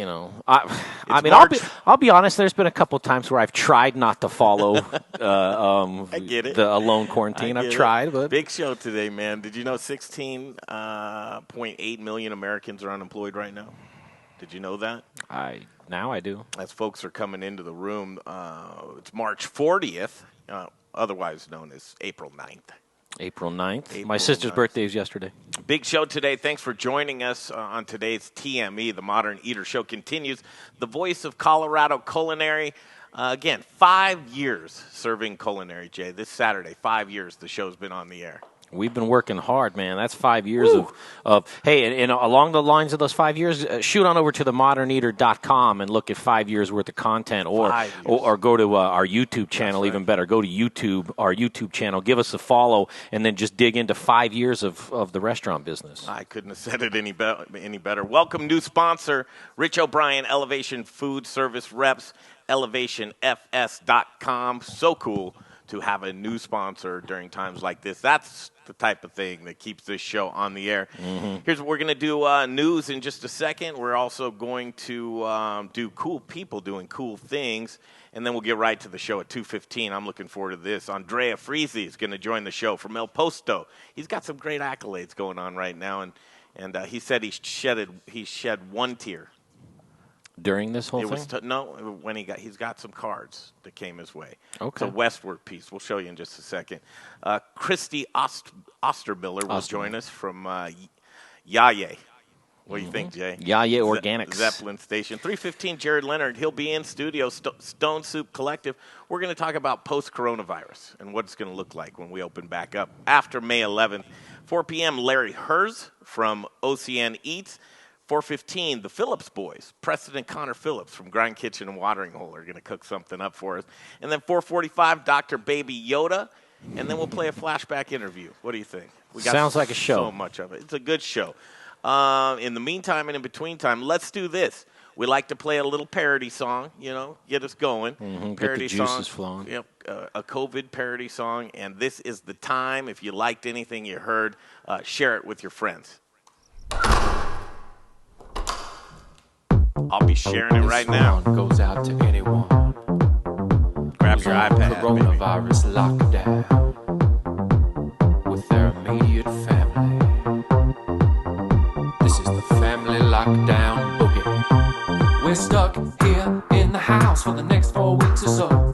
I mean, I'll be honest. There's been a couple of times where I've tried not to follow I get it. the alone quarantine. I've tried, but big show today, man. Did you know 16.8 million Americans are unemployed right now? Did you know that? Now I do. As folks are coming into the room, it's March 40th, otherwise known as April 9th. April 9th. My sister's birthday is yesterday. Big show today. Thanks for joining us on today's TME. The Modern Eater Show continues. The voice of Colorado culinary. Again, 5 years serving culinary, Jay. This Saturday, 5 years the show's been on the air. We've been working hard, man. That's 5 years of hey, and along the lines of those 5 years, shoot on over to themoderneater.com and look at 5 years worth of content, or go to our YouTube channel. Even better, go to our YouTube channel, give us a follow, and then just dig into 5 years of the restaurant business. I couldn't have said it any better. Welcome, new sponsor, Rich O'Brien, Elevation Food Service Reps, elevationfs.com. So cool to have a new sponsor during times like this. That's the type of thing that keeps this show on the air. Mm-hmm. Here's what we're going to do, news in just a second. We're also going to do cool people doing cool things, and then we'll get right to the show at 2:15. I'm looking forward to this. Andrea Frizzi is going to join the show from El Posto. He's got some great accolades going on right now, and he said he shed one tear. During this whole thing? When he's got some cards that came his way. Okay. It's a Westward piece. We'll show you in just a second. Krissy Ostermiller will join us from Yaye. What do you think, Jay? Yaye Organics. Zeppelin Station. 3:15, Jared Leonard. He'll be in studio. Stone Soup Collective. We're going to talk about post-coronavirus and what it's going to look like when we open back up after May 11th. 4 p.m., Larry Herz from OCN Eats. 4:15, the Phillips boys, Preston and Connor Phillips from Grind Kitchen and Watering Hole are going to cook something up for us. And then 4:45, Dr. Baby Yoda, and then we'll play a flashback interview. What do you think? Sounds like a show. So much of it. It's a good show. In the meantime and in between time, let's do this. We like to play a little parody song, get us going. Mm-hmm. Parody get the juices flowing. Yep, a COVID parody song, and this is the time. If you liked anything you heard, share it with your friends. I'll be sharing it right now. Goes out to anyone. Grab your iPad. Coronavirus lockdown with their immediate family. This is the family lockdown boogie. We're stuck here in the house for the next 4 weeks or so,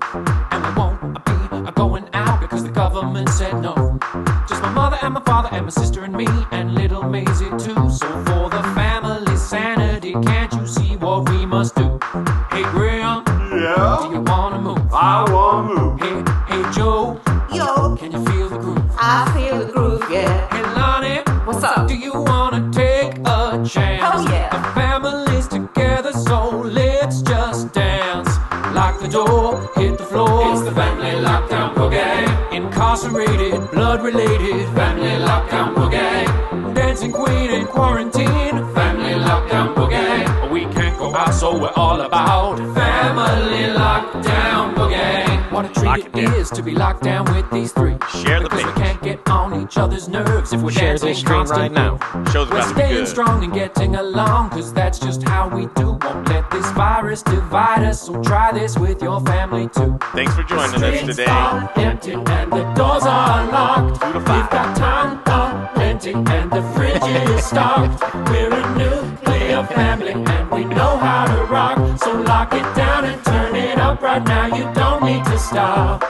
and we won't be going out because the government said no. Just my mother and my father and my sister and me and little Maisie too. So for the family sanity, can't you see what we must do? Hey Graham, yeah? Do you wanna move? I wanna move. Hey Joe, yo, can you feel the groove? I feel the groove, yeah. Hey Lonnie, what's up? Do you wanna take a chance? Oh yeah. The family's together, so let's just dance. Lock the door, hit the floor. It's the family lockdown boogie. Incarcerated, blood-related, family lockdown boogie. Dancing queen in quarantine, family lockdown boogie. We can't go out, so we're all about family lockdown boogie. What a treat it is to be locked down with these three. Share the because page. we can't get on each other's nerves if we're Share dancing this stream right now. Show's we're about to be staying good. strong and getting along, cause that's just how we do. Won't let this virus divide us, so try this with your family too. Thanks for joining us today. Are empty and the doors are locked. We've got time plenty and the fridge is stocked. We're a nuclear family and we know how to rock. So lock it down and turn it up right now. You don't need to stop.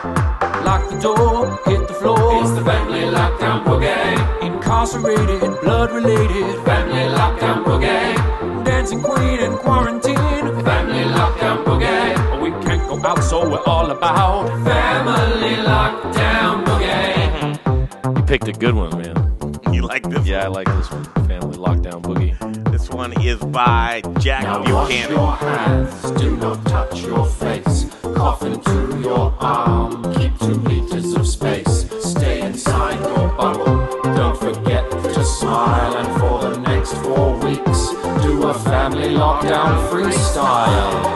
Lock the door, hit the floor. It's the family lockdown boogie. Incarcerated, blood-related, family lockdown boogie. Dancing queen in quarantine, family lockdown boogie. We can't go out, so we're all about family lockdown boogie. You picked a good one, man. You like this? Yeah, I like this one. Family Lockdown Boogie. This one is by Jack Now wash Buchanan. your hands, do not touch your face. Cough into your arm, keep 2 meters of space. Stay inside your bubble, don't forget to smile. And for the next 4 weeks, do a family lockdown freestyle.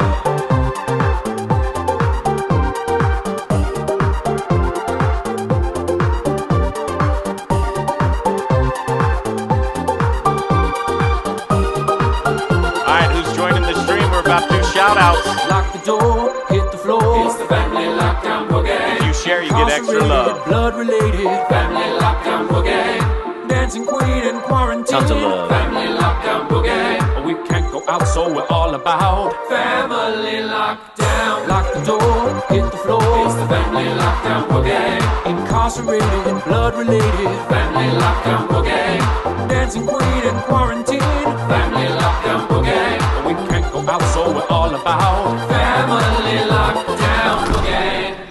All right, who's joining the stream? about to do shout-outs. Lock the door, hit the floor. It's the family lockdown boogie. If you share, you get extra love. Blood-related family lockdown boogie. Dancing queen in quarantine. Tons of love. Family lockdown boogie. We can't go out, so we're all about family lockdown. Lock the door, hit the floor. It's the family lockdown boogie. Incarcerated, blood-related family lockdown boogie. Dancing queen in quarantine. Family lockdown boogie. We can't go out, so we're all about family lockdown boogie.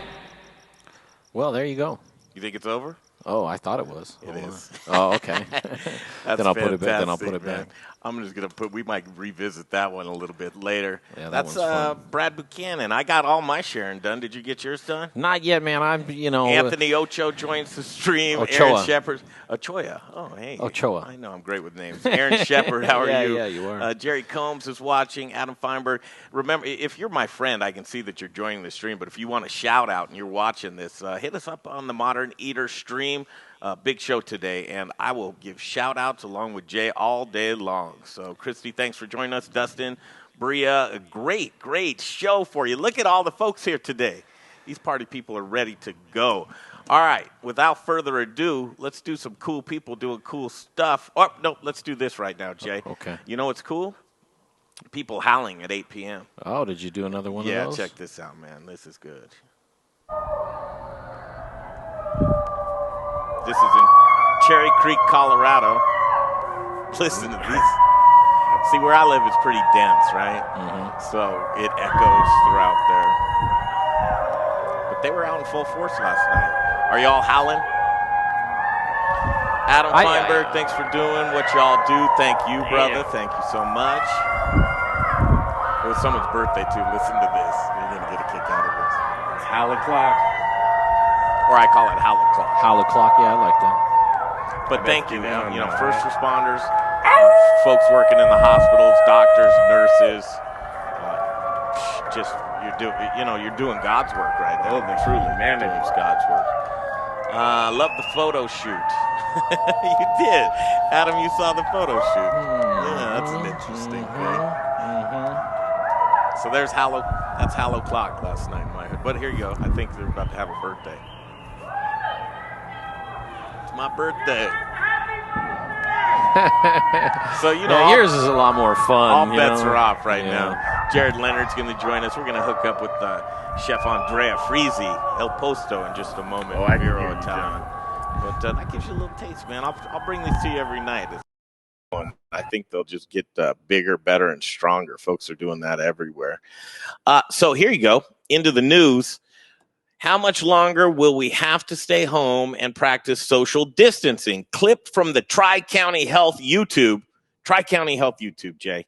Well, there you go. You think it's over? Oh, I thought it was. It is. Oh, okay. Then I'll put it back. Then I'll put it man. back. I'm just gonna put. We might revisit that one a little bit later. Yeah, that's one's fun. Brad Buchanan. I got all my sharing done. Did you get yours done? Not yet, man. Anthony Ocho joins the stream. Ochoa. Aaron Shepard. Ochoa. Oh, hey. Ochoa. I know I'm great with names. Aaron Shepard. How are you? Yeah, you are. Jerry Combs is watching. Adam Feinberg. Remember, if you're my friend, I can see that you're joining the stream. But if you want a shout out and you're watching this, hit us up on the Modern Eater stream. Big show today, and I will give shout-outs along with Jay all day long. So, Krissy, thanks for joining us. Dustin, Bria, a great show for you. Look at all the folks here today. These party people are ready to go. All right, without further ado, let's do some cool people doing cool stuff. Oh, no, let's do this right now, Jay. Okay. You know what's cool? People howling at 8 p.m. Oh, did you do another one of those? Yeah, check this out, man. This is good. This is in Cherry Creek, Colorado. Listen to these. See, where I live is pretty dense, right? Mm-hmm. So it echoes throughout there. But they were out in full force last night. Are y'all howling? Adam Feinberg, thanks for doing what y'all do. Thank you, brother. Thank you so much. It was someone's birthday, too. Listen to this. You're going to get a kick out of this. It's Howl O'Clock. Or I call it Howl O'Clock. Howl O'Clock, yeah, I like that. But thank you, man. You know, first responders, folks working in the hospitals, doctors, nurses. You're doing God's work right now. Oh, truly, man, it's God's work. Love the photo shoot. You did, Adam. You saw the photo shoot. Yeah, that's an interesting thing. So that's Howl O'Clock last night in my head. But here you go. I think they're about to have a birthday. It's my birthday. So, yours is a lot more fun. All bets are off right now. Jared Leonard's going to join us. We're going to hook up with Chef Andrea Frizzi, El Posto, in just a moment. Oh, Vero Italian. But that gives you a little taste, man. I'll bring these to you every night. I think they'll just get bigger, better, and stronger. Folks are doing that everywhere. So here you go. Into the news. How much longer will we have to stay home and practice social distancing? Clip from the Tri-County Health YouTube. Tri-County Health YouTube, Jay.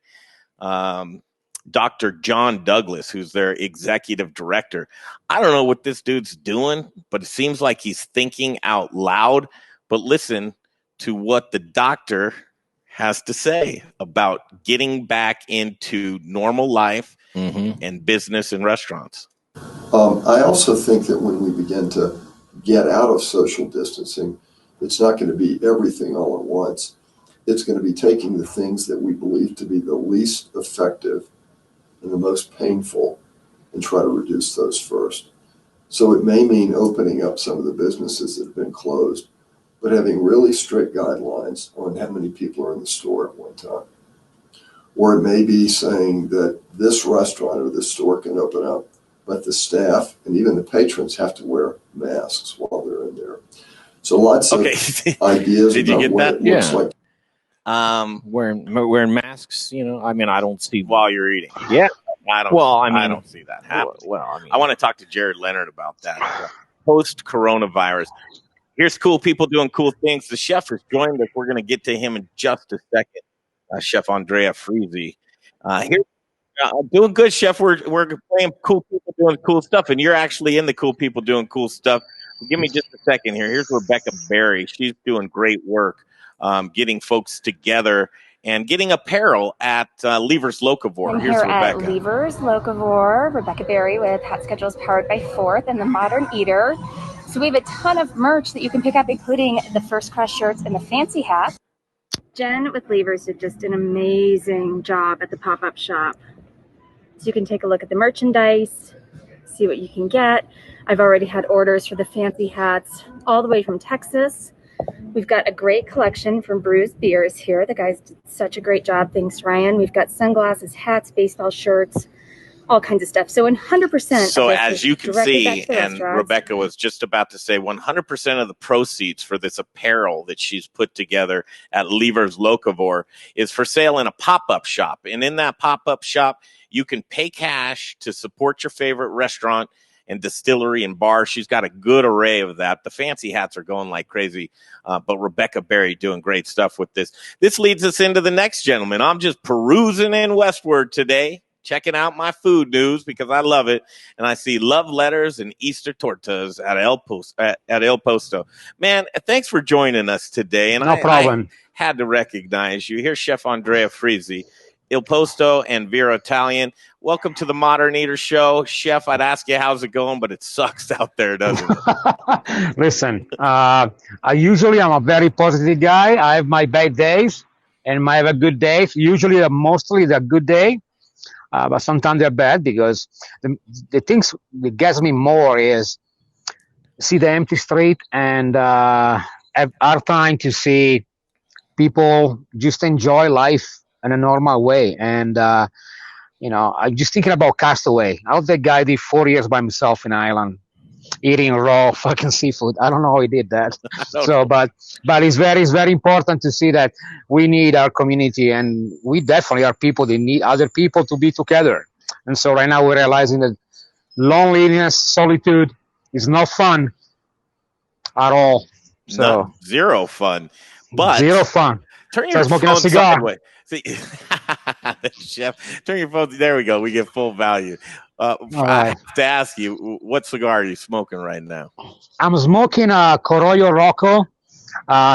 Dr. John Douglas, who's their executive director. I don't know what this dude's doing, but it seems like he's thinking out loud. But listen to what the doctor has to say about getting back into normal life and business and restaurants. I also think that when we begin to get out of social distancing, it's not going to be everything all at once. It's going to be taking the things that we believe to be the least effective and the most painful and try to reduce those first. So it may mean opening up some of the businesses that have been closed, but having really strict guidelines on how many people are in the store at one time. Or it may be saying that this restaurant or this store can open up, but the staff and even the patrons have to wear masks while they're in there. So lots of ideas Did you about get what that? it looks like. Wearing masks, I mean, I don't see while you're eating. Yeah. I don't see that happening. I want to talk to Jared Leonard about that. Post-coronavirus. Here's cool people doing cool things. The chef has joined us. We're going to get to him in just a second. Chef Andrea Frizzi. Doing good, Chef. We're playing cool people doing cool stuff, and you're actually in the cool people doing cool stuff. Give me just a second here. Here's Rebecca Berry. She's doing great work getting folks together and getting apparel at Lever's Locavore. I'm Here's here Rebecca. At Lever's Locavore, Rebecca Berry with Hot Schedules powered by Fourth and the Modern Eater. So we have a ton of merch that you can pick up, including the First Class shirts and the fancy hats. Jen with Lever's did just an amazing job at the pop-up shop. So you can take a look at the merchandise, see what you can get. I've already had orders for the fancy hats all the way from Texas. We've got a great collection from Bruised Beers here. The guys did such a great job. Thanks, Ryan. We've got sunglasses, hats, baseball shirts, all kinds of stuff. So 100%. So as you can see, and Rebecca was just about to say, 100% of the proceeds for this apparel that she's put together at Lever's Locavore is for sale in a pop-up shop. And in that pop-up shop, you can pay cash to support your favorite restaurant and distillery and bar. She's got a good array of that. The fancy hats are going like crazy, but Rebecca Berry doing great stuff with this. This leads us into the next gentleman. I'm just perusing in westward today, checking out my food news because I love it, and I see love letters and Easter tortas at El Posto. Man, thanks for joining us today. And no problem. I had to recognize you. Here's Chef Andrea Frizzi, Il Posto and Vero Italian. Welcome to the Modern Eater Show. Chef, I'd ask you how's it going, but it sucks out there, doesn't it? Listen, I'm a very positive guy. I have my bad days and I have a good day. Usually, mostly they're good day, but sometimes they're bad because the things that gets me more is see the empty street and have hard time to see people just enjoy life in a normal way. And, I'm just thinking about Castaway. How that guy did 4 years by himself in Ireland, eating raw fucking seafood. I don't know how he did that. But it's very important to see that we need our community, and we definitely are people that need other people to be together. And so right now we're realizing that loneliness, solitude is not fun at all. So zero fun. But zero fun. Turn your phone sideways. See, Chef, turn your phone. There we go. We get full value. I have to ask you, what cigar are you smoking right now? I'm smoking a Corojo Rocco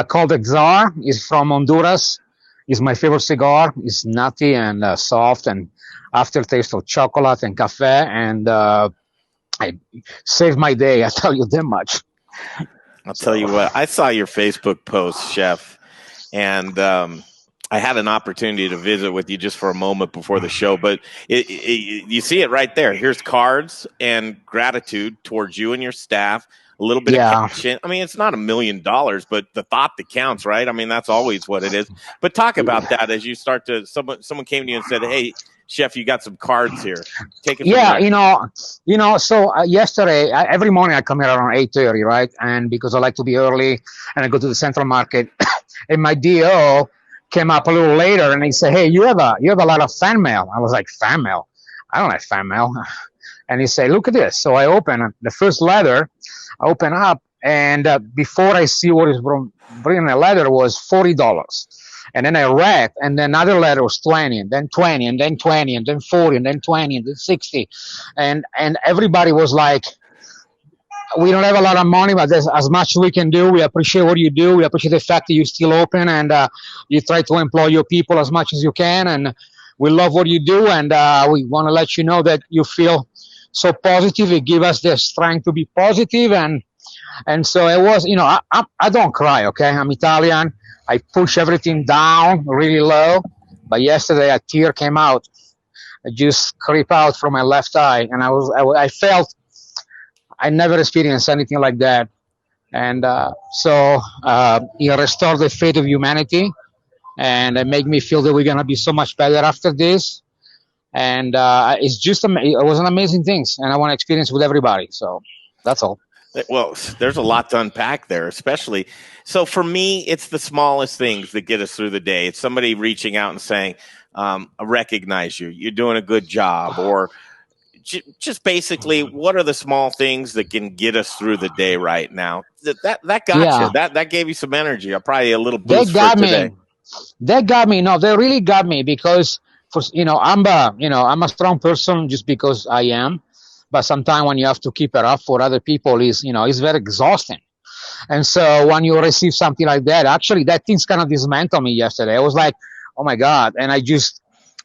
called Herz. It's from Honduras. It's my favorite cigar. It's nutty and soft and aftertaste of chocolate and cafe. And I saved my day. I tell you that much. I'll tell you what. I saw your Facebook post, Chef, and I had an opportunity to visit with you just for a moment before the show, but you see it right there. Here's cards and gratitude towards you and your staff. A little bit of cash in. I mean, it's not $1 million, but the thought that counts, right? I mean, that's always what it is. But talk about that as you start to. Someone came to you and said, "Hey, Chef, you got some cards here. Take it." Yeah, So yesterday, every morning I come here around 8:30, right? And because I like to be early, and I go to the Central Market, and my DO came up a little later and he said, "Hey, you have a lot of fan mail." I was like, "Fan mail? I don't have fan mail." And he said, "Look at this." So I open the first letter, I open up, and before I see what is bringing the letter was $40. And then I read, and then another letter was 20, and then 20, and then 20, and then 40, and then 20, and then 60. And everybody was like, "We don't have a lot of money, but there's as much as we can do. We appreciate what you do. We appreciate the fact that you're still open and you try to employ your people as much as you can. And we love what you do. And we want to let you know that you feel so positive. It gives us the strength to be positive." And so it was, I don't cry, okay? I'm Italian. I push everything down really low. But yesterday a tear came out. It just crept out from my left eye. And I felt I never experienced anything like that. And so it restored the faith of humanity, and it made me feel that we're going to be so much better after this. And it was an amazing thing, and I want to experience with everybody. So that's all. Well, there's a lot to unpack there, especially. So for me, it's the smallest things that get us through the day. It's somebody reaching out and saying, "I recognize you. You're doing a good job," or just basically, what are the small things that can get us through the day right now? That got you. That gave you some energy. Probably a little boost for today. That got me. No, they really got me because I'm a strong person just because I am. But sometimes when you have to keep it up for other people, it's very exhausting. And so when you receive something like that, actually that thing's kind of dismantled me yesterday. I was like, oh my God. And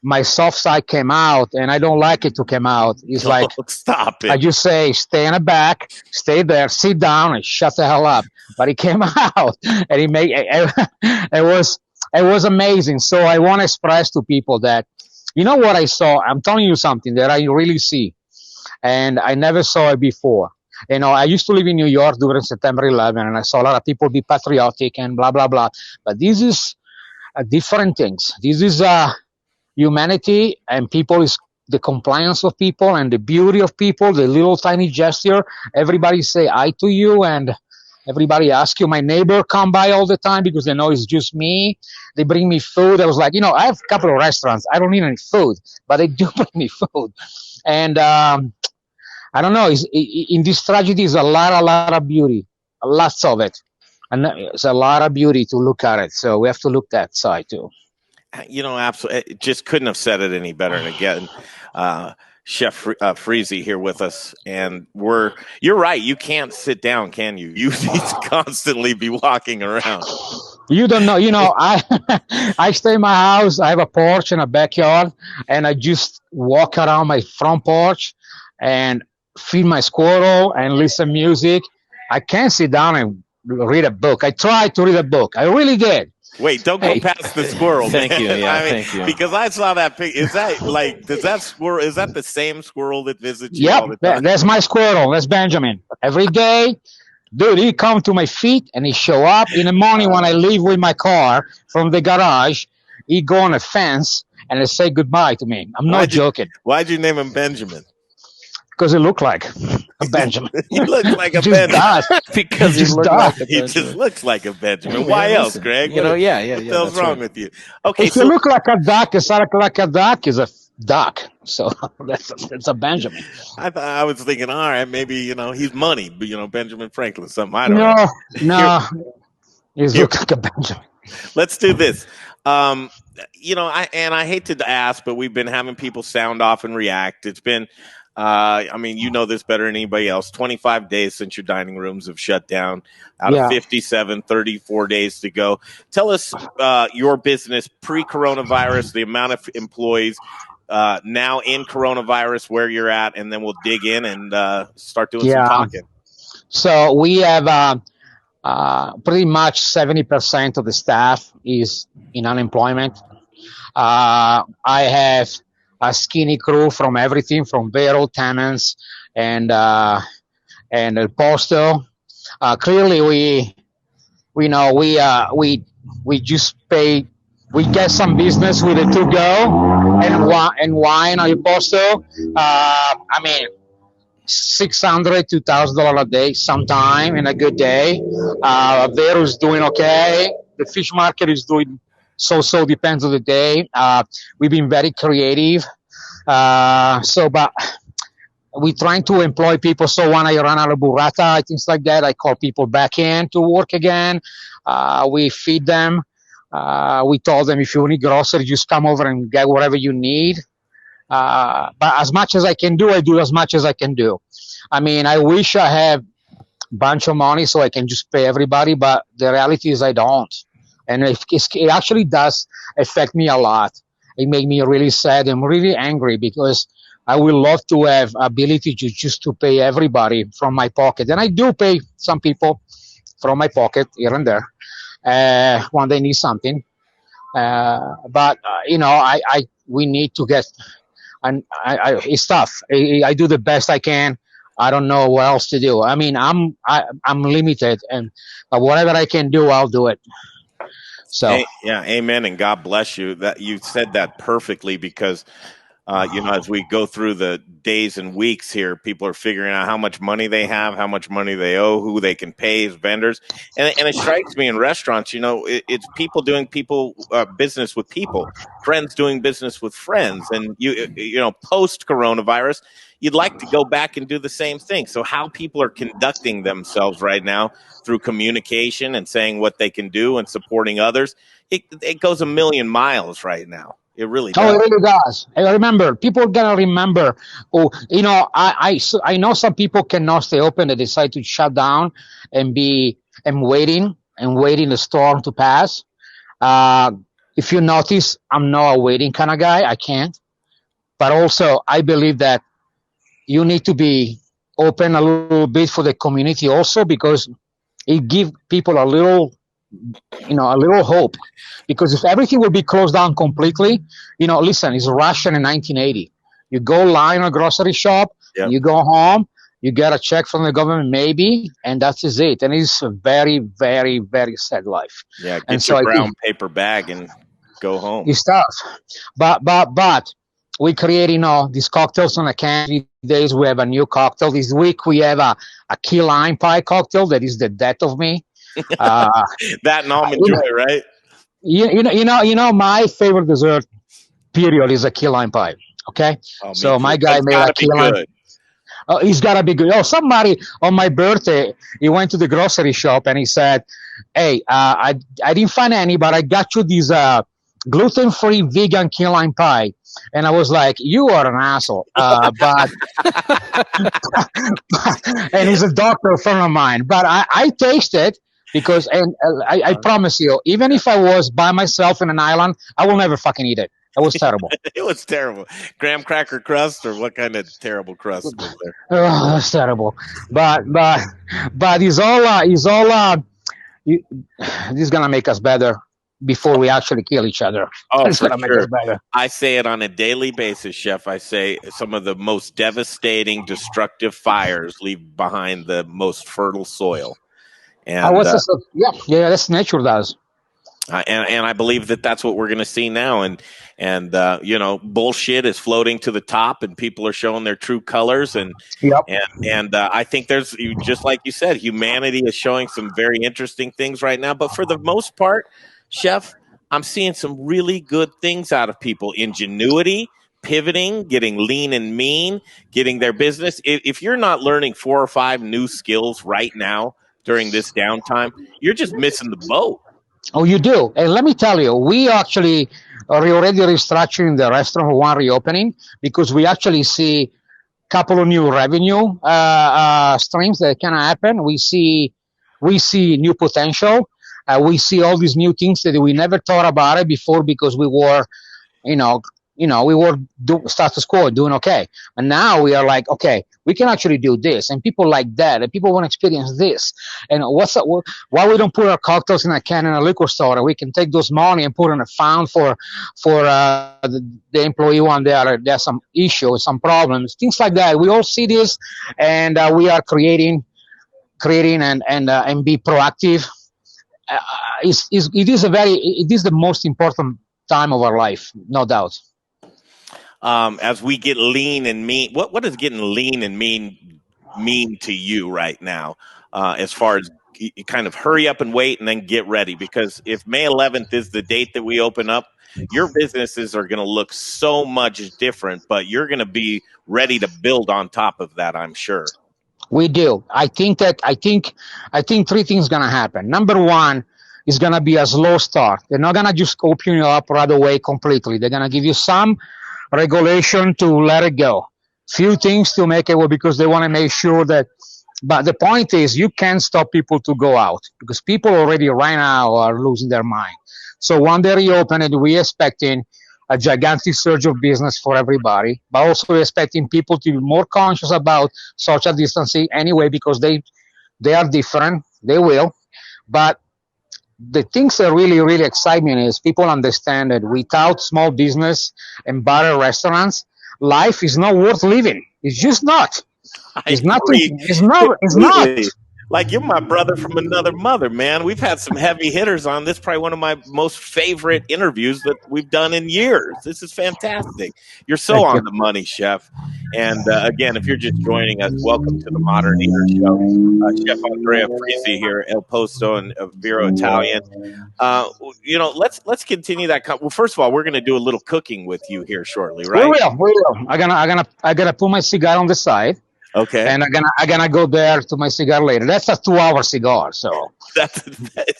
my soft side came out, and I don't like it to come out. It's like, stop it. I just say, stay in the back, stay there, sit down, and shut the hell up. But it came out, and it was amazing. So I want to express to people that You know what I saw? I'm telling you something that I really see, and I never saw it before. You know, I used to live in New York during September 11, and I saw a lot of people be patriotic and blah blah blah. But this is different things. This is humanity, and people is the compliance of people and the beauty of people, the little tiny gesture. Everybody say I to you, and everybody ask you. My neighbor come by all the time because they know it's just me. They bring me food. I was like, I have a couple of restaurants. I don't need any food, but they do bring me food. And I don't know. In this tragedy is a lot of beauty, lots of it, and it's a lot of beauty to look at it. So we have to look that side too. Absolutely. Just couldn't have said it any better. And again, Chef Frizzi here with us, and you're right. You can't sit down, can you? You need to constantly be walking around. You don't know. I stay in my house. I have a porch and a backyard, and I just walk around my front porch and feed my squirrel and listen music. I can't sit down and read a book. I tried to read a book. I really did. Wait, don't go past the squirrel. Thank you. Yeah, thank you. Because I saw that picture. Is that the same squirrel that visits you all the time? That's my squirrel. That's Benjamin. Every day, dude, he come to my feet and he show up. In the morning when I leave with my car from the garage, he go on a fence and he say goodbye to me. I'm not joking. Why'd you name him Benjamin? Because he look like a Benjamin. He looks like a Benjamin. Because he just looks like a Benjamin. Why else, Greg? Yeah. What the hell's wrong with you? Okay, if you look like a duck, it's not like a duck is a duck. So that's a Benjamin. I was thinking, all right, maybe he's money, but Benjamin Franklin, something. I don't know. No, he's look like a Benjamin. Let's do this. I hate to ask, but we've been having people sound off and react. It's been. This better than anybody else. 25 days since your dining rooms have shut down. Out of 57, 34 days to go. Tell us your business pre-coronavirus, the amount of employees now in coronavirus, where you're at, and then we'll dig in and start doing some talking. So we have pretty much 70% of the staff is in unemployment. I have a skinny crew from everything from Vero, tenants, and El Posto. Clearly, we just pay. We get some business with the to go and wine at El Posto. $600 to $1,000 a day, sometime in a good day. Vero's doing okay. The fish market is doing. So depends on the day. We've been very creative. But we're trying to employ people. So when I run out of burrata, things like that, I call people back in to work again. We feed them. We told them if you need groceries, just come over and get whatever you need. But as much as I can do, I do as much as I can do. I wish I had a bunch of money so I can just pay everybody, but the reality is I don't. And it actually does affect me a lot. It makes me really sad and really angry because I would love to have ability to pay everybody from my pocket. And I do pay some people from my pocket here and there when they need something. We need to get, and it's tough. I do the best I can. I don't know what else to do. I'm limited, but whatever I can do, I'll do it. So amen, and God bless you. That you said that perfectly because as we go through the days and weeks here, people are figuring out how much money they have, how much money they owe, who they can pay as vendors, and it strikes me in restaurants. It's people doing business with people, friends doing business with friends, and post coronavirus. You'd like to go back and do the same thing. So how people are conducting themselves right now through communication and saying what they can do and supporting others, it goes a million miles right now. It really does. Oh, it really does. I remember. People are going to remember. I know some people cannot stay open. They decide to shut down and waiting the storm to pass. If you notice, I'm not a waiting kind of guy. I can't. But also, I believe that you need to be open a little bit for the community also because it gives people a little a little hope, because if everything will be closed down completely, listen, it's Russian in 1980. You go line in a grocery shop, Yep. you go home, you get a check from the government, maybe, and that is it. And it's a very, very, very sad life. Yeah, get And your so brown paper bag and go home. it's tough. But we create, these cocktails on a can. 3 days we have a new cocktail. This week we have a key lime pie cocktail that is the death of me. That and almond joy, right? My favorite dessert period is a key lime pie. Okay, Oh, so me my too. guy It's made gotta a be key lime. good. He's gotta be good. Oh, somebody on my birthday, he went to the grocery shop and he said, "Hey, I didn't find any, but I got you this gluten-free vegan key lime pie." And I was like, "You are an asshole." But and he's a doctor friend of mine. But I tasted because, and I promise you, even if I was by myself in an island, I will never fucking eat it. It was terrible. It was terrible. Graham cracker crust, or what kind of terrible crust was there? Oh, that's terrible. But it's all this is gonna make us better before we actually kill each other. Oh, It's for gonna make sure. us better. I say it on a daily basis, Chef. I say some of the most devastating, destructive fires leave behind the most fertile soil. And What's this? Yeah, that's nature does. and I believe that that's what we're going to see now. And bullshit is floating to the top, and people are showing their true colors. And Yep. I think there's, just like you said, humanity is showing some very interesting things right now. But for the most part, Chef, I'm seeing some really good things out of people. Ingenuity, pivoting, getting lean and mean, getting their business. If you're not learning 4 or 5 new skills right now during this downtime, you're just missing the boat. Oh, you do. And let me tell you, we actually are already restructuring the restaurant for one reopening, because we actually see a couple of new revenue streams that can happen. We see new potential. We see all these new things that we never thought about it before, because we were, we were status quo, doing okay. And now we are like, okay, we can actually do this, and people like that, and people want to experience this. And why we don't put our cocktails in a can in a liquor store, and we can take those money and put in a fund for the employee when there's some issues, some problems, things like that. We all see this, and we are creating and be proactive. It is the most important time of our life, no doubt. As we get lean and mean, what does getting lean and mean to you right now? As far as you kind of hurry up and wait and then get ready, because if May 11th is the date that we open up, your businesses are going to look so much different, but you're going to be ready to build on top of that, I'm sure. We do. I think 3 things going to happen. Number one is going to be a slow start. They're not going to just open you up right away completely. They're going to give you some regulation to let it go. Few things to make it work, because they want to make sure that. But the point is, you can't stop people to go out, because people already right now are losing their mind. So when they reopen it, we're expecting a gigantic surge of business for everybody, but also we're expecting people to be more conscious about social distancing anyway, because they are different. They will. But the things that really, really excite me is people understand that without small business and bar restaurants, life is not worth living. It's just not. It's nothing. It's not. It's not. Like, you're my brother from another mother, man. We've had some heavy hitters on this. Probably one of my most favorite interviews that we've done in years. This is fantastic. You're so on the money, Chef. And again, if you're just joining us, welcome to the Modern Eater Show. Chef Andrea Frizzi here, El Posto and Vero Italian. Let's continue that. Well, first of all, we're going to do a little cooking with you here shortly, right? We will. I gotta put my cigar on the side. Okay. And I'm gonna go there to my cigar later. That's a 2-hour cigar, so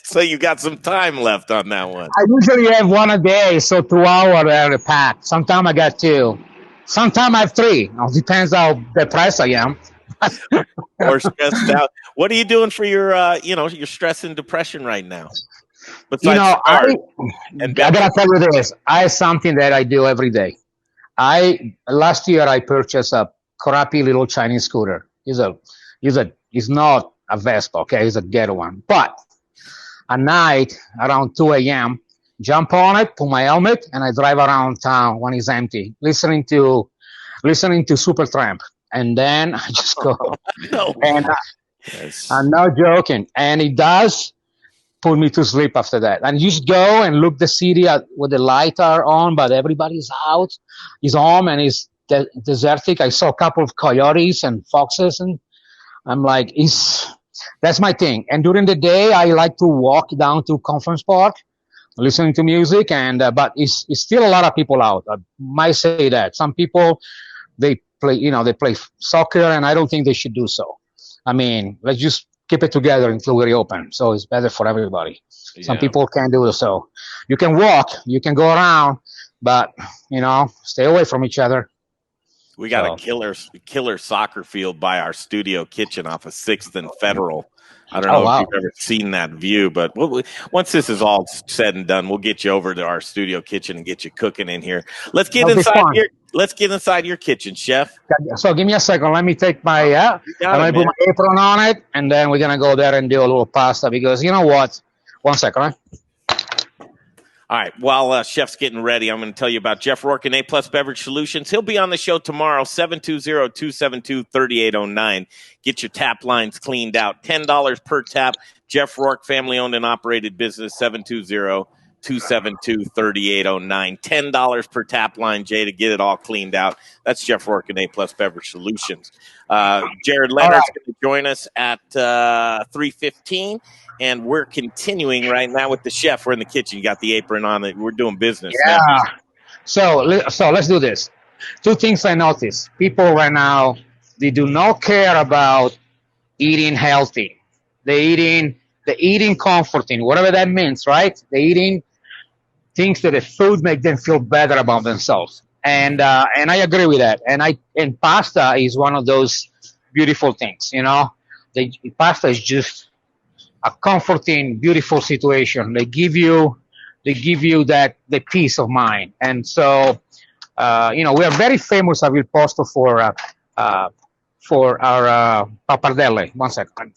so you got some time left on that one. I usually have one a day, so 2 hours are packed. Sometimes I got 2. Sometimes I have 3. It depends how depressed I am. Or stressed out. What are you doing for your your stress and depression right now? Besides I gotta tell you this. I have something that I do every day. Last year I purchased a crappy little Chinese scooter. It's not a Vespa, okay? It's a ghetto one. But at night around 2 a.m., jump on it, put my helmet, and I drive around town when it's empty, listening to Supertramp, and then I just go. No. And I'm not joking, and it does put me to sleep after that. And you just go and look the city at, with the lights are on, but everybody's out, is home, and it's desertic. I saw a couple of coyotes and foxes, and I'm like, that's my thing. And during the day, I like to walk down to Conference Park, listening to music, and but it's still a lot of people out. I might say that some people they play soccer, and I don't think they should do so. I mean, let's just keep it together until we reopen. So it's better for everybody. Yeah. Some people can't do so. You can walk, you can go around, but stay away from each other. We got a killer soccer field by our studio kitchen off of 6th and Federal. I don't know if you've ever seen that view, but once this is all said and done, we'll get you over to our studio kitchen and get you cooking in here. Let's get inside your kitchen, chef. So give me a second. Let me take my put my apron on it, and then we're gonna go there and do a little pasta because you know what? 1 second, right? All right. While Chef's getting ready, I'm going to tell you about Jeff Rourke and A+ Beverage Solutions. He'll be on the show tomorrow, 720-272-3809. Get your tap lines cleaned out. $10 per tap. Jeff Rourke, family-owned and operated business, 720-272-3809. $10 per tap line, Jay, to get it all cleaned out. That's Jeff Rourke and A+ Beverage Solutions. Jared Leonard's going to join us at 3:15. And we're continuing right now with the chef. We're in the kitchen. You got the apron on. We're doing business. Yeah. So let's do this. Two things I noticed. People right now, they do not care about eating healthy. They're eating comforting, whatever that means, right? They're eating things that the food make them feel better about themselves. And I agree with that. And pasta is one of those beautiful things, pasta is just a comforting, beautiful situation. They give you that the peace of mind. And so, we are very famous at Posto for our pappardelle. 1 second.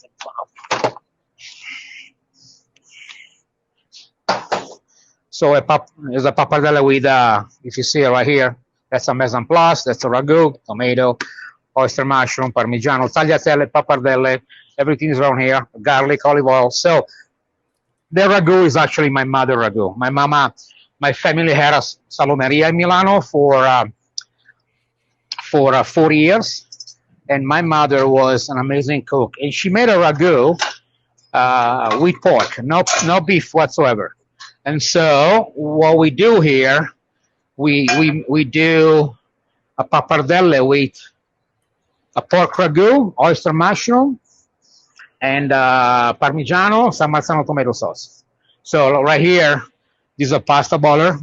So there's a pappardelle with, if you see it right here, that's a mise en place, that's a ragu, tomato, oyster mushroom, parmigiano, tagliatelle, pappardelle. Everything is around here, garlic, olive oil. So the ragu is actually my mother ragu. My family had a salumeria in Milano for 40 years. And my mother was an amazing cook. And she made a ragu with pork, no beef whatsoever. And so what we do here, we do a pappardelle with a pork ragu, oyster mushroom, and Parmigiano, San Marzano tomato sauce. So right here, this is a pasta boiler.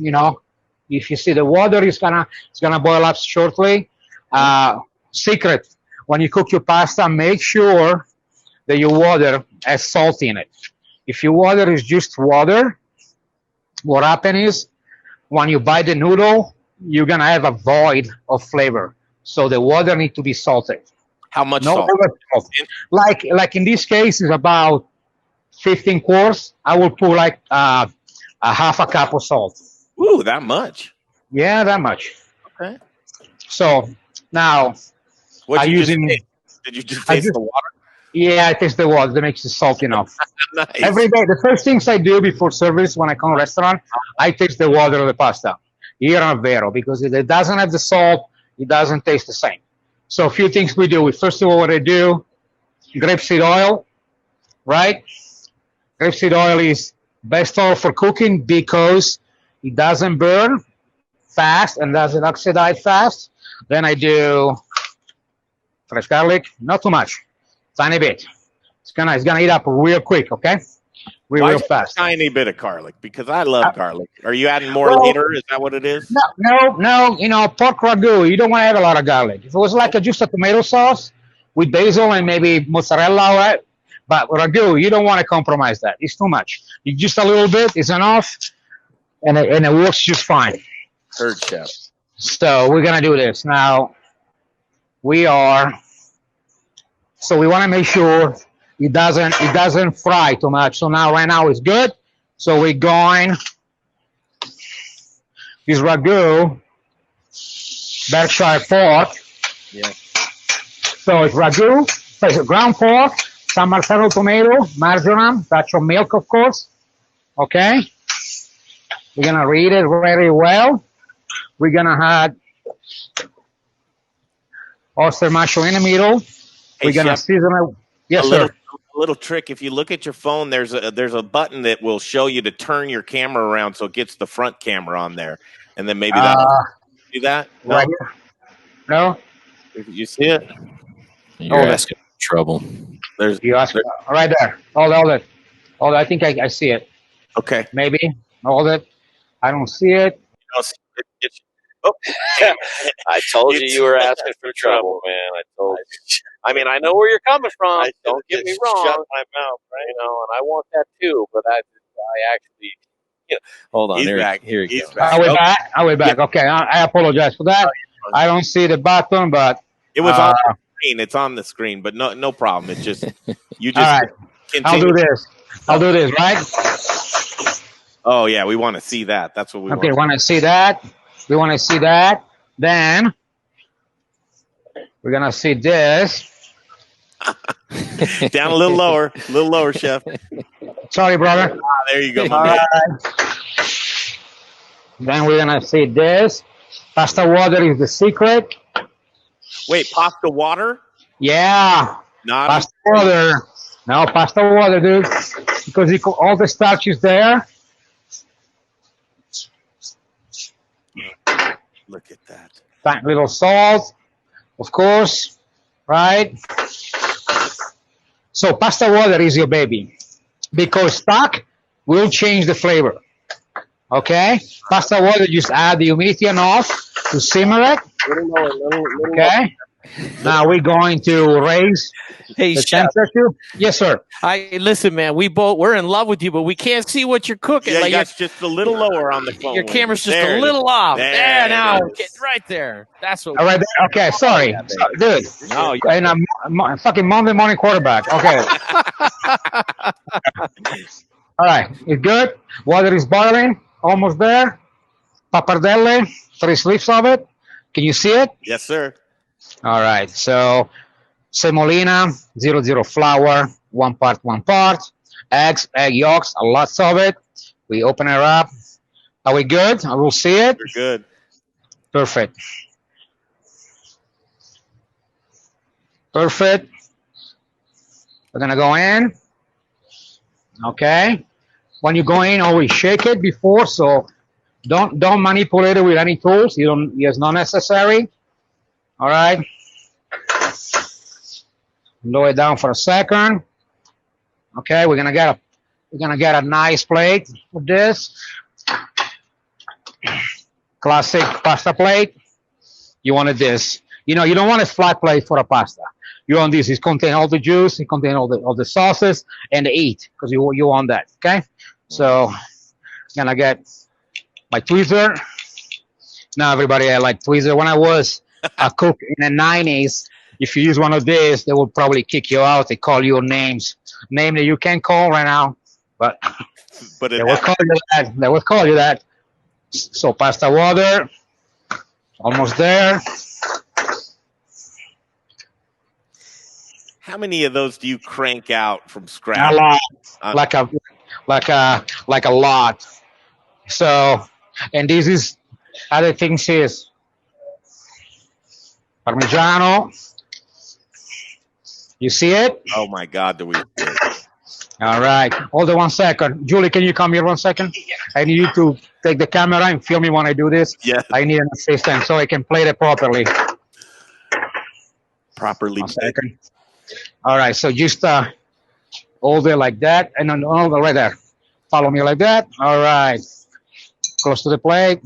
If you see the water, it's gonna boil up shortly. Secret: when you cook your pasta, make sure that your water has salt in it. If your water is just water, what happens is when you bite the noodle, you're gonna have a void of flavor. So the water needs to be salted. How much salt? Like in this case, is about 15 quarts. I will put like a half a cup of salt. Ooh, that much? Yeah, that much. Okay. So now, did you just taste the water? Yeah, I taste the water. That makes it salty enough. Nice. Every day, the first things I do before service when I come to a restaurant, I taste the water of the pasta here on Vero, because if it doesn't have the salt, it doesn't taste the same. So a few things we do. First of all, what I do, grapeseed oil, right? Grapeseed oil is best oil for cooking because it doesn't burn fast and doesn't oxidize fast. Then I do fresh garlic, not too much, tiny bit. It's gonna eat up real quick, okay? Real fast. A tiny bit of garlic, because I love garlic. Are you adding more later? Is that what it is? No. Pork ragu, you don't want to have a lot of garlic. If it was like just a tomato sauce with basil and maybe mozzarella, all right? But ragu, you don't want to compromise that. It's too much. Just a little bit is enough, and it works just fine. Heard, chef. So we're gonna do this now. So we want to make sure it doesn't fry too much. So now right now it's good. So we're going this ragu, Berkshire pork. Yeah. So it's ragu, so it's ground pork, San Marcello tomato, marjoram, touch of milk, of course. Okay. We're gonna read it very well. We're gonna add Ostermiller in the middle. Hey, We're gonna Chef, season it. Yes, a sir. little trick. If you look at your phone, there's a button that will show you to turn your camera around so it gets the front camera on there, and then maybe that'll do that. No, Right here. No. you see it. You're Hold it. asking for trouble. You ask right there. Hold it. I think I see it. Okay. Maybe. Hold it. I don't see it. Oh. I told you were asking for trouble, man. I told you. I mean, I know where you're coming from. Don't get me wrong. Shut my mouth, right? You know, and I want that too. But I actually, Hold on. He's Here, back. here He's you go. back. Are we back? Are we back? Okay. I apologize for that. I don't see the button, but It was on the screen. It's on the screen, but no problem. It's just you just all right. continue. I'll do this, right? Oh yeah, we want to see that. That's what we Okay, want. want to see that? We want to see that. Then we're gonna see this. Down a little lower, Chef. Sorry, brother. There you go, All my man. right. Then we're gonna see this. Pasta water is the secret. Wait, pasta water? Yeah, Not pasta water. No, pasta water, dude. Because all the starch is there. Look at that. That little salt, of course, right? So pasta water is your baby because stock will change the flavor. Okay, pasta water, just add the humidity enough to simmer it. Okay, now we're going to raise Hey, the Chef. temperature. Yes, sir. Listen, man. We're in love with you, but we can't see what you're cooking. Yeah, like that's just a little lower on the phone. your camera's just There a it little off. There There it now, is. get right there. That's what. All right. Okay. Sorry, dude. No, And I'm fucking Monday morning quarterback. Okay. All right. It's good. Water is boiling. Almost there. Pappardelle. 3 slips of it. Can you see it? Yes, sir. All right. So semolina, 00 flour, 1 part. Eggs, egg yolks, lots of it. We open it up. Are we good? I will see it. You're good. Perfect. Perfect. We're gonna go in. Okay. When you go in, always shake it before, so don't manipulate it with any tools. It's not necessary. All right. Lower it down for a second. Okay, we're gonna get a nice plate with this. Classic pasta plate. You wanted this. You don't want a flat plate for a pasta. You want this. It contains all the juice. It contains all the sauces and the heat because you want that. Okay. So gonna get my tweezer. Now everybody, I like tweezer. When I was a cook in the 90s, if you use one of these, they will probably kick you out. They call you names that you can't call right now, but they will call you that. They will call you that. So pasta water, almost there. How many of those do you crank out from scratch? A lot, like a lot. So, and this is other things is Parmigiano. You see it? Oh my God, do we? All right. Hold on 1 second. Julie, can you come here 1 second? I need you to take the camera and film me when I do this. Yes. I need an assistant so I can play it properly. Properly. 1 second. All right. So just hold it like that, and then hold it right there. Follow me like that. All right. Close to the plate.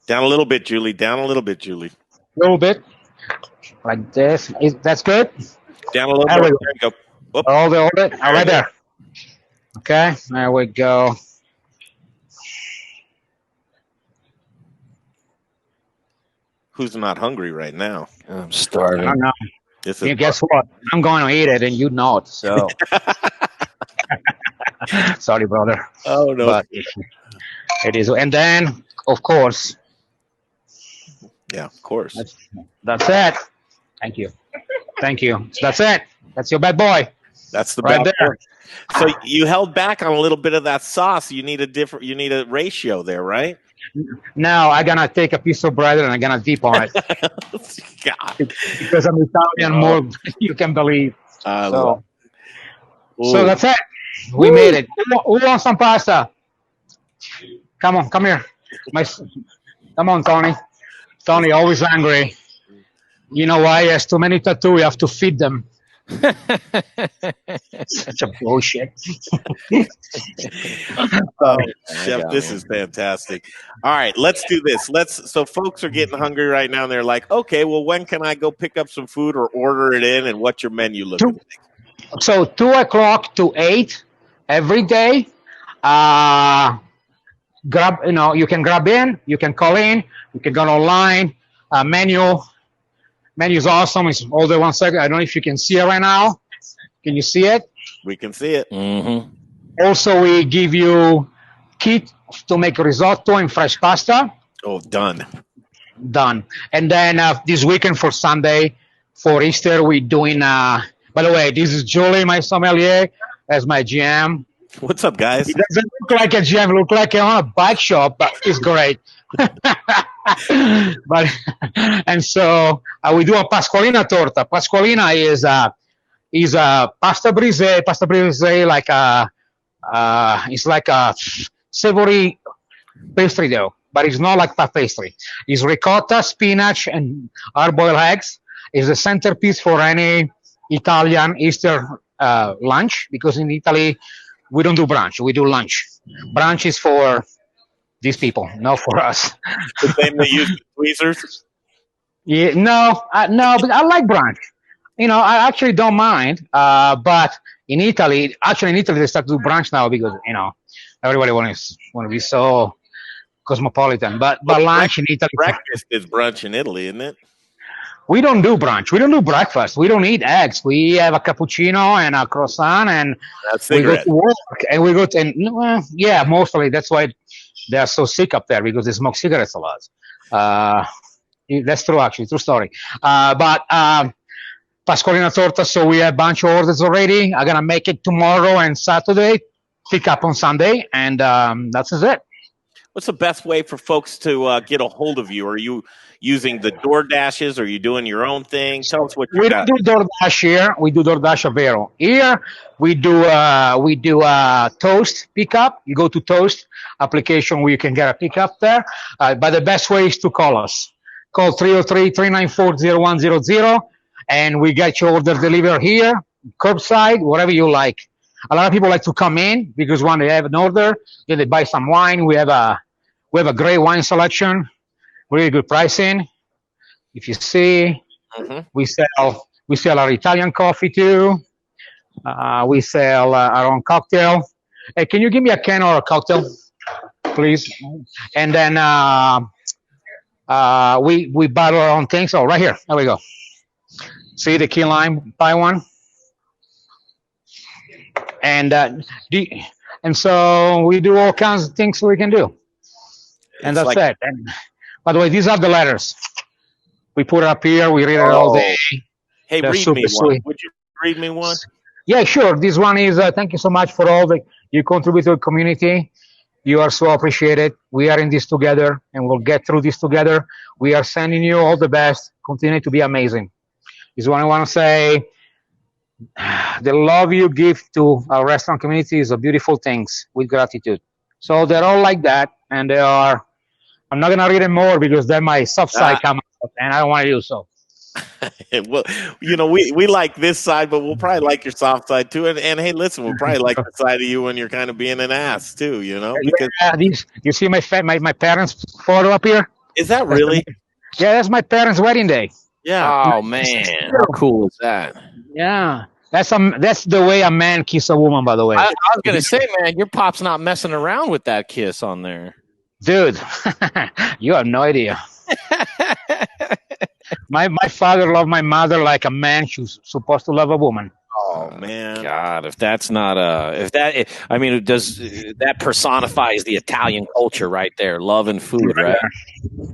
Down a little bit, Julie. Down a little bit, Julie. A little bit. Like this. That's good? Down a little There bit. we go. There you go. Whoop. Hold it. All right there. Okay. There we go. Who's not hungry right now? I'm starving. I don't know. Guess what? I'm going to eat it, and you know it. So, sorry, brother. Oh no, But it is. And then, of course, yeah, of course. that's it. Thank you. That's it. That's your bad boy. That's the right bad there. boy. So you held back on a little bit of that sauce. You need a ratio there, right? Now I'm gonna take a piece of bread and I'm gonna dip on it. God. Because I'm Italian more than you can believe. So that's it. We made it. Who wants some pasta? Come here. Come on, Tony. Tony, always angry. You know why? He has too many tattoos. You have to feed them. Such a bullshit. Chef, this is fantastic. All right, let's do this. So folks are getting hungry right now, and they're like, okay, well, when can I go pick up some food or order it in, and what's your menu looking like? So 2 o'clock to 8 every day. You can grab in, you can call in, you can go online. Menu is awesome. It's hold on 1 second. I don't know if you can see it right now. Can you see it? We can see it. Mm-hmm. Also, we give you kit to make risotto and fresh pasta. Oh, done. And then this weekend for Sunday, for Easter, we're doing. By the way, this is Julie, my sommelier, as my GM. What's up, guys? He doesn't look like a GM. Look like on a bike shop, but it's great. And so we do a Pasqualina torta. Pasqualina is a pasta brise. Pasta brise like it's like a savory pastry dough, but it's not like puff pastry. It's ricotta, spinach, and hard-boiled eggs. It's the centerpiece for any Italian Easter lunch, because in Italy we don't do brunch, we do lunch. Brunch is for these people, not for us. The same they use tweezers? Yeah, no, but I like brunch. I actually don't mind. But in Italy, they start to do brunch now because everybody wants to be so cosmopolitan. But lunch in Italy, breakfast is brunch in Italy, isn't it? We don't do brunch. We don't do breakfast. We don't eat eggs. We have a cappuccino and a croissant, and we go to work. And we go to, mostly. That's why they are so sick up there, because they smoke cigarettes a lot. That's true, actually. True story. But Pasqualina torta, so we have a bunch of orders already. I'm going to make it tomorrow and Saturday, pick up on Sunday, and that's it. What's the best way for folks to get a hold of you? Are you using the DoorDashes? Are you doing your own thing? Tell us what you got. We do DoorDash here. We do DoorDash at Vero. Here, we do Toast pickup. You go to Toast application where you can get a pickup there. But the best way is to call us. Call 303-394-0100, and we get your order delivered here, curbside, whatever you like. A lot of people like to come in because when they have an order, then they buy some wine. We have a great wine selection, really good pricing. If you see, we sell our Italian coffee too. We sell our own cocktail. Hey, can you give me a can or a cocktail, please? And then we bottle our own things. Oh, right here. There we go. See the key lime, buy one. And so we do all kinds of things we can do. And that's it. And by the way, these are the letters. We put it up here. We read it all day. Hey, They're read me one. sweet. Would you read me one? Yeah, sure. This one is thank you so much for all you contribute to the community. You are so appreciated. We are in this together, and we'll get through this together. We are sending you all the best. Continue to be amazing. This is what I want to say. The love you give to our restaurant community is a beautiful thing, with gratitude. So they're all like that, and they are. I'm not gonna read them more because then my soft side comes out, and I don't want to do so. Well, we like this side, but we'll probably like your soft side too. And hey, listen, we'll probably like the side of you when you're kind of being an ass too. Because you see my parents' photo up here. Is that really? That's my parents' wedding day. Yeah. Oh man, how cool is that? Yeah. That's the way a man kisses a woman, by the way. I was going to say, man, your pop's not messing around with that kiss on there. Dude, you have no idea. My father loved my mother like a man should supposed to love a woman. Oh man, God! If that's not I mean, it does that personifies the Italian culture right there? Love and food, right?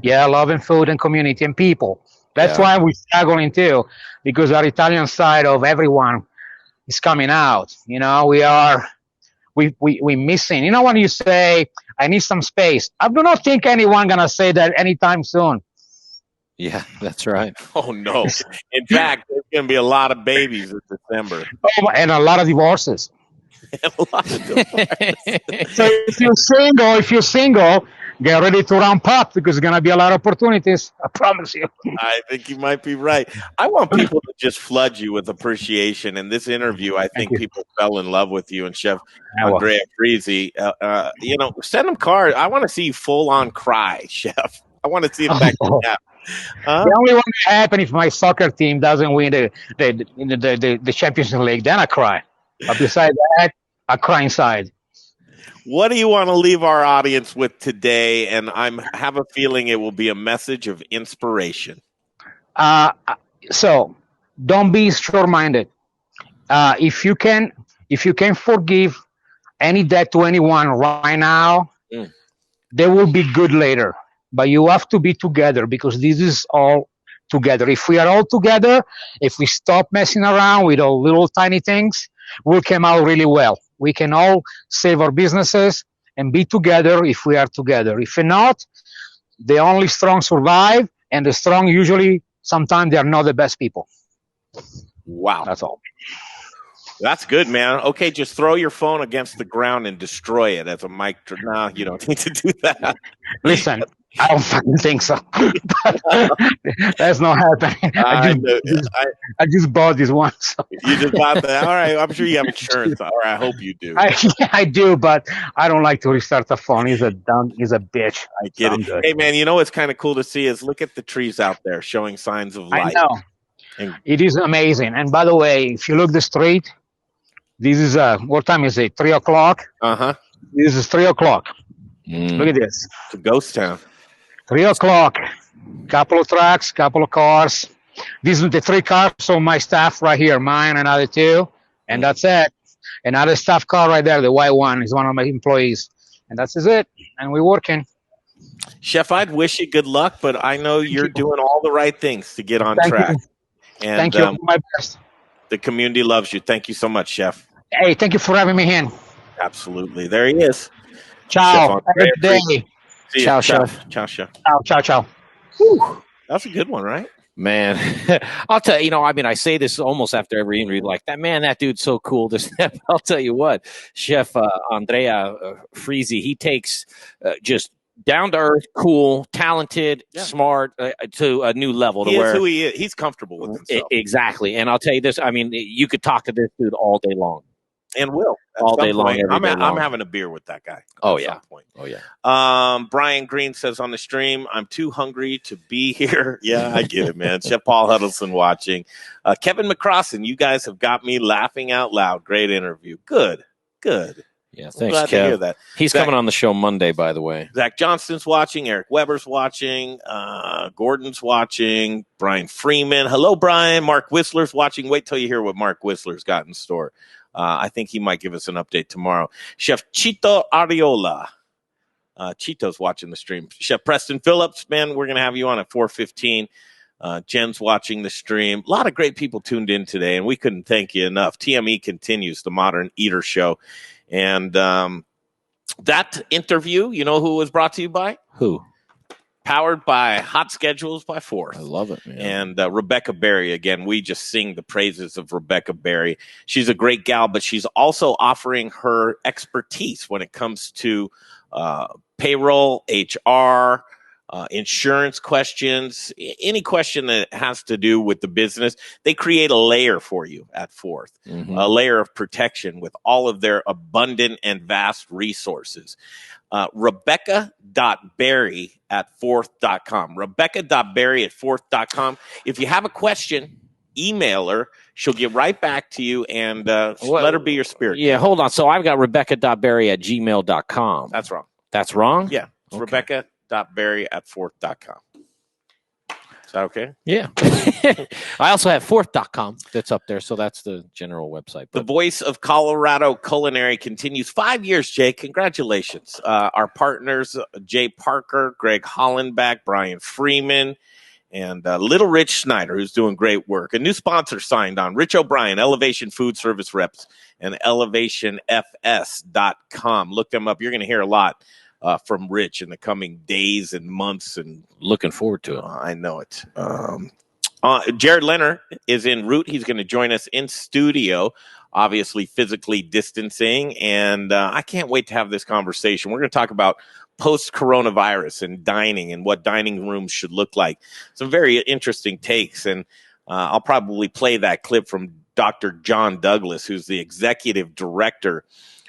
Yeah, love and food and community and people. That's why we're struggling too, because our Italian side of everyone is coming out. You know, we missing. You know, when you say, I need some space, I do not think anyone gonna say that anytime soon. Yeah, that's right. Oh no! In fact, there's going to be a lot of babies in December, and a lot of divorces. and a lot of divorces. So if you're single, get ready to ramp up because there's gonna be a lot of opportunities. I promise you. I think you might be right. I want people to just flood you with appreciation. In this interview, I think people fell in love with you and Chef Andrea Frizzi. You know, send them cards. I want to see you full on cry, Chef. I want to see if that can happen. The only one that happen if my soccer team doesn't win the Championship League, then I cry. But besides that, I cry inside. What do you want to leave our audience with today? And I have a feeling it will be a message of inspiration. So don't be short-minded. If you can forgive any debt to anyone right now, they will be good later. But you have to be together because this is all together. If we are all together, if we stop messing around with all little tiny things, we'll come out really well. We can all save our businesses and be together if we are together. If not, the only strong survive, and the strong usually, sometimes they are not the best people. Wow. That's all. That's good, man. Okay, just throw your phone against the ground and destroy it as a mic. No, you don't need to do that. Listen, I don't fucking think so. That's not happening. I just bought this one. So. You just bought that? All right. I'm sure you have insurance. All right. I hope you do. I do, but I don't like to restart the phone. He's a bitch. I get it. Good. Hey, man, you know what's kind of cool to see is look at the trees out there showing signs of life. I know. It is amazing. And by the way, if you look the street, this is what time is it? 3 o'clock? Uh-huh. This is 3 o'clock. Look at this. It's a ghost town. 3 o'clock. Couple of trucks, couple of cars. These are the 3 cars of my staff right here. Mine, another 2. And that's it. Another staff car right there, the white one, is one of my employees. And that's it. And we're working. Chef, I'd wish you good luck, but I know you're doing all the right things to get on track. And, thank you. My best. The community loves you. Thank you so much, Chef. Hey, thank you for having me in. Absolutely. There he is. Ciao. Have a good day. Ciao, Chef. Ciao, Chef. Ciao. Whew. That's a good one, right? Man, I'll tell you, I mean, I say this almost after every interview, like, that dude's so cool. I'll tell you what, Chef Andrea Frizzi, he takes just down-to-earth, cool, talented, smart, to a new level. He is who he is. He's comfortable with himself. Exactly. And I'll tell you this, I mean, you could talk to this dude all day long. And will. All day long, every day long. I'm having a beer with that guy. Oh, yeah. Oh, yeah. Brian Green says on the stream, I'm too hungry to be here. Yeah, I get it, man. Chef Paul Huddleston watching. Kevin McCrossin, you guys have got me laughing out loud. Great interview. Good. Yeah, thanks, glad Kev. to hear that. He's coming on the show Monday, by the way. Zach Johnston's watching. Eric Weber's watching. Gordon's watching. Brian Freeman. Hello, Brian. Mark Whistler's watching. Wait till you hear what Mark Whistler's got in store. I think he might give us an update tomorrow. Chef Chito Ariola. Chito's watching the stream. Chef Preston Phillips, man, we're going to have you on at 4:15. Jen's watching the stream. A lot of great people tuned in today, and we couldn't thank you enough. TME continues, the Modern Eater Show. And that interview, you know who was brought to you by? Who? Powered by Hot Schedules by Fourth. I love it, man. And Rebecca Berry, again, we just sing the praises of Rebecca Berry. She's a great gal, but she's also offering her expertise when it comes to payroll, HR, insurance questions, any question that has to do with the business. They create a layer for you at Fourth, a layer of protection with all of their abundant and vast resources. Rebecca.berry at fourth.com. Rebecca.berry at fourth.com. If you have a question, email her. She'll get right back to you and let her be your spirit. Yeah, hold on. So I've got Rebecca.berry at gmail.com. That's wrong. That's wrong? Yeah. It's okay. Rebecca.berry at fourth.com. Is that okay? Yeah. I also have fourth.com that's up there, so that's the general website. The Voice of Colorado Culinary continues 5 years, Jay. Congratulations. Our partners, Jay Parker, Greg Hollenbach, Brian Freeman, and Little Rich Schneider, who's doing great work. A new sponsor signed on, Rich O'Brien, Elevation Food Service Reps, and elevationfs.com. Look them up. You're going to hear a lot from Rich in the coming days and months, and looking forward to it. I know it. Jared Leonard is en route. He's going to join us in studio, obviously physically distancing, and I can't wait to have this conversation. We're going to talk about post-coronavirus and dining and what dining rooms should look like. Some very interesting takes, and I'll probably play that clip from Dr. John Douglas, who's the executive director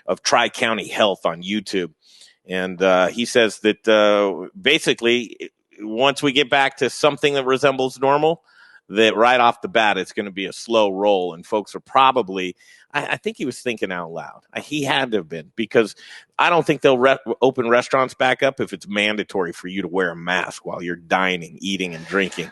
of Tri-County Health on YouTube. And he says that basically, once we get back to something that resembles normal, that right off the bat, it's going to be a slow roll. And folks are probably, I think he was thinking out loud. He had to have been, because I don't think they'll open restaurants back up if it's mandatory for you to wear a mask while you're dining, eating, and drinking.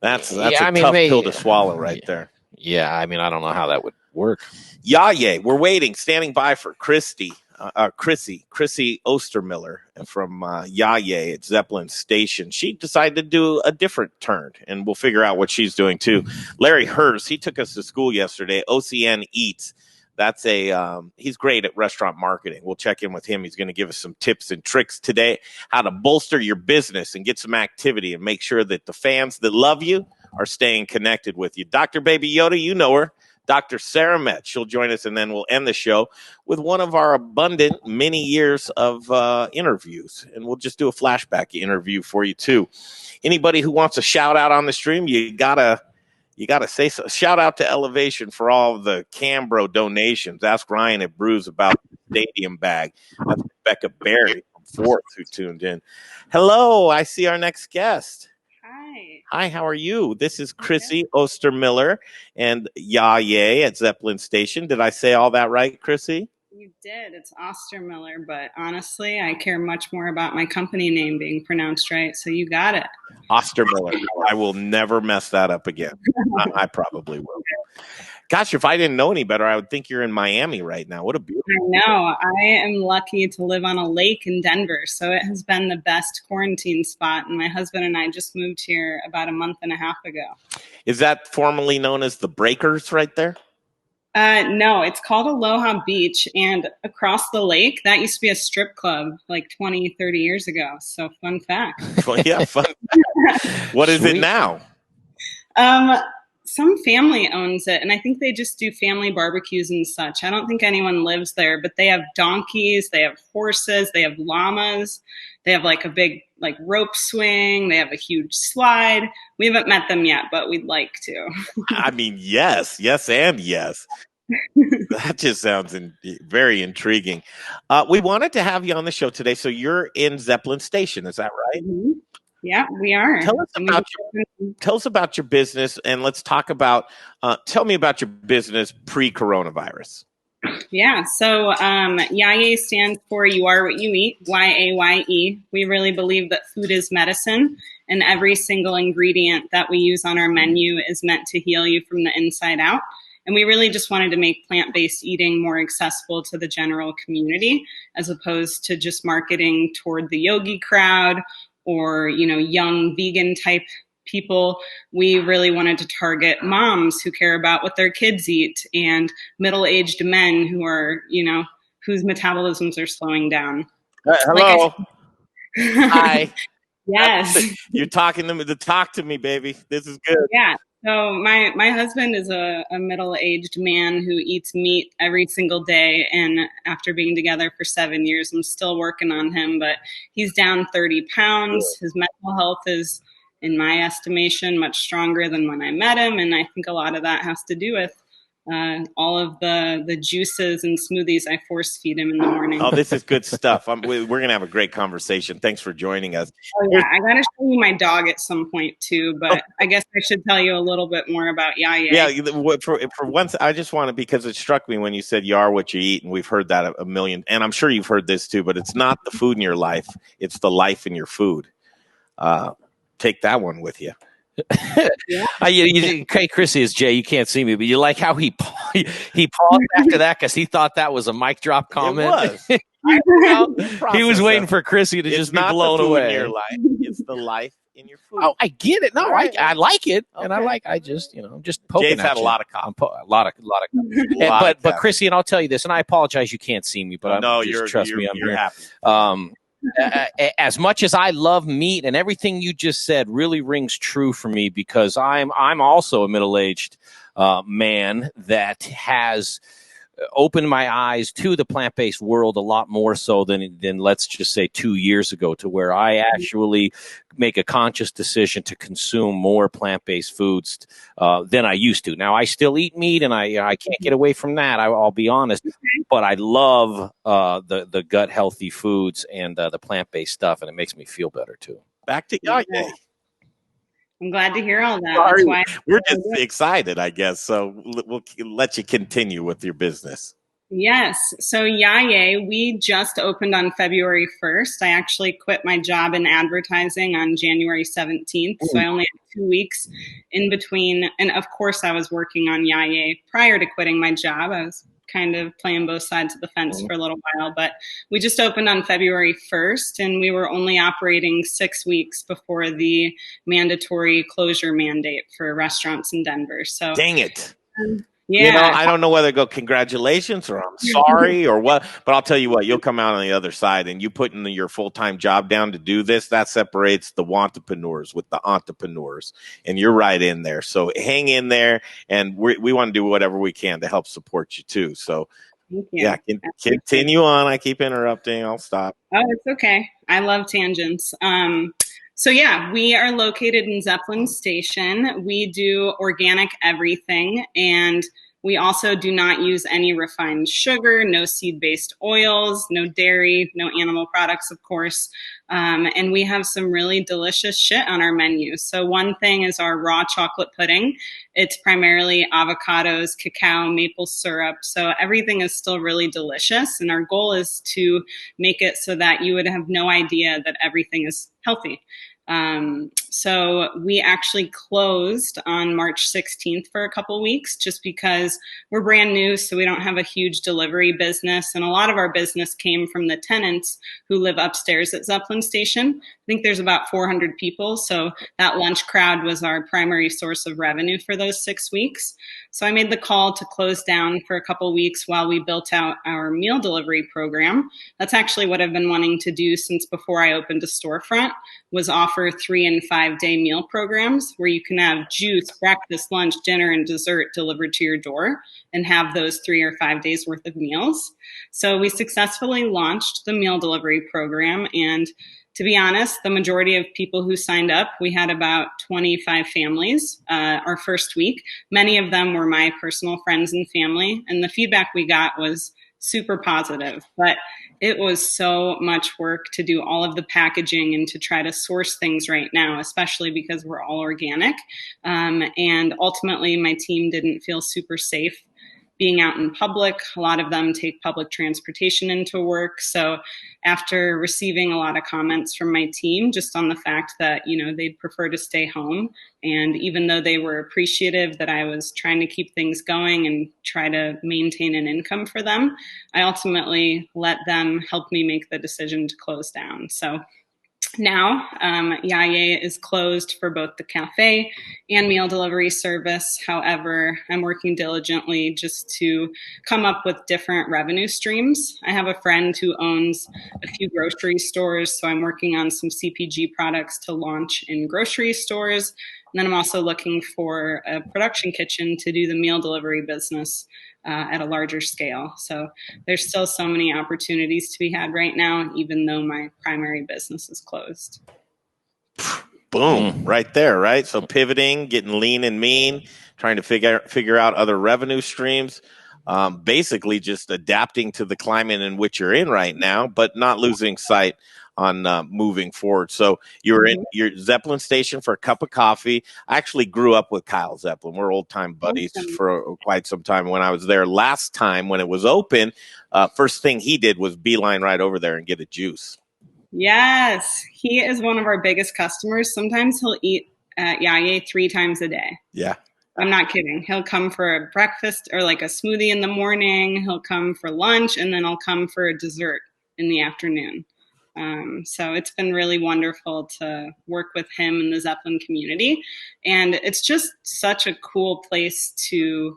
That's a tough pill to swallow right there. Yeah, I mean, I don't know how that would work. Yaye, we're waiting, standing by for Krissy Ostermiller from Yaye at Zeppelin Station. She decided to do a different turn, and we'll figure out what she's doing too. Larry Herz, he took us to school yesterday. OCN Eats. That's he's great at restaurant marketing. We'll check in with him. He's going to give us some tips and tricks today, how to bolster your business and get some activity and make sure that the fans that love you are staying connected with you. Dr. Baby Yoda, you know her. Dr. Sara Metz, she'll join us, and then we'll end the show with one of our abundant many years of interviews. And we'll just do a flashback interview for you, too. Anybody who wants a shout-out on the stream, you gotta say so. Shout out to Elevation for all of the Cambro donations. Ask Ryan at Brews about the stadium bag. That's Rebecca Berry from Fourth who tuned in. Hello, I see our next guest. Hi, how are you? This is Krissy Ostermiller and Yaye at Zeppelin Station. Did I say all that right, Krissy? You did. It's Ostermiller, but honestly, I care much more about my company name being pronounced right, so you got it. Ostermiller. I will never mess that up again. I probably will. Gosh, if I didn't know any better, I would think you're in Miami right now. What a beautiful. I know. I am lucky to live on a lake in Denver, so it has been the best quarantine spot. And my husband and I just moved here about a month and a half ago. Is that formerly known as the Breakers right there? No, it's called Aloha Beach. And across the lake, that used to be a strip club like 20, 30 years ago. So fun fact. Well, yeah, fun. What is it now? Some family owns it, and I think they just do family barbecues and such. I don't think anyone lives there, but they have donkeys, they have horses, they have llamas, they have like a big like rope swing, they have a huge slide. We haven't met them yet, but we'd like to. I mean, yes, and yes. That just sounds very intriguing. We wanted to have you on the show today, so you're in Zeppelin Station, is that right? Mm-hmm. Yeah, we are. Tell us about your business, and let's talk about. Tell me about your business pre-coronavirus. Yeah, so Yaye stands for "You Are What You Eat." YAYE. We really believe that food is medicine, and every single ingredient that we use on our menu is meant to heal you from the inside out. And we really just wanted to make plant-based eating more accessible to the general community, as opposed to just marketing toward the yogi crowd or, young vegan type people. We really wanted to target moms who care about what their kids eat and middle-aged men who are, whose metabolisms are slowing down. Hello. Hi. Yes. You're talking to me. Talk to me, baby. This is good. Yeah. So my husband is a middle-aged man who eats meat every single day. And after being together for 7 years, I'm still working on him, but he's down 30 pounds. His mental health is, in my estimation, much stronger than when I met him. And I think a lot of that has to do with all of the juices and smoothies I force feed him in the morning. Oh, this is good stuff. We're going to have a great conversation. Thanks for joining us. Oh, yeah. I got to show you my dog at some point, too. But I guess I should tell you a little bit more about Yaye. Yeah, for once, I just want to, because it struck me when you said you are what you eat, and we've heard that a million. And I'm sure you've heard this, too, but it's not the food in your life. It's the life in your food. Take that one with you. Hey, Krissy is Jay. You can't see me, but you like how he paused after that because he thought that was a mic drop comment. It was. He was waiting for Krissy to just be blown away. In your life. It's the life in your food. Oh, I get it. No, Right. I like it, Okay. and I'm just poking Jay's at had you. a lot of coffee. A lot of but Krissy, and I'll tell you this, and I apologize you can't see me, but trust me, I'm you're here. happy. As much as I love meat, and everything you just said really rings true for me, because I'm also a middle-aged man that has opened my eyes to the plant-based world a lot more so than let's just say 2 years ago, to where I actually make a conscious decision to consume more plant-based foods than I used to. Now, I still eat meat, and I can't get away from that. I'll be honest, but I love the gut healthy foods and the plant-based stuff, and it makes me feel better too. Back to Yaye. I'm glad to hear all that. Sorry. That's why We're just excited, I guess. So we'll let you continue with your business. Yes. So Yaye, we just opened on February 1st. I actually quit my job in advertising on January 17th. So I only had 2 weeks in between. And of course, I was working on Yaye prior to quitting my job. I was kind of playing both sides of the fence for a little while, but we just opened on February 1st, and we were only operating 6 weeks before the mandatory closure mandate for restaurants in Denver. So dang it. Yeah. I don't know whether to go congratulations or I'm sorry or what, but I'll tell you what, you'll come out on the other side, and you putting your full-time job down to do this, that separates the wantrepreneurs with the entrepreneurs, and you're right in there. So hang in there, and we want to do whatever we can to help support you too. So continue on. I keep interrupting. I'll stop. Oh, it's okay. I love tangents. So yeah, we are located in Zeppelin Station. We do organic everything, and we also do not use any refined sugar, no seed-based oils, no dairy, no animal products, of course. And we have some really delicious shit on our menu. So one thing is our raw chocolate pudding. It's primarily avocados, cacao, maple syrup. So everything is still really delicious. And our goal is to make it so that you would have no idea that everything is healthy. So we actually closed on March 16th for a couple weeks just because we're brand new, so we don't have a huge delivery business. And a lot of our business came from the tenants who live upstairs at Zeppelin Station. I think there's about 400 people, so that lunch crowd was our primary source of revenue for those 6 weeks. So I made the call to close down for a couple weeks while we built out our meal delivery program. That's actually what I've been wanting to do since before I opened a storefront, was offer 3- and 5-day meal programs where you can have juice, breakfast, lunch, dinner, and dessert delivered to your door and have those 3 or 5 days worth of meals. So we successfully launched the meal delivery program, and to be honest, the majority of people who signed up, we had about 25 families our first week. Many of them were my personal friends and family, and the feedback we got was super positive. But it was so much work to do all of the packaging and to try to source things right now, especially because we're all organic. And ultimately, my team didn't feel super safe being out in public. A lot of them take public transportation into work. So after receiving a lot of comments from my team just on the fact that, they'd prefer to stay home, and even though they were appreciative that I was trying to keep things going and try to maintain an income for them, I ultimately let them help me make the decision to close down. So now, Yaye is closed for both the cafe and meal delivery service. However, I'm working diligently just to come up with different revenue streams. I have a friend who owns a few grocery stores, so I'm working on some CPG products to launch in grocery stores. And then I'm also looking for a production kitchen to do the meal delivery business at a larger scale. So there's still so many opportunities to be had right now, even though my primary business is closed. Boom, right there, right? So pivoting, getting lean and mean, trying to figure out other revenue streams, basically just adapting to the climate in which you're in right now, but not losing sight on moving forward. So you were in your Zeppelin Station for a cup of coffee. I actually grew up with Kyle Zeppelin. We're old-time buddies for quite some time. When I was there last time when it was open, first thing he did was beeline right over there and get a juice. Yes, he is one of our biggest customers. Sometimes he'll eat at Yaye 3 times a day. Yeah. I'm not kidding. He'll come for a breakfast or like a smoothie in the morning. He'll come for lunch, and then I'll come for a dessert in the afternoon. So it's been really wonderful to work with him in the Zeppelin community. And it's just such a cool place to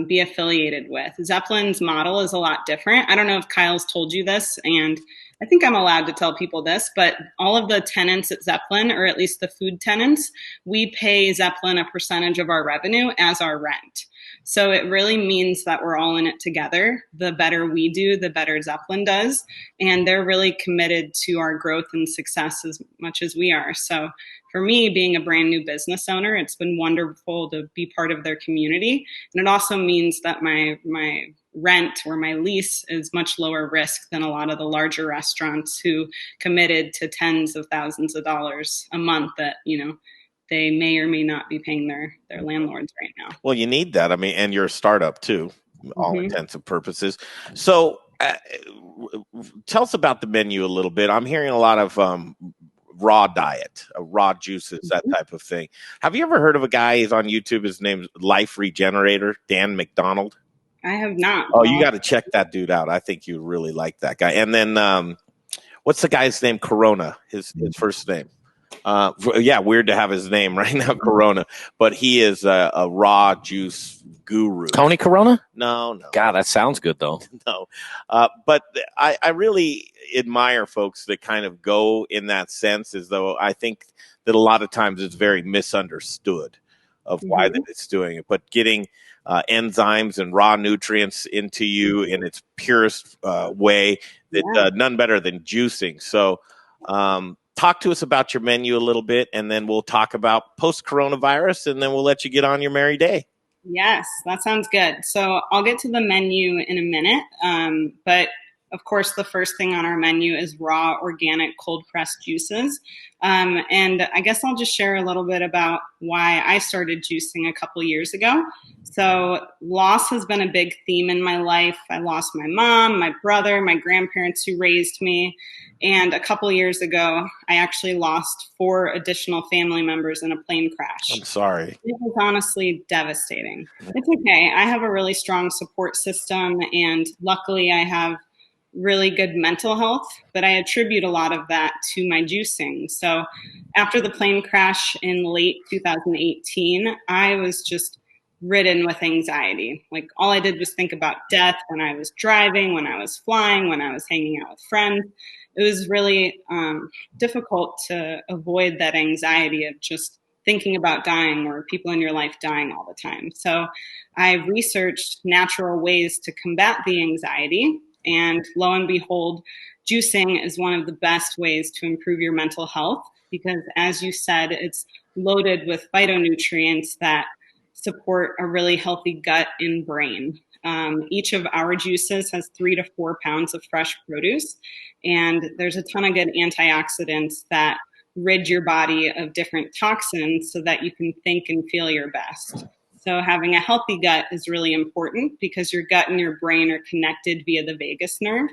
be affiliated with. Zeppelin's model is a lot different. I don't know if Kyle's told you this, and I think I'm allowed to tell people this, but all of the tenants at Zeppelin, or at least the food tenants, we pay Zeppelin a percentage of our revenue as our rent. So it really means that we're all in it together. The better we do, the better Zeppelin does. And they're really committed to our growth and success as much as we are. So for me, being a brand new business owner, it's been wonderful to be part of their community. And it also means that my rent or my lease is much lower risk than a lot of the larger restaurants who committed to tens of thousands of dollars a month that, they may or may not be paying their landlords right now. Well, you need that. I mean, and you're a startup too, all intents and purposes. So tell us about the menu a little bit. I'm hearing a lot of raw diet, raw juices, that type of thing. Have you ever heard of a guy? He's on YouTube. His name's Life Regenerator, Dan McDonald. I have not. Oh, you got to check that dude out. I think you really like that guy. And then what's the guy's name? Corona, his first name. Weird to have his name right now, Corona, but he is a raw juice guru. Tony Corona? No. God, that sounds good though. No, but I really admire folks that kind of go in that sense, as though I think that a lot of times it's very misunderstood of why that it's doing it, but getting enzymes and raw nutrients into you in its purest way, that none better than juicing. So, talk to us about your menu a little bit, and then we'll talk about post-coronavirus, and then we'll let you get on your merry day. Yes, that sounds good. So I'll get to the menu in a minute. But of course, the first thing on our menu is raw, organic, cold-pressed juices. And I guess I'll just share a little bit about why I started juicing a couple years ago. So loss has been a big theme in my life. I lost my mom, my brother, my grandparents who raised me. And a couple years ago, I actually lost 4 additional family members in a plane crash. I'm sorry. It was honestly devastating. It's okay. I have a really strong support system, and luckily I have really good mental health, but I attribute a lot of that to my juicing. So after the plane crash in late 2018, I was just ridden with anxiety. Like, all I did was think about death when I was driving, when I was flying, when I was hanging out with friends. It was really difficult to avoid that anxiety of just thinking about dying or people in your life dying all the time. So I researched natural ways to combat the anxiety, and lo and behold, juicing is one of the best ways to improve your mental health, because as you said, it's loaded with phytonutrients that support a really healthy gut and brain. Each of our juices has 3 to 4 pounds of fresh produce, and there's a ton of good antioxidants that rid your body of different toxins so that you can think and feel your best. So having a healthy gut is really important, because your gut and your brain are connected via the vagus nerve.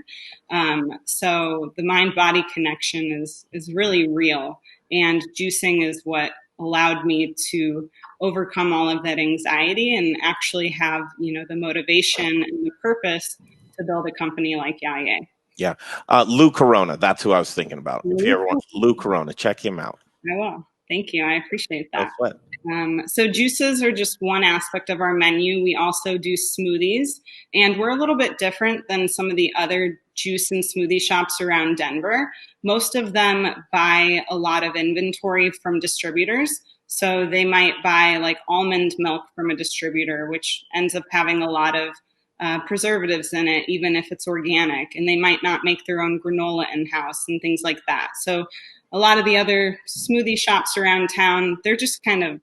So the mind-body connection is really real, and juicing is what allowed me to overcome all of that anxiety and actually have, the motivation and the purpose to build a company like Yaye. Yeah. Lou Corona, that's who I was thinking about. If you ever want Lou Corona, check him out. I will. Thank you. I appreciate that. That's what. So juices are just one aspect of our menu. We also do smoothies, and we're a little bit different than some of the other juice and smoothie shops around Denver. Most of them buy a lot of inventory from distributors. So they might buy like almond milk from a distributor, which ends up having a lot of preservatives in it, even if it's organic, and they might not make their own granola in-house and things like that. So a lot of the other smoothie shops around town, they're just kind of,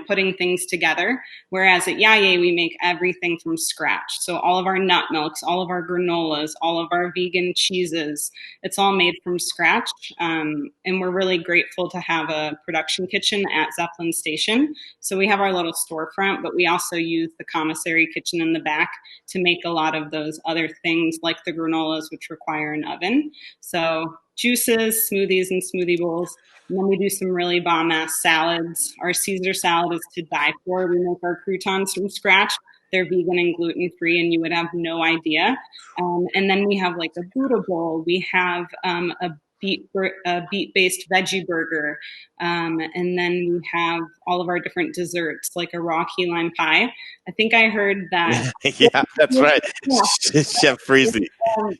putting things together. Whereas at Yaye, we make everything from scratch. So all of our nut milks, all of our granolas, all of our vegan cheeses, it's all made from scratch. And we're really grateful to have a production kitchen at Zeppelin Station. So we have our little storefront, but we also use the commissary kitchen in the back to make a lot of those other things, like the granolas, which require an oven. So juices, smoothies, and smoothie bowls. And then we do some really bomb-ass salads. Our Caesar salad is to die for. We make our croutons from scratch. They're vegan and gluten-free, and you would have no idea. And then we have like a Buddha bowl. We have a beet-based veggie burger. And then we have all of our different desserts, like a raw key lime pie. I think I heard that. Yeah, that's right. Chef Frizzi.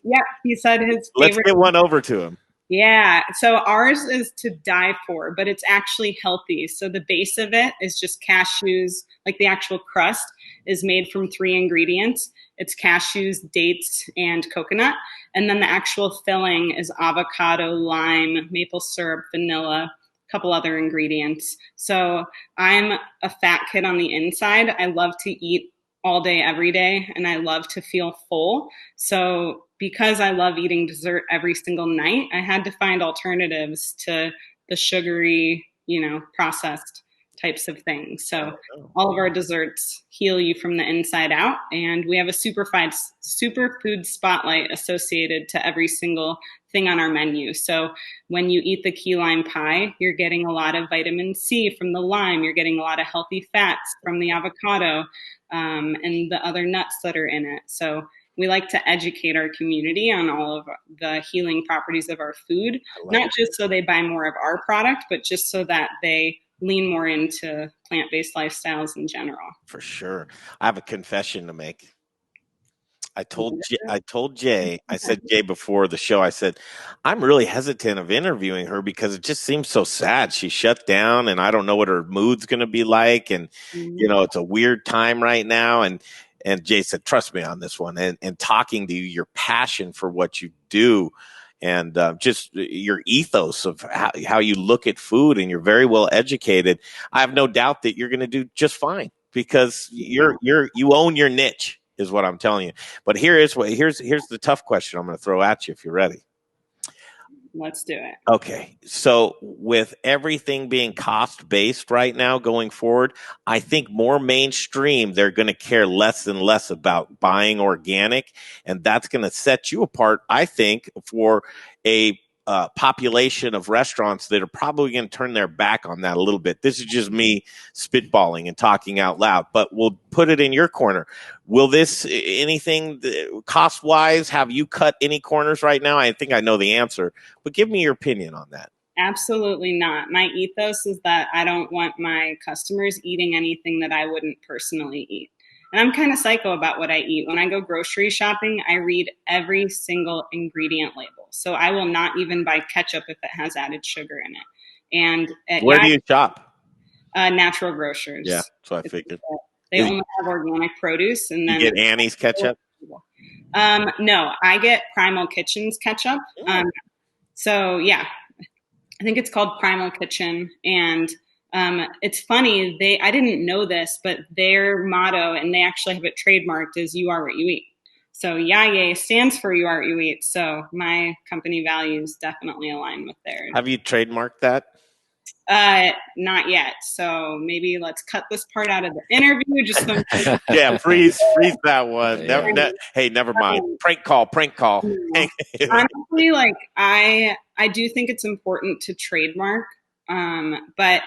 Yeah, he said his favorite. Let's get one over to him. Yeah, so ours is to die for, but it's actually healthy. So the base of it is just cashews, like the actual crust is made from 3 ingredients. It's cashews, dates, and coconut. And then the actual filling is avocado, lime, maple syrup, vanilla, a couple other ingredients. So I'm a fat kid on the inside. I love to eat all day, every day, and I love to feel full. So because I love eating dessert every single night, I had to find alternatives to the sugary, processed types of things. So all of our desserts heal you from the inside out, and we have a superfood spotlight associated to every single thing on our menu. So when you eat the key lime pie, you're getting a lot of vitamin C from the lime, you're getting a lot of healthy fats from the avocado, and the other nuts that are in it. So we like to educate our community on all of the healing properties of our food, not just so they buy more of our product, but just so that they lean more into plant-based lifestyles in general. For sure. I have a confession to make. I told Jay, I said Jay before the show, I said, I'm really hesitant of interviewing her because it just seems so sad. She shut down and I don't know what her mood's going to be like. And, it's a weird time right now. And Jay said, trust me on this one. And talking to you, your passion for what you do and just your ethos of how you look at food, and you're very well educated. I have no doubt that you're going to do just fine because you own your niche, is what I'm telling you. But here's the tough question I'm going to throw at you if you're ready. Let's do it. Okay. So with everything being cost-based right now going forward, I think more mainstream, they're going to care less and less about buying organic. And that's going to set you apart, I think, for a population of restaurants that are probably going to turn their back on that a little bit. This is just me spitballing and talking out loud, but we'll put it in your corner. Will this, anything cost-wise, have you cut any corners right now? I think I know the answer, but give me your opinion on that. Absolutely not. My ethos is that I don't want my customers eating anything that I wouldn't personally eat. And I'm kind of psycho about what I eat. When I go grocery shopping, I read every single ingredient label. So I will not even buy ketchup if it has added sugar in it. And where do you shop? Natural grocers. Yeah, that's what I figured. They only have organic produce, and then you get Annie's ketchup. No, I get Primal Kitchen's ketchup. So yeah, I think it's called Primal Kitchen, and it's funny. I didn't know this, but their motto, and they actually have it trademarked, is "You are what you eat." So Yaye stands for "You are what you eat." So my company values definitely align with theirs. Have you trademarked that? Not yet. So maybe let's cut this part out of the interview. Just yeah, freeze that one. Yeah. Never mind. Prank call. Honestly, I do think it's important to trademark, but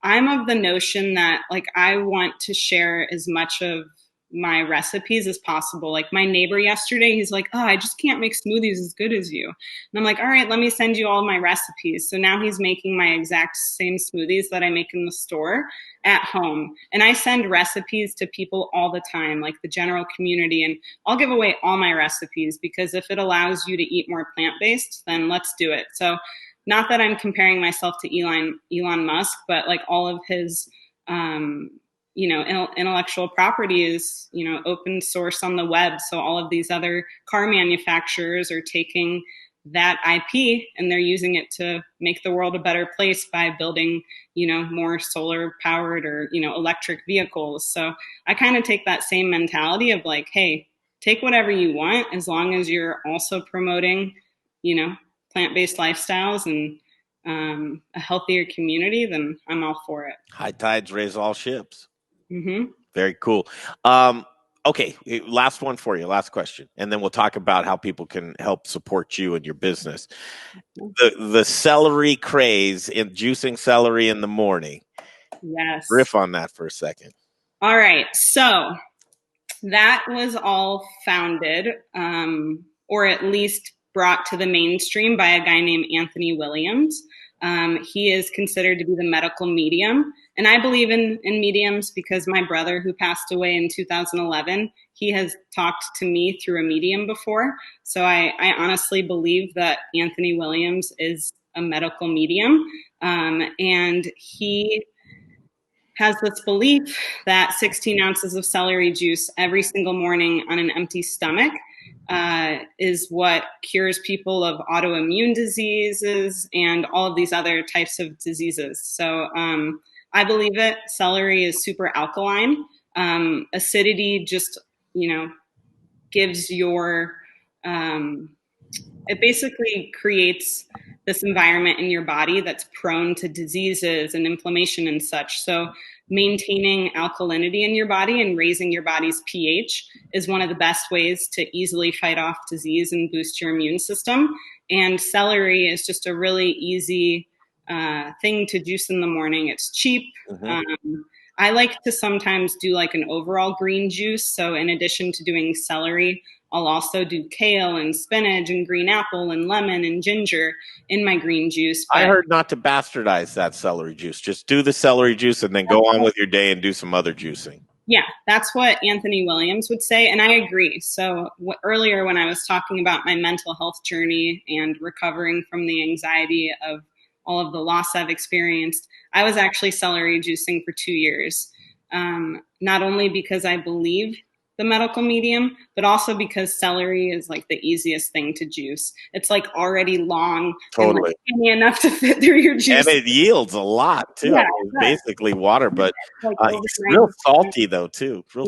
I'm of the notion that I want to share as much of my recipes as possible. Like my neighbor yesterday, he's like, "Oh, I just can't make smoothies as good as you." And I'm like, "All right, let me send you all my recipes." So now he's making my exact same smoothies that I make in the store at home. And I send recipes to people all the time, like the general community, and I'll give away all my recipes because if it allows you to eat more plant-based, then let's do it. So not that I'm comparing myself to Elon Musk, but all of his intellectual property is, open source on the web. So all of these other car manufacturers are taking that IP and they're using it to make the world a better place by building, more solar powered or, electric vehicles. So I kind of take that same mentality of hey, take whatever you want, as long as you're also promoting, plant-based lifestyles and a healthier community, then I'm all for it. High tides raise all ships. Mm-hmm. Very cool. Okay, last one for you. Last question, and then we'll talk about how people can help support you and your business. The celery craze in juicing celery in the morning. Yes. Riff on that for a second. All right. So that was all founded, or at least brought to the mainstream by a guy named Anthony Williams. He is considered to be the medical medium. And I believe in mediums because my brother, who passed away in 2011, he has talked to me through a medium before. So I honestly believe that Anthony Williams is a medical medium. And he has this belief that 16 ounces of celery juice every single morning on an empty stomach is what cures people of autoimmune diseases and all of these other types of diseases. So I believe it. Celery is super alkaline. Acidity just, gives your, it basically creates this environment in your body that's prone to diseases and inflammation and such. So maintaining alkalinity in your body and raising your body's pH is one of the best ways to easily fight off disease and boost your immune system. And celery is just a really easy thing to juice in the morning. It's cheap. Mm-hmm. I like to sometimes do like an overall green juice. So in addition to doing celery, I'll also do kale and spinach and green apple and lemon and ginger in my green juice. I heard not to bastardize that celery juice. Just do the celery juice and then go on with your day and do some other juicing. Yeah, that's what Anthony Williams would say. And I agree. So earlier when I was talking about my mental health journey and recovering from the anxiety of all of the loss I've experienced, I was actually celery juicing for 2 years. Not only because I believe the medical medium, but also because celery is like the easiest thing to juice. It's like already long, totally, and like skinny enough to fit through your juice. And it yields a lot too. Yeah, it's basically water, but like it's real salty though too. Real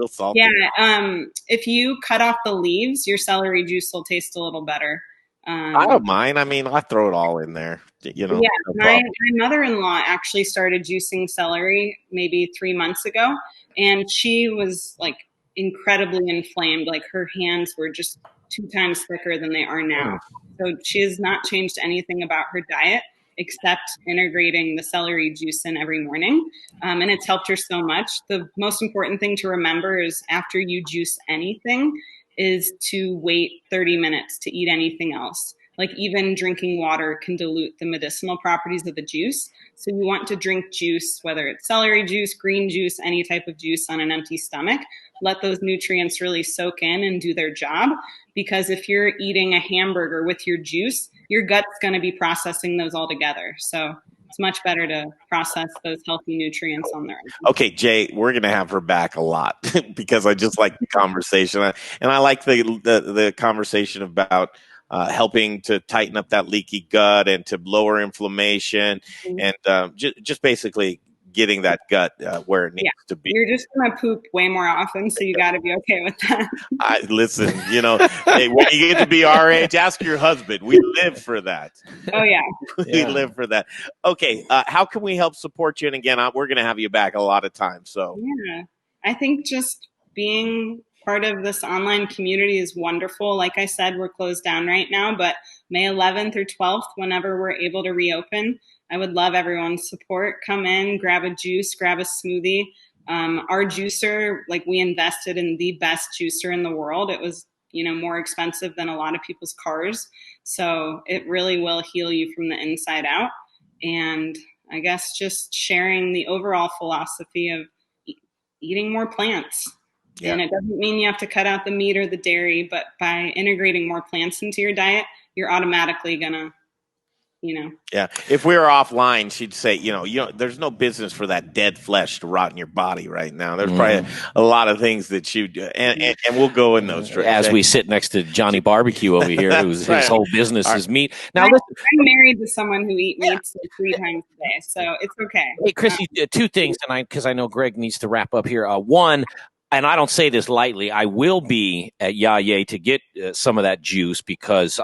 salty. Yeah. If you cut off the leaves, your celery juice will taste a little better. I don't mind. I mean, I throw it all in there. Yeah, my mother-in-law actually started juicing celery maybe 3 months ago, and she was like incredibly inflamed. Like her hands were just 2 times thicker than they are now. So she has not changed anything about her diet except integrating the celery juice in every morning. And it's helped her so much. The most important thing to remember is after you juice anything is to wait 30 minutes to eat anything else. Like even drinking water can dilute the medicinal properties of the juice. So you want to drink juice, whether it's celery juice, green juice, any type of juice on an empty stomach. Let those nutrients really soak in and do their job. Because if you're eating a hamburger with your juice, your gut's going to be processing those all together. So it's much better to process those healthy nutrients on their own. Okay, Jay, we're going to have her back a lot because I just like the conversation. And I like the conversation about helping to tighten up that leaky gut and to lower inflammation, and just basically getting that gut where it needs to be. You're just going to poop way more often, so you got to be okay with that. Listen, hey, when you get to be our age, ask your husband. We live for that. Oh, yeah. We live for that. Okay, how can we help support you? And again, we're going to have you back a lot of times. So yeah, I think just being part of this online community is wonderful. Like I said, we're closed down right now, but May 11th or 12th, whenever we're able to reopen, I would love everyone's support. Come in, grab a juice, grab a smoothie. Our juicer, like we invested in the best juicer in the world. It was, more expensive than a lot of people's cars. So it really will heal you from the inside out. And I guess just sharing the overall philosophy of eating more plants. Yeah. And it doesn't mean you have to cut out the meat or the dairy, but by integrating more plants into your diet, you're automatically gonna, Yeah. If we were offline, she'd say, there's no business for that dead flesh to rot in your body right now. There's probably a lot of things that you do, and we'll go in those. As we sit next to Johnny Barbecue over here, whose his whole business is meat. Now, I'm married to someone who eats meat 3 times a day, so it's okay. Hey, Krissy, 2 things tonight because I know Greg needs to wrap up here. One, and I don't say this lightly, I will be at Yaye to get some of that juice because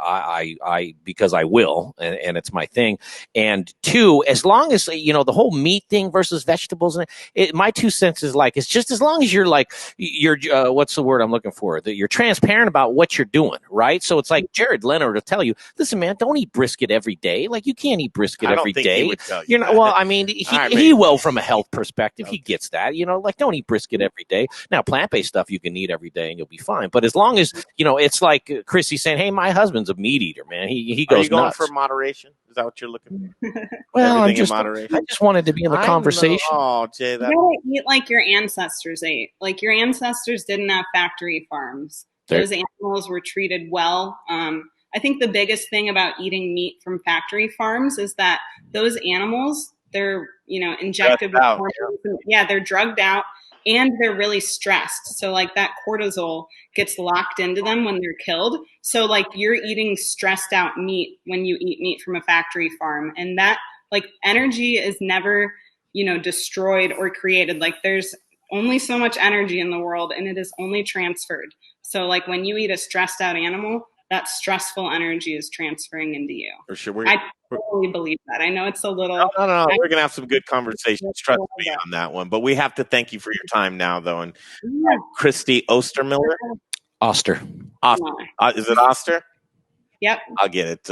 because I will, and it's my thing. And two, as long as the whole meat thing versus vegetables, and my 2 cents is like, it's just as long as you're like you're what's the word I'm looking for? That you're transparent about what you're doing, right? So it's like Jared Leonard will tell you, listen, man, don't eat brisket every day. Like you can't eat brisket every day. He would tell you You're not. that. Well, I mean, he will from a health perspective. He gets that. Like don't eat brisket every day. Now, plant-based stuff you can eat every day and you'll be fine. But as long as, it's like Krissy saying, hey, my husband's a meat eater, man. He goes Are you going nuts. for moderation? Is that what you're looking for? Well, Everything in moderation? I just wanted to be in the conversation. Oh, Jay, You gotta eat like your ancestors ate. Like your ancestors didn't have factory farms. Those animals were treated well. I think the biggest thing about eating meat from factory farms is that those animals, they're, injected with hormones. Yeah, they're drugged out. And they're really stressed. So like that cortisol gets locked into them when they're killed. So like you're eating stressed out meat when you eat meat from a factory farm. And that like energy is never, destroyed or created. Like there's only so much energy in the world and it is only transferred. So like when you eat a stressed out animal, that stressful energy is transferring into you. For sure. I totally believe that. I know it's a little. No. We're going to have some good conversations. Trust me on that one. But we have to thank you for your time now, though. And Christy Ostermiller? Oster. Is it Oster? Yep. I'll get it.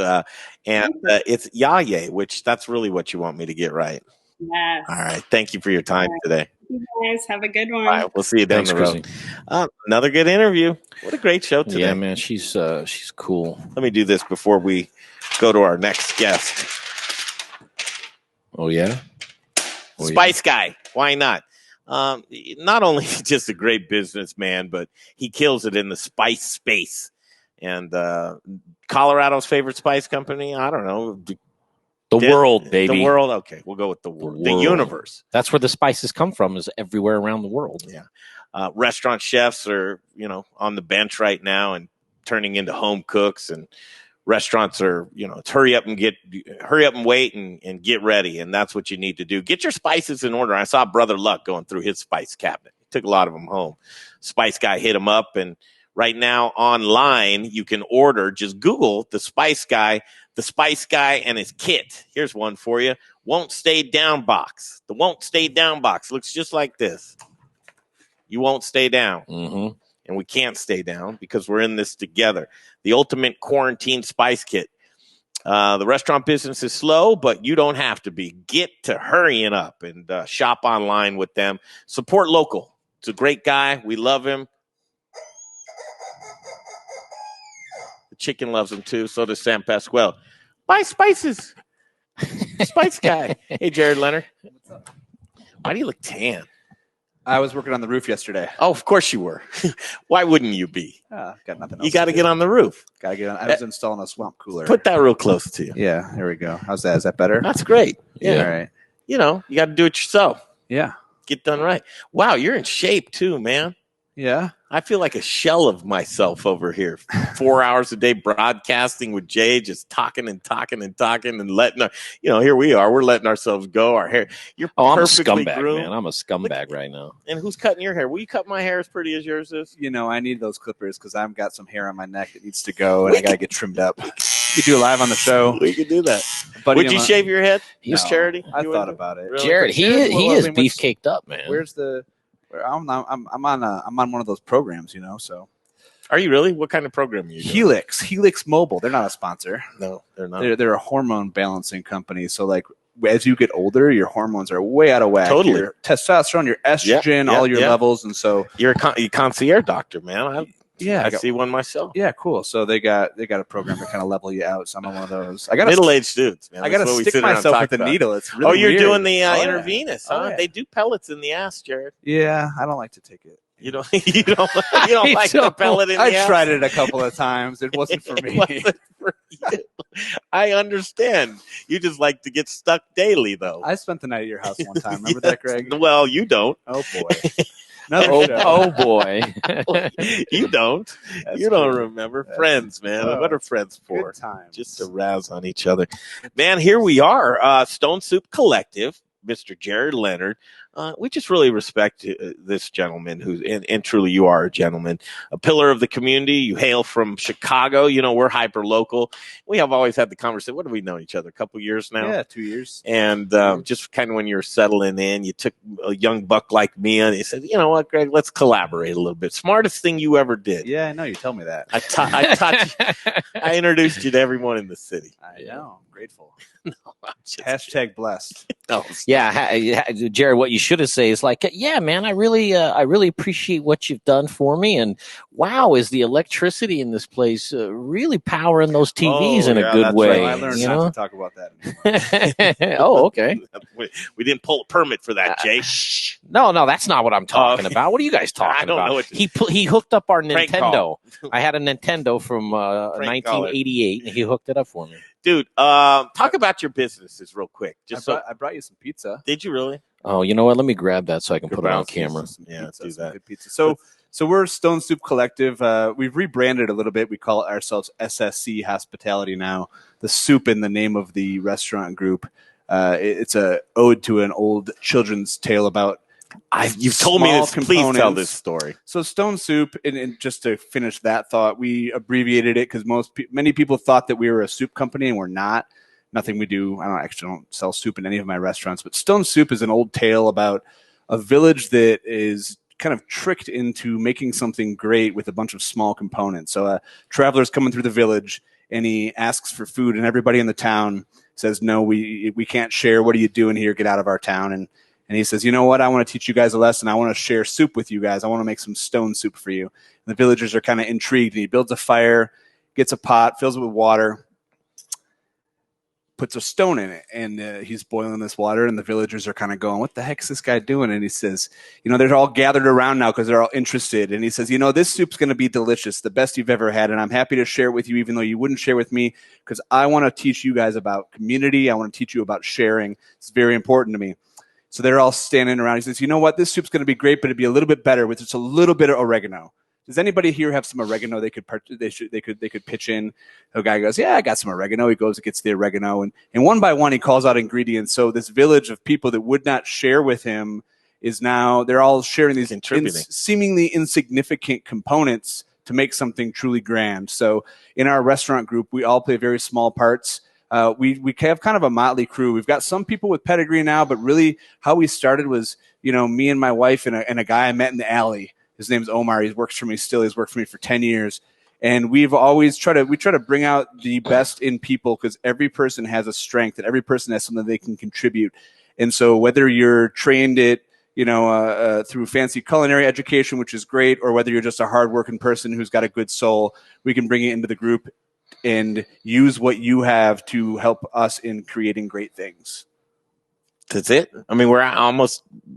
And it's Yaye, which that's really what you want me to get right. Yes. All right. Thank you for your time today. You guys have a good one. All right, we'll see you down the road. Another good interview. What a great show today. Yeah, man, she's cool. Let me do this before we go to our next guest. Oh yeah, Spice Guy. Why not? Not only just a great businessman, but he kills it in the spice space. And Colorado's favorite spice company. I don't know. The world, baby. The world. Okay, we'll go with the world. The universe. That's where the spices come from, is everywhere around the world. Yeah. Restaurant chefs are, on the bench right now and turning into home cooks, and restaurants are, it's hurry up and wait and get ready. And that's what you need to do. Get your spices in order. I saw Brother Luck going through his spice cabinet. He took a lot of them home. Spice Guy hit him up, and right now online you can order. Just Google the Spice Guy and his kit. Here's one for you. Won't stay down box. The won't stay down box looks just like this. You won't stay down. Mm-hmm. And we can't stay down because we're in this together. The ultimate quarantine spice kit. The restaurant business is slow, but you don't have to be. Get to hurrying up and shop online with them. Support local. It's a great guy. We love him. The chicken loves him too. So does Sam Pasquale. Buy spices. Spice Guy. Hey, Jared Leonard. What's up? Why do you look tan? I was working on the roof yesterday. Oh, of course you were. Why wouldn't you be? Got nothing else. You got to get on the roof. Got to get on. I was installing a swamp cooler. Put that real close to you. Yeah, there we go. How's that? Is that better? That's great. Yeah. All right. You got to do it yourself. Yeah. Get done right. Wow, you're in shape too, man. Yeah. I feel like a shell of myself over here. 4 hours a day broadcasting with Jay, just talking and letting our, here we are. We're letting ourselves go. Our hair. You're I'm a perfectly scumbag, groomed. man. I'm a scumbag right now. And who's cutting your hair? Will you cut my hair as pretty as yours is? I need those clippers because I've got some hair on my neck that needs to go, and I got to get trimmed up. You do it live on the show. We could do that. Buddy, would you shave your head? No, This charity? I thought about it. Really? Jared, he is beefcaked up, man. Where's the? I'm on one of those programs, So Are you really? What kind of program are you doing? Helix Mobile. They're not a sponsor. No, they're not. They're a hormone balancing company. So like as you get older, your hormones are way out of whack. Totally. Your testosterone, your estrogen, all your levels, and so you're a concierge doctor, man. I see one myself. Yeah, cool. So they got a program to kind of level you out. So I'm on one of those. I got middle-aged dudes, man. I got to stick myself with the needle. It's really you're weird. doing the intravenous, huh? Yeah. They do pellets in the ass, Jared. Yeah, I don't like to take it. You don't like the pellet in the ass? I tried it a couple of times. It wasn't for me. Wasn't for you. I understand. You just like to get stuck daily, though. I spent the night at your house one time. Remember that, Greg? Well, you don't. Oh boy. Oh boy. You don't. You don't remember. Friends, man. What are friends for? Good times. Just to razz on each other. Man, here we are. Stone Soup Collective. Mr. Jared Leonard. we just really respect this gentleman and truly you are a gentleman, a pillar of the community. You hail from Chicago. You know, we're hyper local. We have always had the conversation. What have we known each other? A couple years now? Yeah, 2 years. And just kind of when you're settling in, you took a young buck like me and you said, you know what, Greg, let's collaborate a little bit. Smartest thing you ever did. Yeah, I know. You tell me that. I taught you. I introduced you to everyone in the city. I know. I'm grateful. No, I'm just Hashtag blessed. no, Yeah, Jared, what you should have said is like, yeah, man, I really appreciate what you've done for me, and wow, is the electricity in this place really powering those TVs in a good that's way? I learned you not know? to talk about that anymore. Oh, okay. we didn't pull a permit for that, Jay. Shh. No, that's not what I'm talking about. What are you guys talking I don't about? know what He hooked up our Prank Nintendo. call. I had a Nintendo from Prank call it. 1988, and he hooked it up for me. Dude, talk about your businesses real quick. I brought you some pizza. Did you really? Oh, you know what? Let me grab that so I can Good put it on bounce. camera. Yeah, let's Pizza, do some that. good pizza. So we're Stone Soup Collective. We've rebranded a little bit. We call ourselves SSC Hospitality now. The soup in the name of the restaurant group. It's a ode to an old children's tale about. You've told me small this. Please tell components. this story. So Stone Soup, and just to finish that thought, we abbreviated it because many people thought that we were a soup company, and we're not. Nothing we do. I don't sell soup in any of my restaurants, but Stone Soup is an old tale about a village that is kind of tricked into making something great with a bunch of small components. So a traveler's coming through the village, and he asks for food, and everybody in the town says, "No, we can't share. What are you doing here? Get out of our town." And he says, "You know what? I want to teach you guys a lesson. I want to share soup with you guys. I want to make some stone soup for you." And the villagers are kind of intrigued, and he builds a fire, gets a pot, fills it with water, puts a stone in it, and he's boiling this water, and the villagers are kind of going, "What the heck is this guy doing?" And he says, they're all gathered around now because they're all interested. And he says, "This soup's going to be delicious, the best you've ever had, and I'm happy to share it with you, even though you wouldn't share with me, because I want to teach you guys about community. I want to teach you about sharing. It's very important to me." So they're all standing around. He says, "You know what? This soup's going to be great, but it'd be a little bit better with just a little bit of oregano. Does anybody here have some oregano they could pitch in?" The guy goes, "Yeah, I got some oregano." He goes and gets the oregano, and one by one he calls out ingredients. So this village of people that would not share with him is now they're all sharing these seemingly insignificant components to make something truly grand. So in our restaurant group, we all play very small parts. We have kind of a motley crew. We've got some people with pedigree now, but really how we started was me and my wife and a guy I met in the alley. His name's Omar. He works for me still. He's worked for me for 10 years. And we've always try to bring out the best in people because every person has a strength and every person has something they can contribute. And so whether you're trained at, through fancy culinary education, which is great, or whether you're just a hardworking person who's got a good soul, we can bring it into the group and use what you have to help us in creating great things. That's it. I mean, we're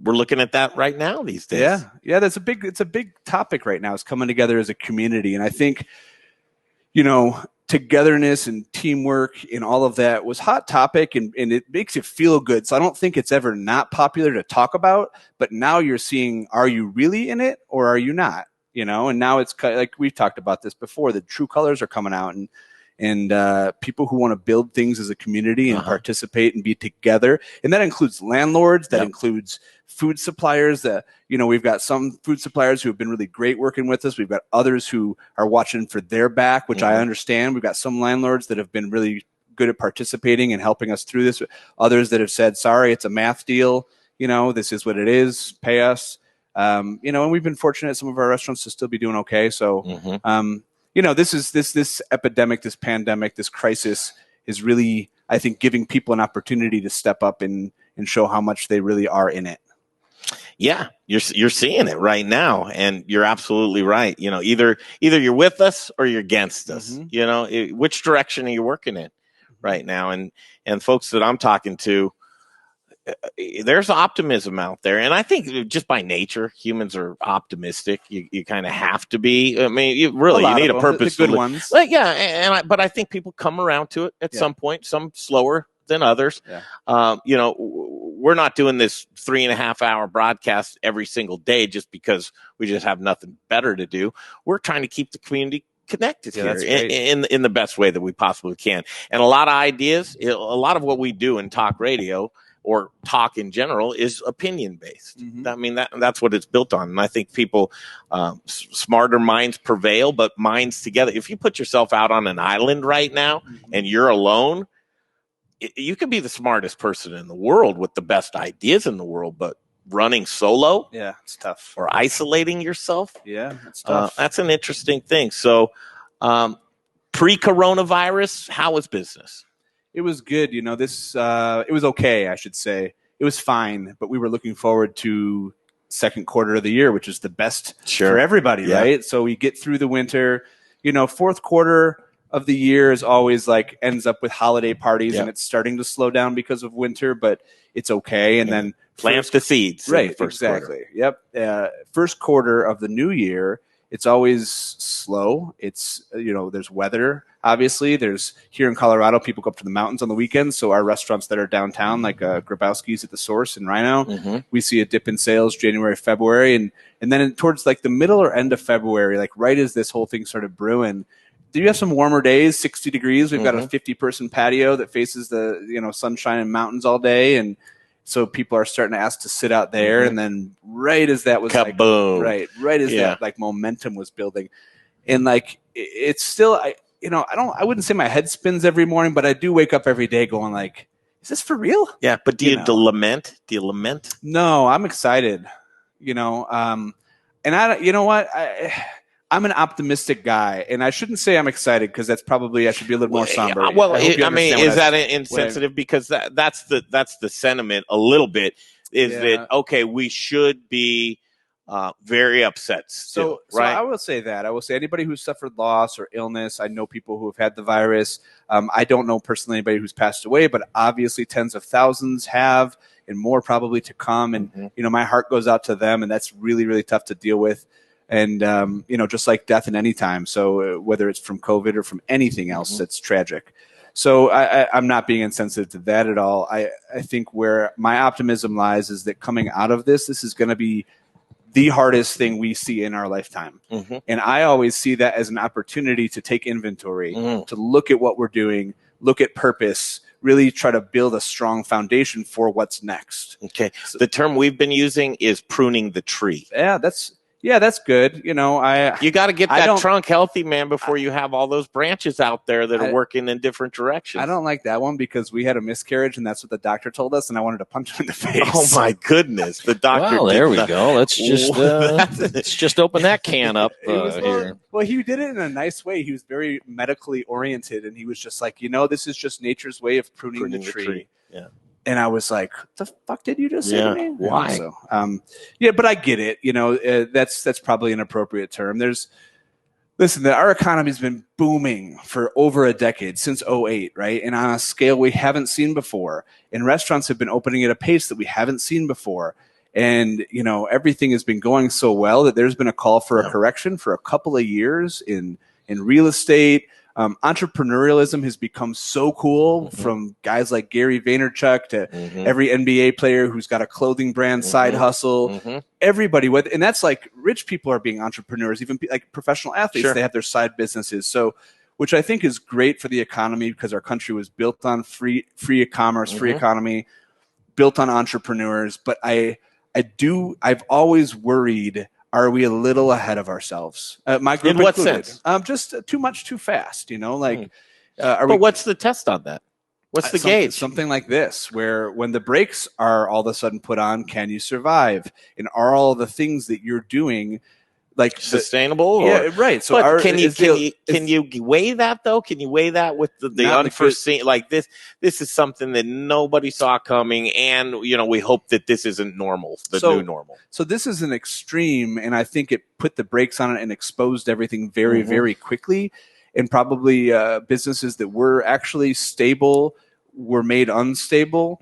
looking at that right now these days. Yeah. It's a big topic right now. It's coming together as a community, and I think, togetherness and teamwork and all of that was hot topic, and it makes you feel good. So I don't think it's ever not popular to talk about. But now you're seeing, are you really in it or are you not? And now it's like we've talked about this before. The true colors are coming out, and people who want to build things as a community and participate and be together. And that includes landlords, that includes food suppliers. We've got some food suppliers who have been really great working with us. We've got others who are watching for their back, which I understand. We've got some landlords that have been really good at participating and helping us through this. Others that have said, "Sorry, it's a math deal. This is what it is. Pay us." And we've been fortunate some of our restaurants to still be doing okay. So, this epidemic, this pandemic, this crisis is really, I think, giving people an opportunity to step up and show how much they really are in it. Yeah, you're seeing it right now, and you're absolutely right. Either you're with us or you're against us. Which direction are you working in right now? And folks that I'm talking to, there's optimism out there, and I think just by nature, humans are optimistic. You kind of have to be. I mean, you need a purpose. The good ones, but I think people come around to it at some point. Some slower than others. Yeah. We're not doing this 3.5 hour broadcast every single day just because we just have nothing better to do. We're trying to keep the community connected here in the best way that we possibly can. And a lot of ideas, a lot of what we do in talk radio, or talk in general is opinion based. Mhm. I mean, that's what it's built on. And I think people, smarter minds prevail, but minds together. If you put yourself out on an island right now and you're alone, you can be the smartest person in the world with the best ideas in the world, but running solo, Yeah, it's tough. or isolating yourself, Yeah, it's tough. that's an interesting thing. So, pre-coronavirus, how was business? It was good. You know, this it was okay, I should say. It was fine, but we were looking forward to second quarter of the year, which is the best for everybody, Yeah. right? So we get through the winter. You know, fourth quarter of the year is always like ends up with holiday parties, and it's starting to slow down because of winter, but it's okay. And then Plant the seeds. in the right, first exactly. quarter. Yep. First quarter of the new year, it's always slow. It's, you know, there's weather, obviously. There's here in Colorado, people go up to the mountains on the weekends. So our restaurants that are downtown, like Grabowski's at the Source in Rhino, we see a dip in sales January, February. And then towards like the middle or end of February, like right as this whole thing started brewing, do you have some warmer days, 60 degrees? We've got a 50-person patio that faces the, you know, sunshine and mountains all day. And so people are starting to ask to sit out there. And then right as that was Kaboom. like, right as that like momentum was building, and like it's still, I wouldn't say my head spins every morning, but I do wake up every day going like, is this for real? Yeah, but do you lament? Do you lament? No, I'm excited. You know, and you know what? I'm an optimistic guy, and I shouldn't say I'm excited because that's probably I should be a little more somber. Well, I mean, is that insensitive? Because that's the sentiment a little bit. Is that okay? We should be very upset. Still, so I will say that. I will say anybody who's suffered loss or illness. I know people who have had the virus. I don't know personally anybody who's passed away, but obviously tens of thousands have, and more probably to come. And you know, my heart goes out to them, and that's really, really tough to deal with. And, you know, just like death in any time. So whether it's from COVID or from anything else, that's tragic. So I'm not being insensitive to that at all. I think where my optimism lies is that coming out of this is going to be the hardest thing we see in our lifetime. And I always see that as an opportunity to take inventory, to look at what we're doing, look at purpose, really try to build a strong foundation for what's next. Okay. So the term we've been using is pruning the tree. Yeah, that's good. You know, you got to get that trunk healthy, man, before you have all those branches out there that are working in different directions. I don't like that one because we had a miscarriage, and that's what the doctor told us, and I wanted to punch him in the face. Oh my goodness, the doctor! Well, there we go. Let's just open that can up here. Well, he did it in a nice way. He was very medically oriented, and he was just like, you know, this is just nature's way of pruning the tree. Yeah. And I was like, what the fuck did you just say to me? Why? So, but I get it. You know, that's probably an appropriate term. Our economy's been booming for over a decade, since 2008, right? And on a scale we haven't seen before. And restaurants have been opening at a pace that we haven't seen before. And, you know, everything has been going so well that there's been a call for a correction for a couple of years in real estate. Entrepreneurialism has become so cool, from guys like Gary Vaynerchuk to every NBA player who's got a clothing brand side hustle. Everybody and that's like rich people are being entrepreneurs, even like professional athletes. They have their side businesses. So, which I think is great for the economy because our country was built on free commerce, free economy, built on entrepreneurs. But I've always worried, are we a little ahead of ourselves? My group in what included. sense? Just too much, too fast. You know, like. But what's the test on that? What's the gauge? Something like this, where when the brakes are all of a sudden put on, can you survive? And are all the things that you're doing like sustainable? Right. So can you weigh that though? Can you weigh that with the unforeseen? Like this is something that nobody saw coming, and you know we hope that this isn't normal, new normal. So this is an extreme, and I think it put the brakes on it and exposed everything very, very quickly. And probably businesses that were actually stable were made unstable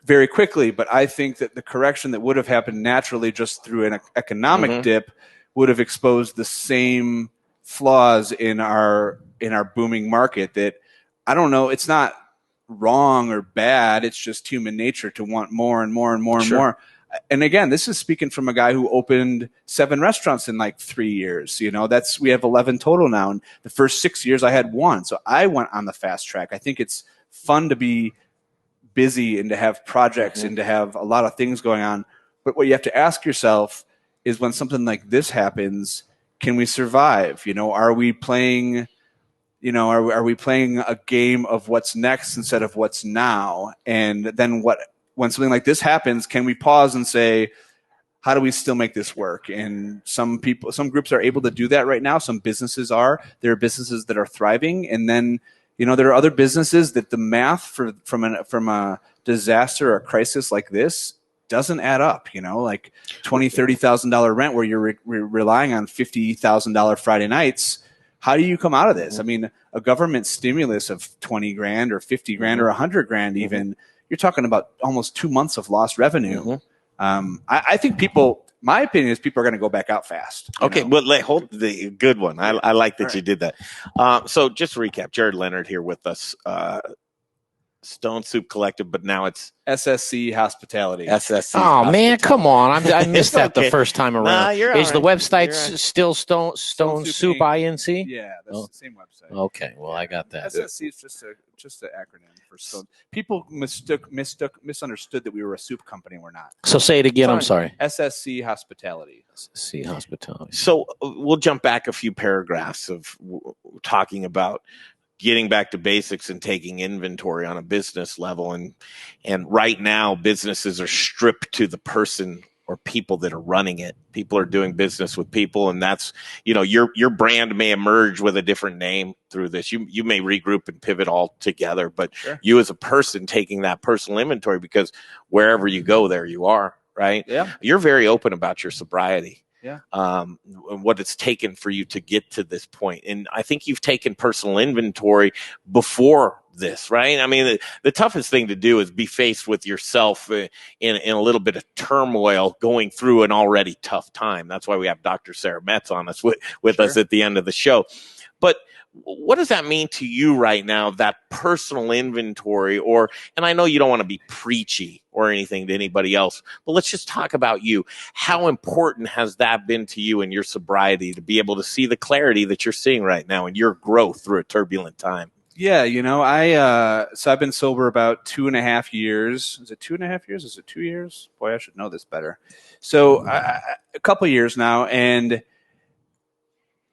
very quickly. But I think that the correction that would have happened naturally just through an economic dip would have exposed the same flaws in our booming market that, I don't know, it's not wrong or bad. It's just human nature to want more and more and more and more. And again, this is speaking from a guy who opened 7 restaurants in like 3 years. You know, we have 11 total now. And the first 6 years I had 1. So I went on the fast track. I think it's fun to be busy and to have projects and to have a lot of things going on. But what you have to ask yourself is, when something like this happens, can we survive? Are we playing, are we playing a game of what's next instead of what's now? And then when something like this happens, can we pause and say, how do we still make this work? And some groups are able to do that right now. Some businesses are. There are businesses that are thriving. And then, there are other businesses that the math from a disaster or a crisis like this doesn't add up, like $20,000, $30,000 rent where you're relying on $50,000 Friday nights. How do you come out of this? I mean, a government stimulus of 20 grand or 50 grand or 100 grand even, you're talking about almost 2 months of lost revenue. I think my opinion is people are going to go back out fast. Okay, but hold the good one. I like that you did that. So just to recap, Jared Leonard here with us, Stone Soup Collective, but now it's SSC Hospitality. SSC. Oh man, come on! I missed that okay. the first time around. Nah, you're Is all the right. website You're still Stone Soup Inc? Yeah, that's the same website. Okay, well I got that. SSC is just an acronym for Stone. People misunderstood that we were a soup company. We're not. So say it again. I'm sorry. SSC Hospitality. SSC Hospitality. So we'll jump back a few paragraphs of talking about getting back to basics and taking inventory on a business level. And right now, businesses are stripped to the person or people that are running it. People are doing business with people, and that's, your brand may emerge with a different name through this. You may regroup and pivot all together, but you as a person taking that personal inventory, because wherever you go, there you are, right? Yeah. You're very open about your sobriety. Yeah. What it's taken for you to get to this point. And I think you've taken personal inventory before this, right? I mean, the toughest thing to do is be faced with yourself in a little bit of turmoil going through an already tough time. That's why we have Dr. Sara Metz on us with us at the end of the show. But what does that mean to you right now, that personal inventory? And I know you don't want to be preachy or anything to anybody else, but let's just talk about you. How important has that been to you in your sobriety to be able to see the clarity that you're seeing right now and your growth through a turbulent time? Yeah, so I've been sober about 2.5 years. Is it 2.5 years? Is it 2 years? Boy, I should know this better. So a couple years now, and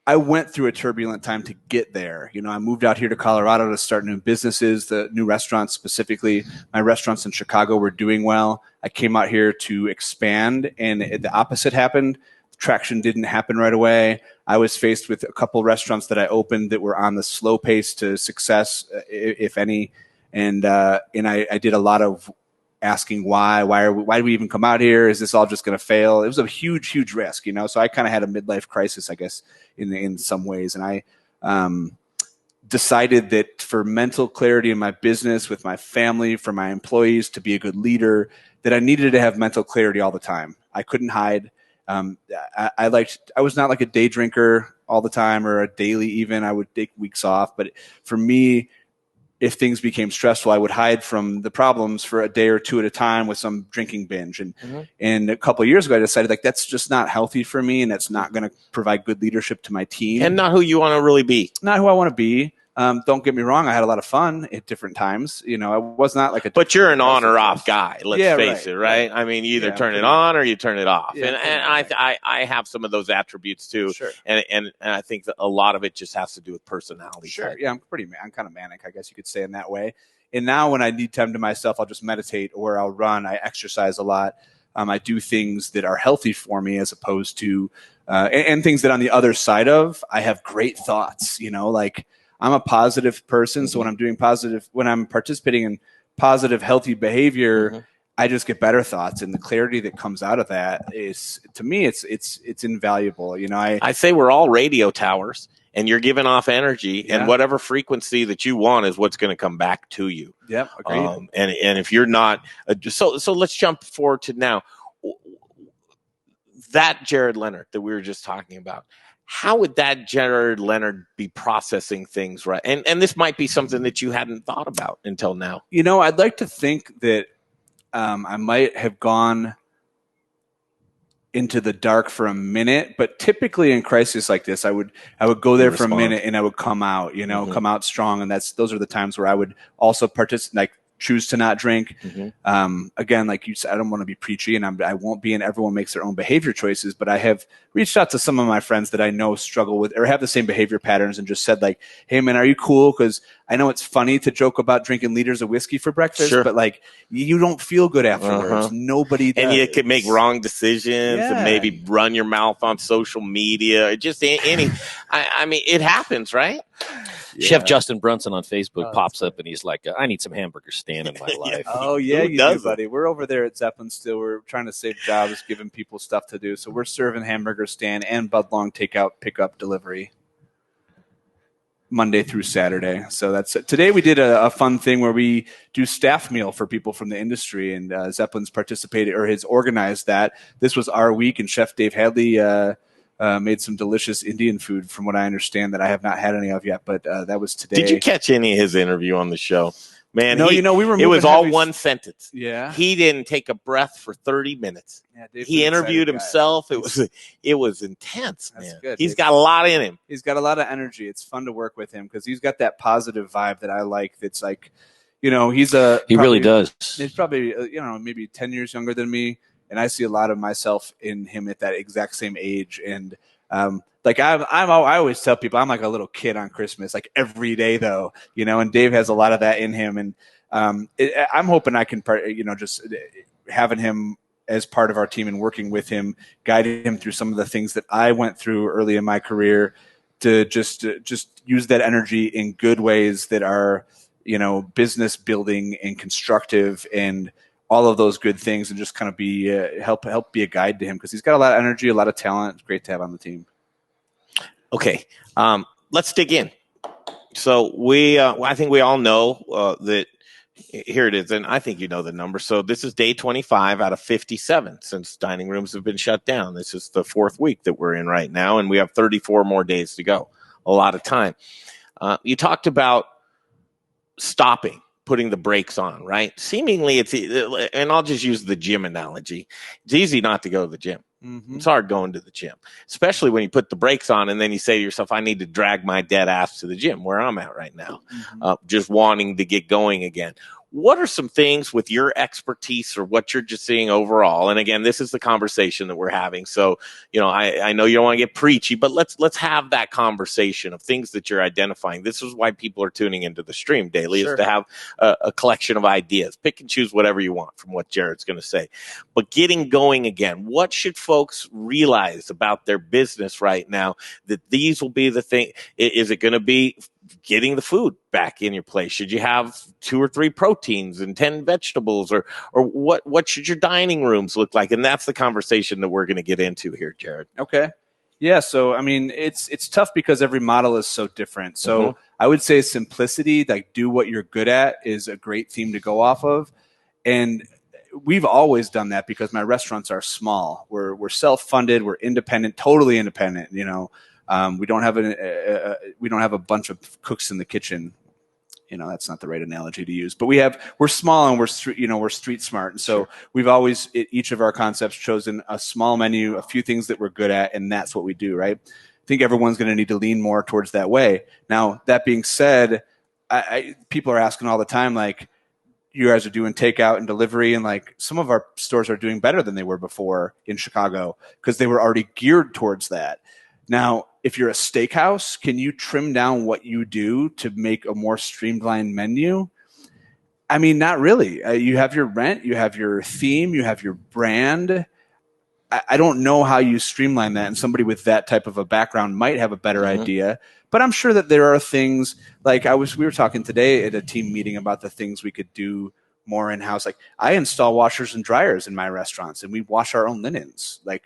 I went through a turbulent time to get there. I moved out here to Colorado to start new businesses, the new restaurants specifically. My restaurants in Chicago were doing well. I came out here to expand, and the opposite happened. Traction didn't happen right away. I was faced with a couple restaurants that I opened that were on the slow pace to success, if any. And I did a lot of asking why do we even come out here? Is this all just going to fail? It was a huge, huge risk, So I kind of had a midlife crisis, I guess, in some ways. And I decided that for mental clarity in my business, with my family, for my employees, to be a good leader, that I needed to have mental clarity all the time. I couldn't hide. I was not like a day drinker all the time or a daily even. I would take weeks off. But for me, if things became stressful, I would hide from the problems for a day or two at a time with some drinking binge. And a couple of years ago, I decided that's just not healthy for me, and that's not going to provide good leadership to my team. And not who you want to really be. Not who I want to be. Don't get me wrong. I had a lot of fun at different times. I was not like but you're an on or off guy. Let's face it, right? Yeah. I mean, you either turn it on or you turn it off. Yeah, and I have some of those attributes too. Sure. And I think that a lot of it just has to do with personality. Sure. type. Yeah, I'm kind of manic, I guess you could say, in that way. And now when I need time to myself, I'll just meditate or I'll run. I exercise a lot. I do things that are healthy for me, as opposed to and things that on the other side of, I have great thoughts. I'm a positive person. So when I'm participating in positive, healthy behavior, I just get better thoughts, and the clarity that comes out of that is, to me, it's invaluable. I say we're all radio towers, and you're giving off energy, and whatever frequency that you want is what's going to come back to you. Yep. Agreed. And if you're not, so let's jump forward to now. That Jared Leonard that we were just talking about. How would that Jared Leonard be processing things, right? And this might be something that you hadn't thought about until now. I'd like to think that I might have gone into the dark for a minute, but typically in crisis like this, I would go there for a minute and I would come out, come out strong. And those are the times where I would also participate, like choose to not drink. Mm-hmm. Again, like you said, I don't want to be preachy, and I won't be, and everyone makes their own behavior choices, but I have reached out to some of my friends that I know struggle with or have the same behavior patterns and just said like, hey man, are you cool? Because I know it's funny to joke about drinking liters of whiskey for breakfast, but like you don't feel good afterwards. Nobody does. And you could make wrong decisions and maybe run your mouth on social media. Or just any, I mean, it happens, right? Yeah. Chef Justin Brunson on Facebook pops up and he's like, I need some hamburger stand in my life. Oh, yeah, you do, buddy. We're over there at Zeppelin still. We're trying to save jobs, giving people stuff to do. So we're serving hamburger stand and Bud Long takeout, pickup, delivery Monday through Saturday. So that's it. Today we did a fun thing where we do staff meal for people from the industry, and Zeppelin's participated or has organized that. This was our week, and Chef Dave Hadley made some delicious Indian food, from what I understand, that I have not had any of yet, but that was today. Did you catch any of his interview on the show? Man, no, we were. It was all one sentence. Yeah, he didn't take a breath for 30 minutes. Yeah, he interviewed himself. It was intense. That's man. Good. He's got a lot in him. He's got a lot of energy. It's fun to work with him because he's got that positive vibe that I like. That's like, he really does. He's probably maybe 10 years younger than me, and I see a lot of myself in him at that exact same age. And I always tell people I'm like a little kid on Christmas, like every day though, and Dave has a lot of that in him. And I'm hoping I can, just having him as part of our team and working with him, guiding him through some of the things that I went through early in my career to just use that energy in good ways that are, business building and constructive and all of those good things, and just kind of be help be a guide to him because he's got a lot of energy, a lot of talent. It's great to have on the team. Okay, let's dig in. So I think we all know that here it is, and I think you know the number. So this is day 25 out of 57 since dining rooms have been shut down. This is the 4th week that we're in right now, and we have 34 more days to go. A lot of time. You talked about stopping, putting the brakes on, right? Seemingly and I'll just use the gym analogy. It's easy not to go to the gym. Mm-hmm. It's hard going to the gym, especially when you put the brakes on and then you say to yourself, I need to drag my dead ass to the gym where I'm at right now, just wanting to get going again. What are some things with your expertise or what you're just seeing overall? And again, this is the conversation that we're having. So, I know you don't want to get preachy, but let's have that conversation of things that you're identifying. This is why people are tuning into the stream daily, is to have a collection of ideas. Pick and choose whatever you want from what Jared's going to say. But getting going again, what should folks realize about their business right now that these will be the thing? Is it going to be getting the food back in your place? Should you have 2 or 3 proteins and 10 vegetables, or what should your dining rooms look like? And that's the conversation that we're going to get into here, Jared. Okay. Yeah. So, I mean, it's tough because every model is so different. So I would say simplicity, like do what you're good at, is a great theme to go off of. And we've always done that because my restaurants are small. We're self-funded. We're independent, totally independent, we don't have a bunch of cooks in the kitchen. That's not the right analogy to use, but we're small and we're street smart. And so we've always, at each of our concepts, chosen a small menu, a few things that we're good at, and that's what we do, right? I think everyone's going to need to lean more towards that way. Now, that being said, people are asking all the time, like, you guys are doing takeout and delivery, and like some of our stores are doing better than they were before in Chicago because they were already geared towards that. Now, if you're a steakhouse, can you trim down what you do to make a more streamlined menu? I mean, not really. You have your rent, you have your theme, you have your brand. I don't know how you streamline that, and somebody with that type of a background might have a better idea. But I'm sure that there are things like we were talking today at a team meeting about the things we could do more in-house. Like I install washers and dryers in my restaurants, and we wash our own linens. Like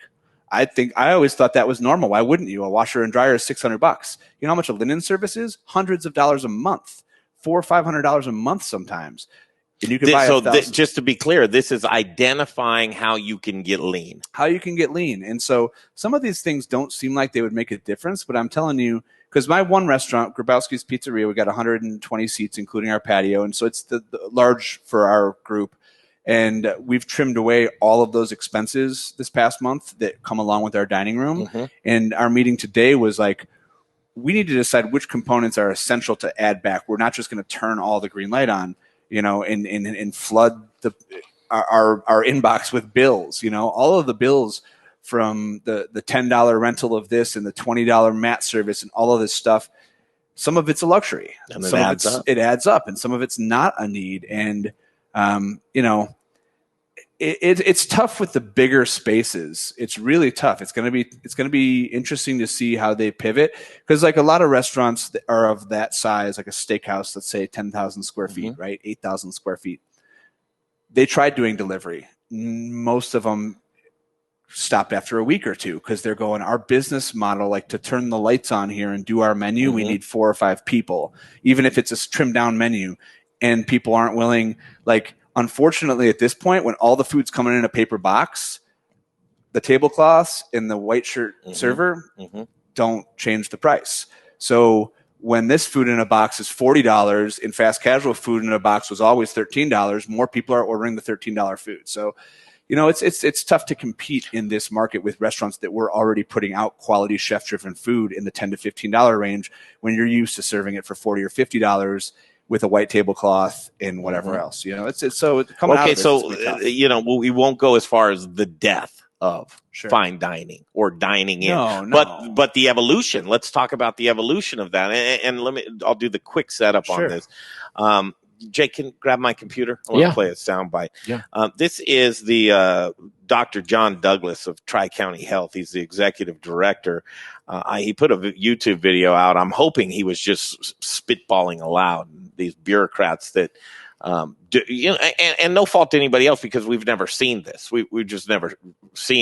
I always thought that was normal. Why wouldn't you? A washer and dryer is $600. You know how much a linen service is? Hundreds of dollars a month, $400 or $500 a month sometimes. And you can buy just to be clear, this is identifying how you can get lean. And so some of these things don't seem like they would make a difference, but I'm telling you, because my one restaurant, Grabowski's Pizzeria, we got 120 seats, including our patio. And so it's the large for our group. And we've trimmed away all of those expenses this past month that come along with our dining room. And our meeting today was like, we need to decide which components are essential to add back. We're not just going to turn all the green light on. and flood our inbox with bills. All of the bills from the $10 rental of this and the $20 mat service and all of this stuff. Some of it's a luxury, and it adds up, and some of it's not a need. And it's tough with the bigger spaces. It's really tough. It's going to be interesting to see how they pivot, because like a lot of restaurants that are of that size, like a steakhouse, let's say 10,000 square feet, right? 8,000 square feet. They tried doing delivery. Most of them stopped after a week or two, because they're going, our business model, like to turn the lights on here and do our menu, we need 4 or 5 people, even if it's a trimmed down menu, and people aren't willing. Like, unfortunately, at this point, when all the food's coming in a paper box, the tablecloths and the white shirt server don't change the price. So when this food in a box is $40, and fast casual food in a box was always $13, more people are ordering the $13 food. So it's tough to compete in this market with restaurants that were already putting out quality chef-driven food in the $10 to $15 range, when you're used to serving it for $40 or $50 with a white tablecloth and whatever else. It's so coming out of this, we won't go as far as the death of fine dining or dining in, but the evolution. Let's talk about the evolution of that. And I'll do the quick setup on this. Jake, can grab my computer? I want to play a soundbite. Yeah. This is the Dr. John Douglas of Tri-County Health. He's the executive director. He put a YouTube video out. I'm hoping he was just spitballing aloud. These bureaucrats that, and no fault to anybody else, because we've never seen this. We've just never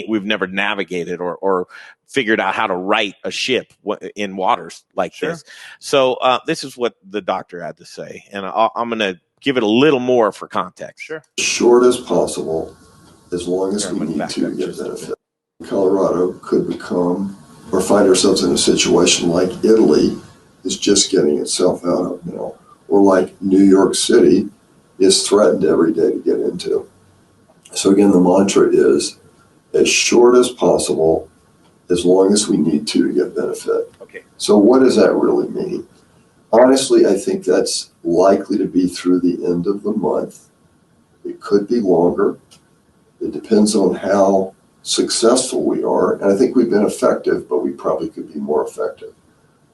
we've never navigated or figured out how to right a ship in waters like this. So this is what the doctor had to say, and I'm going to give it a little more for context. Short as possible, as long as we need to get benefit. Colorado could become or find ourselves in a situation like Italy is just getting itself out of now, or like New York City is threatened every day to get into. So again, the mantra is as short as possible, as long as we need to get benefit. Okay. So what does that really mean? Honestly, I think that's likely to be through the end of the month. It could be longer. It depends on how successful we are. And I think we've been effective, but we probably could be more effective.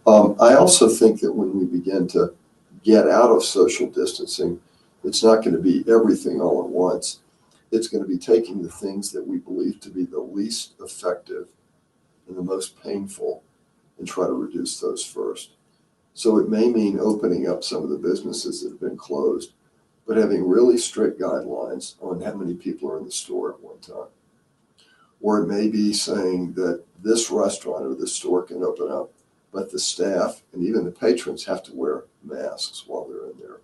I also think that when we begin to get out of social distancing, it's not going to be everything all at once. It's going to be taking the things that we believe to be the least effective and the most painful and try to reduce those first. So it may mean opening up some of the businesses that have been closed, but having really strict guidelines on how many people are in the store at one time. Or it may be saying that this restaurant or this store can open up, but the staff and even the patrons have to wear masks while they're in there.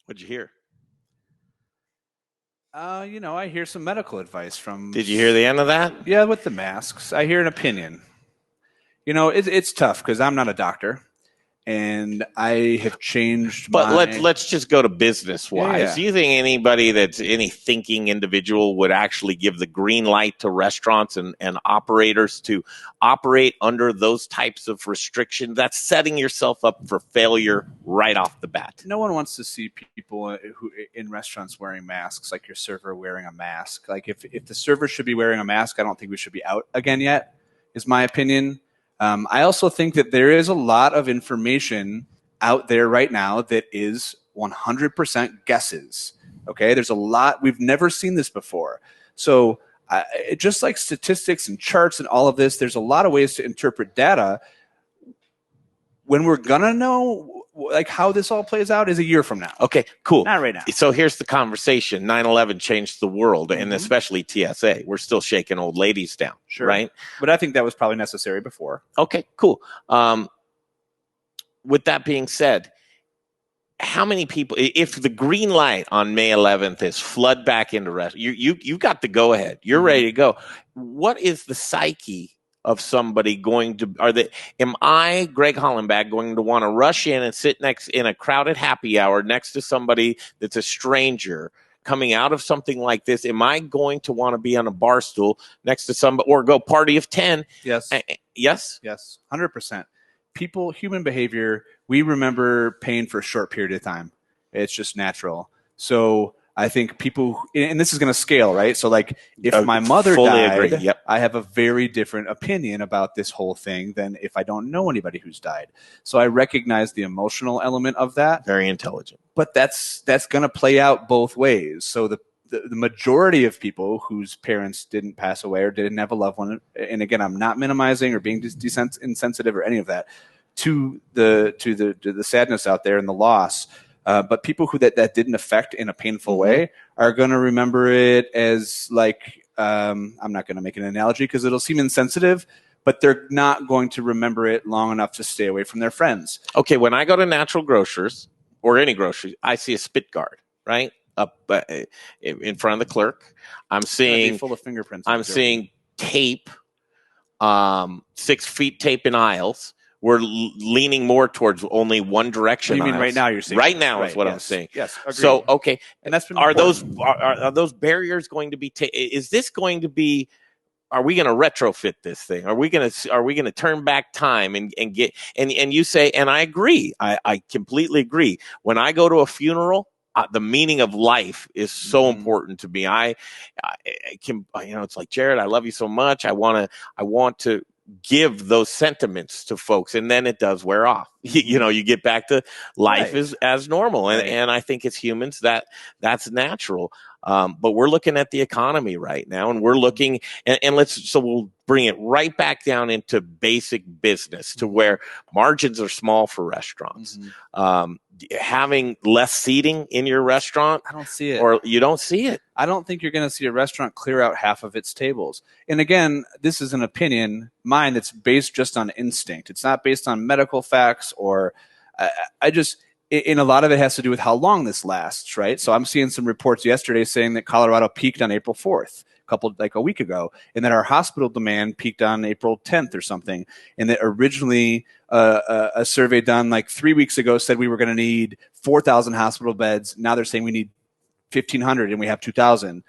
What'd you hear? I hear some medical advice from... Did you hear the end of that? Yeah, with the masks. I hear an opinion. It's tough because I'm not a doctor, and I have changed But let's just go to business-wise. Yeah. Do you think anybody that's any thinking individual would actually give the green light to restaurants and operators to operate under those types of restrictions? That's setting yourself up for failure right off the bat. No one wants to see people who in restaurants wearing masks, like your server wearing a mask. Like if the server should be wearing a mask, I don't think we should be out again yet, is my opinion. I also think that there is a lot of information out there right now that is 100% guesses. Okay, there's a lot. We've never seen this before. So just like statistics and charts and all of this, there's a lot of ways to interpret data. When we're going to know like how this all plays out is a year from now. Okay, cool. Not right now. So here's the conversation. 9/11 changed the world, and especially TSA. We're still shaking old ladies down, right? But I think that was probably necessary before. Okay, cool. With that being said, how many people, if the green light on May 11th is flood back into you got the go ahead. You're ready to go. What is the psyche of somebody going to, am I, Greg Hollenbach, going to want to rush in and sit next in a crowded happy hour next to somebody that's a stranger coming out of something like this? Am I going to want to be on a bar stool next to somebody or go party of 10? Yes. Yes? Yes, 100%. human behavior, we remember pain for a short period of time. It's just natural. So I think people, and this is going to scale, right? So like if my mother died, Yep. I have a very different opinion about this whole thing than if I don't know anybody who's died. So I recognize the emotional element of that. Very intelligent. But that's going to play out both ways. So the majority of people whose parents didn't pass away or didn't have a loved one, and again, I'm not minimizing or being insensitive or any of that, to the sadness out there and the loss. But people who that didn't affect in a painful way are going to remember it as like, I'm not going to make an analogy because it'll seem insensitive, but they're not going to remember it long enough to stay away from their friends. Okay, when I go to Natural Grocers or any grocery, I see a spit guard, right? Up in front of the clerk. I'm seeing full of fingerprints. I'm seeing tape, 6 feet tape in aisles. We're leaning more towards only one direction. You mean aisles. right now? You're saying right now right, is what yes, I'm saying. Yes. Agreed. So okay, and that's been are important. those barriers going to be? Is this going to be? Are we going to retrofit this thing? Are we going to turn back time and get and you say? And I agree. I completely agree. When I go to a funeral, the meaning of life is so important to me. I can, it's like, Jared, I love you so much. I want to give those sentiments to folks, and then it does wear off. You get back to life as normal, and I think as humans that's natural. But we're looking at the economy right now, and we're looking, and we'll bring it right back down into basic business to where margins are small for restaurants. Having less seating in your restaurant, I don't see it. Or you don't see it. I don't think you're going to see a restaurant clear out half of its tables. And again, this is an opinion, mine, that's based just on instinct. It's not based on medical facts or and a lot of it has to do with how long this lasts, right? So I'm seeing some reports yesterday saying that Colorado peaked on April 4th, a week ago, and that our hospital demand peaked on April 10th or something. And that originally a survey done like 3 weeks ago said we were going to need 4,000 hospital beds. Now they're saying we need 1,500 and we have 2,000.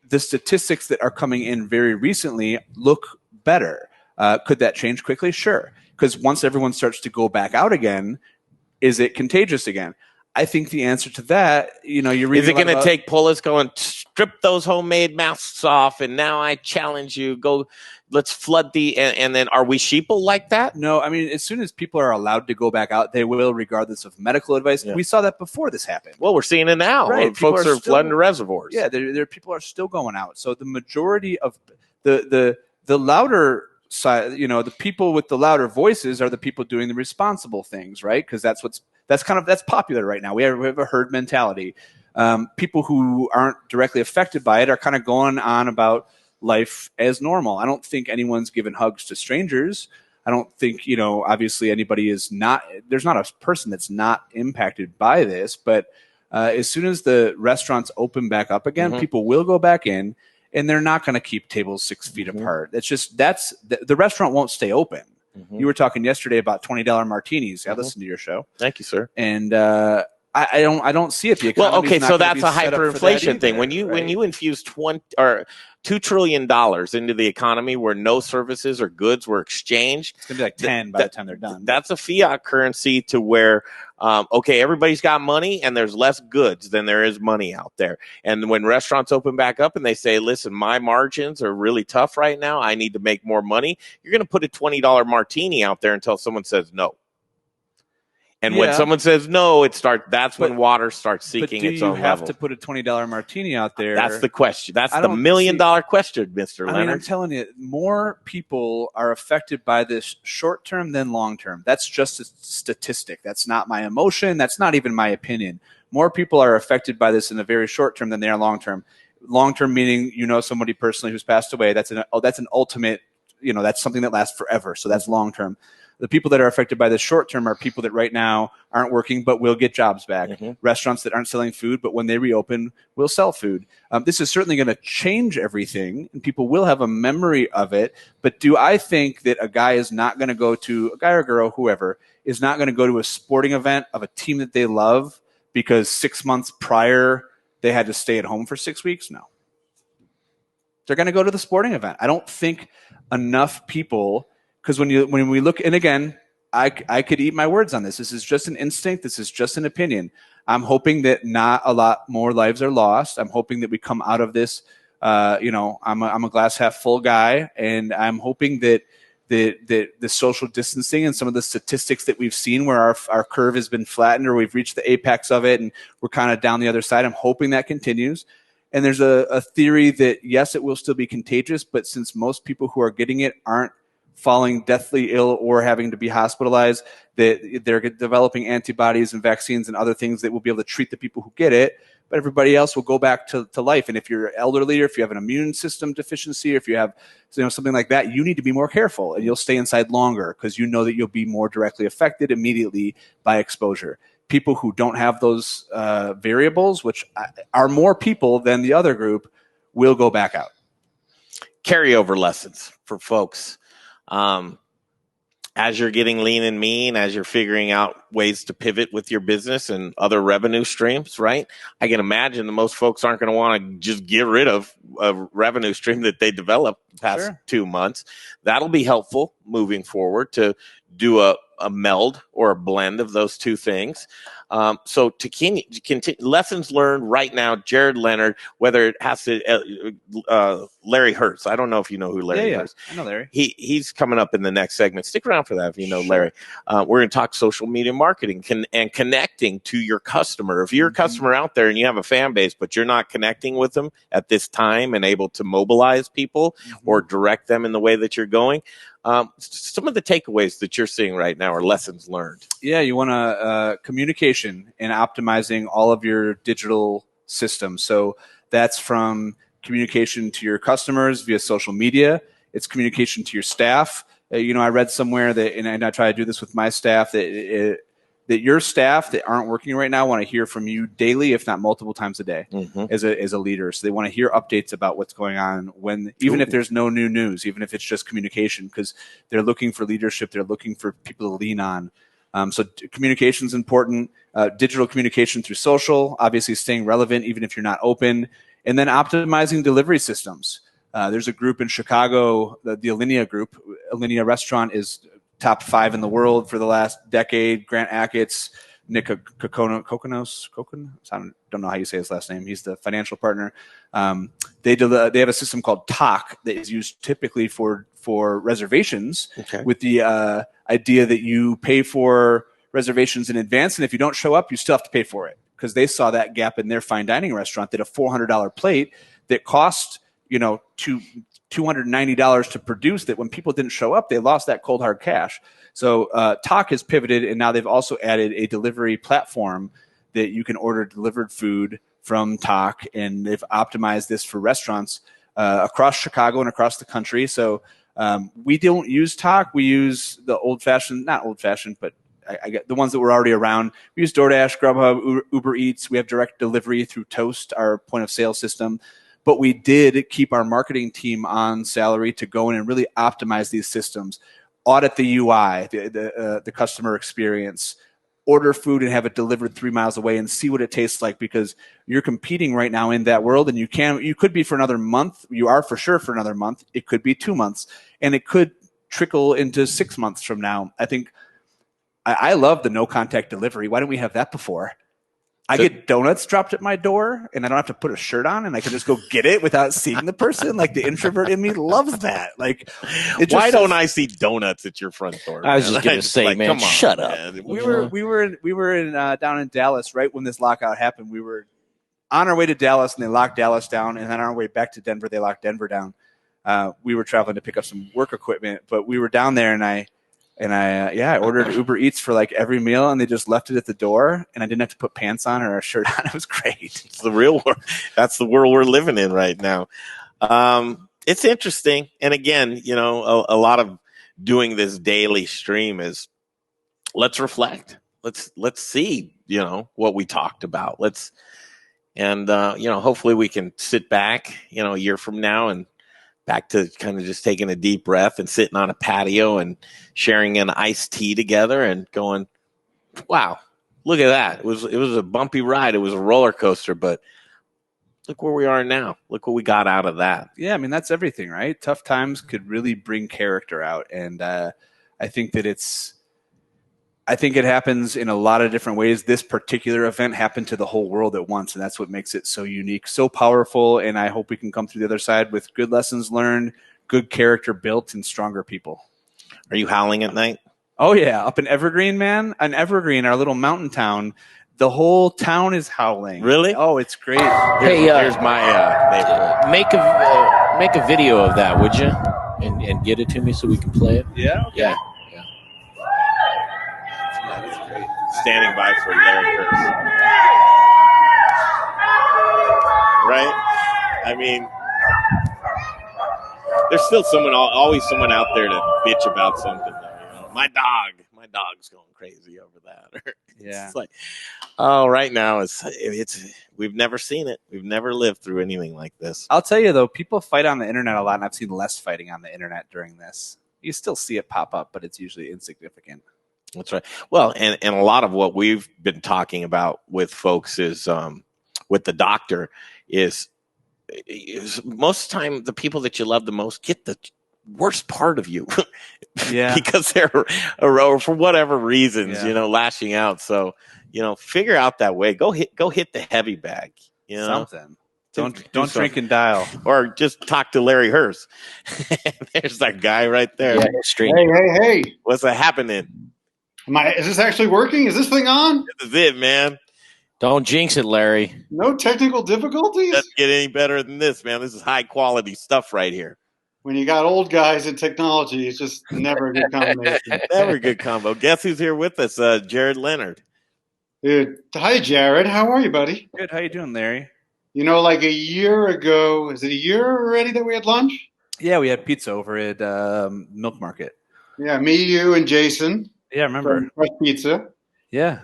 The statistics that are coming in very recently look better. Could that change quickly? Sure. Because once everyone starts to go back out again, is it contagious again? I think the answer to that, you're reading. Is it going to take Polis going, strip those homemade masks off, and now I challenge you, go, let's flood and then are we sheeple like that? No, I mean, as soon as people are allowed to go back out, they will, regardless of medical advice. Yeah. We saw that before this happened. Well, we're seeing it now. Right. Folks are flooding the reservoirs. Yeah, people are still going out. So the majority of the louder side, the people with the louder voices are the people doing the responsible things, right? Because that's popular right now. We have a herd mentality. People who aren't directly affected by it are kind of going on about life as normal. I don't think anyone's given hugs to strangers. I don't think, obviously anybody is not, there's not a person that's not impacted by this, but as soon as the restaurants open back up again, people will go back in. And they're not going to keep tables 6 feet apart. It's just the restaurant won't stay open. You were talking yesterday about $20 martinis. I listened to your show. Thank you, sir. And I don't see it. Well, okay, so that's a hyperinflation thing. When you infuse $2 trillion into the economy where no services or goods were exchanged, it's gonna be like 10 by the time they're done. That's a fiat currency to where everybody's got money and there's less goods than there is money out there. And when restaurants open back up and they say, listen, my margins are really tough right now, I need to make more money, you're going to put a $20 martini out there until someone says no. And when someone says no, that's when water starts seeking its own level. Do you have to put a $20 martini out there? That's the question. That's the $1 million question, Mr. Leonard. I mean, I'm telling you, more people are affected by this short term than long term. That's just a statistic. That's not my emotion. That's not even my opinion. More people are affected by this in the very short term than they are long term. Long term meaning somebody personally who's passed away. That's an ultimate. That's something that lasts forever. So that's long term. The people that are affected by this short term are people that right now aren't working but will get jobs back. Restaurants that aren't selling food, but when they reopen, will sell food. This is certainly going to change everything, and people will have a memory of it. But do I think that a guy is not going to go to, a guy or girl, whoever, is not going to go to a sporting event of a team that they love because 6 months prior they had to stay at home for 6 weeks? No. They're going to go to the sporting event. I don't think enough people... Because when we look, and again, I could eat my words on this. This is just an instinct. This is just an opinion. I'm hoping that not a lot more lives are lost. I'm hoping that we come out of this. I'm a glass half full guy, and I'm hoping that the social distancing and some of the statistics that we've seen where our curve has been flattened or we've reached the apex of it and we're kind of down the other side. I'm hoping that continues. And there's a theory that, yes, it will still be contagious, but since most people who are getting it aren't falling deathly ill or having to be hospitalized, that they're developing antibodies and vaccines and other things that will be able to treat the people who get it, but everybody else will go back to life. And if you're elderly or if you have an immune system deficiency or if you have something like that, you need to be more careful and you'll stay inside longer because you know that you'll be more directly affected immediately by exposure. People who don't have those variables, which are more people than the other group, will go back out. Carryover lessons for folks. As you're getting lean and mean, as you're figuring out ways to pivot with your business and other revenue streams, right? I can imagine that most folks aren't going to want to just get rid of a revenue stream that they developed the past 2 months. That'll be helpful moving forward to do a meld or a blend of those two things. So to continue, lessons learned right now, Jared Leonard, whether it has to, Larry Herz. I don't know if you know who Larry Herz. I know Larry. He's coming up in the next segment. Stick around for that if you know Larry. We're going to talk social media marketing and connecting to your customer. If you're a customer out there and you have a fan base, but you're not connecting with them at this time and able to mobilize people or direct them in the way that you're going, some of the takeaways that you're seeing right now are lessons learned. Yeah, you want to communication and optimizing all of your digital systems. So that's from communication to your customers via social media. It's communication to your staff. I read somewhere that, and I try to do this with my staff, that your staff that aren't working right now want to hear from you daily, if not multiple times a day, as a leader. So they want to hear updates about what's going on even if there's no new news, even if it's just communication, because they're looking for leadership. They're looking for people to lean on. So communication is important. Digital communication through social, obviously staying relevant even if you're not open, and then optimizing delivery systems. There's a group in Chicago, the Alinea group. Alinea Restaurant is top 5 in the world for the last decade. Grant Achatz, Nick Kokonos, I don't know how you say his last name. He's the financial partner. They have a system called TOC that is used typically for reservations, with the idea that you pay for reservations in advance, and if you don't show up, you still have to pay for it, because they saw that gap in their fine dining restaurant, that a $400 plate that cost $290 to produce, that when people didn't show up, they lost that cold hard cash. So TOC has pivoted, and now they've also added a delivery platform that you can order delivered food from TOC, and they've optimized this for restaurants across Chicago and across the country. So we don't use TOC. We use the not old fashioned, but I get the ones that were already around. We use DoorDash, Grubhub, Uber Eats. We have direct delivery through Toast, our point of sale system. But we did keep our marketing team on salary to go in and really optimize these systems, audit the UI, the customer experience, order food and have it delivered 3 miles away and see what it tastes like, because you're competing right now in that world, and you could be for another month. You are for sure for another month. It could be 2 months, and it could trickle into 6 months from now. I think I love the no contact delivery. Why don't we have that before? I get donuts dropped at my door, and I don't have to put a shirt on, and I can just go get it without seeing the person. Like, the introvert in me loves that. Like, why don't I see donuts at your front door? I was just going to say, man, come on, shut up. Man. We were in down in Dallas right when this lockout happened. We were on our way to Dallas, and they locked Dallas down, and then on our way back to Denver, they locked Denver down. We were traveling to pick up some work equipment, but we were down there, and I ordered Uber Eats for like every meal, and they just left it at the door, and I didn't have to put pants on or a shirt on. It was great. It's the real world. That's the world we're living in right now. It's interesting. And again, a lot of doing this daily stream is, let's reflect. Let's see, what we talked about. Hopefully we can sit back, a year from now and back to kind of just taking a deep breath and sitting on a patio and sharing an iced tea together and going, wow, look at that. It was a bumpy ride. It was a roller coaster, but look where we are now. Look what we got out of that. Yeah, I mean, that's everything, right? Tough times could really bring character out. And I think that it's I think it happens in a lot of different ways. This particular event happened to the whole world at once, and that's what makes it so unique, so powerful. And I hope we can come through the other side with good lessons learned, good character built, and stronger people. Are you howling at night? Oh, yeah. Up in Evergreen, man. In Evergreen, our little mountain town, the whole town is howling. Really? Oh, it's great. Here's my neighborhood. Make a video of that, would you? And get it to me so we can play it. Yeah? Okay. Yeah. That's great. Standing by for Larry Herz. Right? I mean, there's still always someone out there to bitch about something. Though, my dog's going crazy over that. Yeah. It's like, right now it's we've never seen it. We've never lived through anything like this. I'll tell you, though, people fight on the internet a lot, and I've seen less fighting on the internet during this. You still see it pop up, but it's usually insignificant. That's right. Well, and a lot of what we've been talking about with folks is with the doctor is most of the time the people that you love the most get the worst part of you. Yeah. Because they're for whatever reasons, lashing out. So, figure out that way. Go hit the heavy bag. Something. Don't drink and dial. Or just talk to Larry Herz. There's that guy right there. Yeah, hey. What's happening? Is this actually working? Is this thing on? This is it, man. Don't jinx it, Larry. No technical difficulties? Doesn't get any better than this, man. This is high quality stuff right here. When you got old guys in technology, it's just never a good combination. Never a good combo. Guess who's here with us? Jared Leonard. Dude, hi, Jared. How are you, buddy? Good. How you doing, Larry? Like a year ago, is it a year already that we had lunch? Yeah, we had pizza over at Milk Market. Yeah, me, you, and Jason. Yeah, I remember. Fresh pizza. Yeah.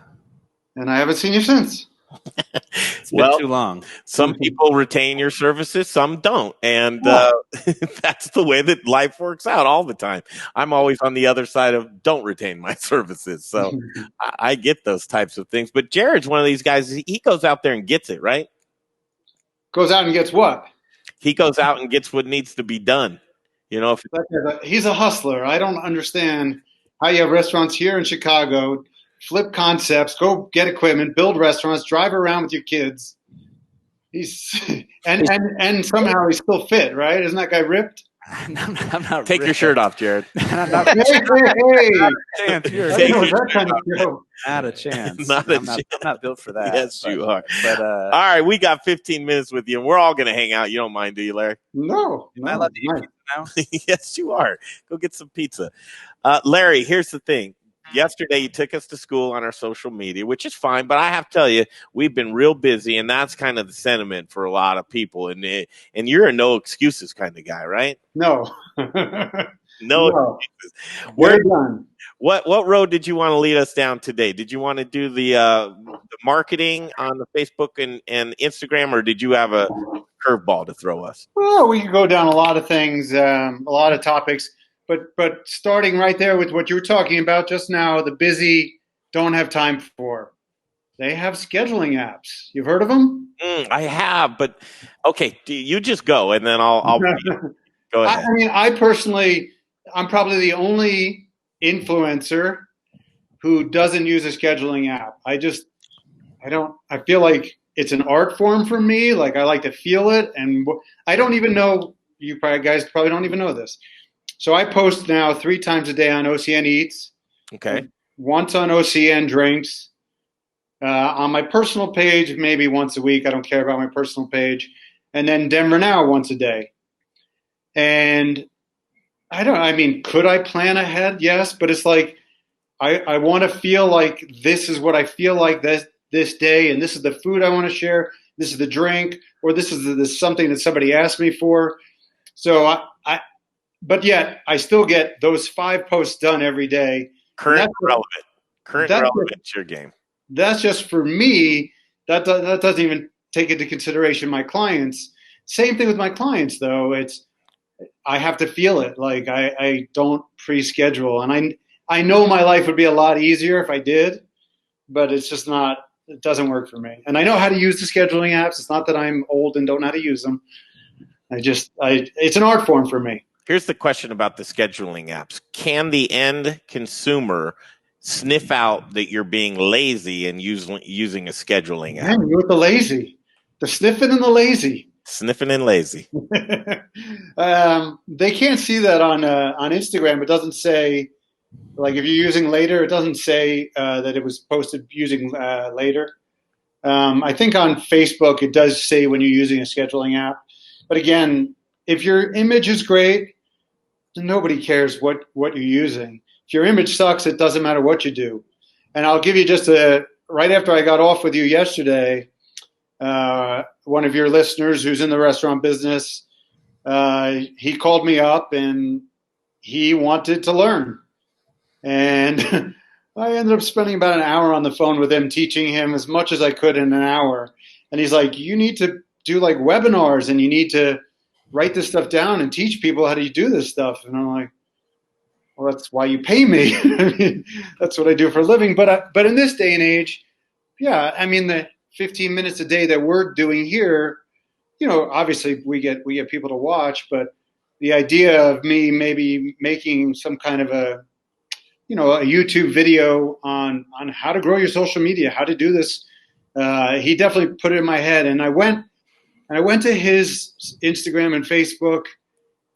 And I haven't seen you since. It's been too long. Some people retain your services, some don't. And that's the way that life works out all the time. I'm always on the other side of don't retain my services. So I get those types of things. But Jared's one of these guys, he goes out there and gets it, right? Goes out and gets what? He goes out and gets what needs to be done. He's a hustler. I don't understand how you have restaurants here in Chicago, flip concepts, go get equipment, build restaurants, drive around with your kids. And somehow he's still fit, right? Isn't that guy ripped? I'm not Take your shirt off, Jared. Hey. Not a chance. I'm not built for that. Yes, you are. But all right, we got 15 minutes with you, and we're all going to hang out. You don't mind, do you, Larry? No. Am I allowed to eat pizza now? Yes, you are. Go get some pizza. Larry, here's the thing. Yesterday, you took us to school on our social media, which is fine, but I have to tell you, we've been real busy, and that's kind of the sentiment for a lot of people. And you're a no excuses kind of guy, right? No. No excuses. What road did you want to lead us down today? Did you want to do the marketing on the Facebook and Instagram, or did you have a curveball to throw us? Well, we could go down a lot of things, a lot of topics. But starting right there with what you were talking about just now, the busy don't have time for. They have scheduling apps. You've heard of them? I have, but okay, you just go, and then I'll go ahead. I mean, I'm probably the only influencer who doesn't use a scheduling app. I feel like it's an art form for me. Like, I like to feel it, and I don't even know, guys probably don't even know this. So I post now 3 times a day on OCN Eats. Okay. Once on OCN Drinks. On my personal page, maybe once a week. I don't care about my personal page. And then Denver Now once a day. And could I plan ahead? Yes. But it's like, I want to feel like this is what I feel like this day. And this is the food I want to share. This is the drink. Or this is something that somebody asked me for. So but yet, I still get those 5 posts done every day. Current relevant to your game. That's just for me. That doesn't even take into consideration my clients. Same thing with my clients, though. I have to feel it. Like, I don't pre-schedule. And I know my life would be a lot easier if I did, but it's just not. It doesn't work for me. And I know how to use the scheduling apps. It's not that I'm old and don't know how to use them. It's an art form for me. Here's the question about the scheduling apps. Can the end consumer sniff out that you're being lazy and using a scheduling app. Man, you're with the lazy, the sniffing and the lazy. Sniffing and lazy. They can't see that on Instagram. It doesn't say, like, if you're using later, it doesn't say that it was posted using later. I think on Facebook it does say when you're using a scheduling app. But again, if your image is great, nobody cares what you're using. If your image sucks, it doesn't matter what you do. And I'll give you just right after I got off with you yesterday, one of your listeners who's in the restaurant business, he called me up and he wanted to learn. And I ended up spending about an hour on the phone with him, teaching him as much as I could in an hour. And he's like, you need to do like webinars and you need to write this stuff down and teach people how to do this stuff. And I'm like, well, that's why you pay me. I mean, that's what I do for a living. But in this day and age, yeah, I mean, the 15 minutes a day that we're doing here, you know, obviously we get people to watch, but the idea of me maybe making some kind of a YouTube video on how to grow your social media, how to do this, he definitely put it in my head. And I went to his Instagram and Facebook,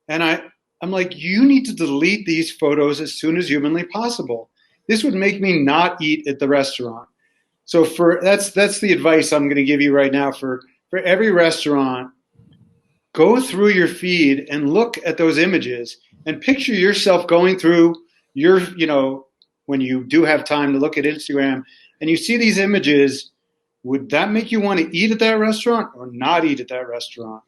and I'm like, you need to delete these photos as soon as humanly possible. This would make me not eat at the restaurant. So that's the advice I'm going to give you right now for every restaurant. Go through your feed and look at those images and picture yourself going through when you do have time to look at Instagram and you see these Images. Would that make you want to eat at that restaurant or not eat at that restaurant?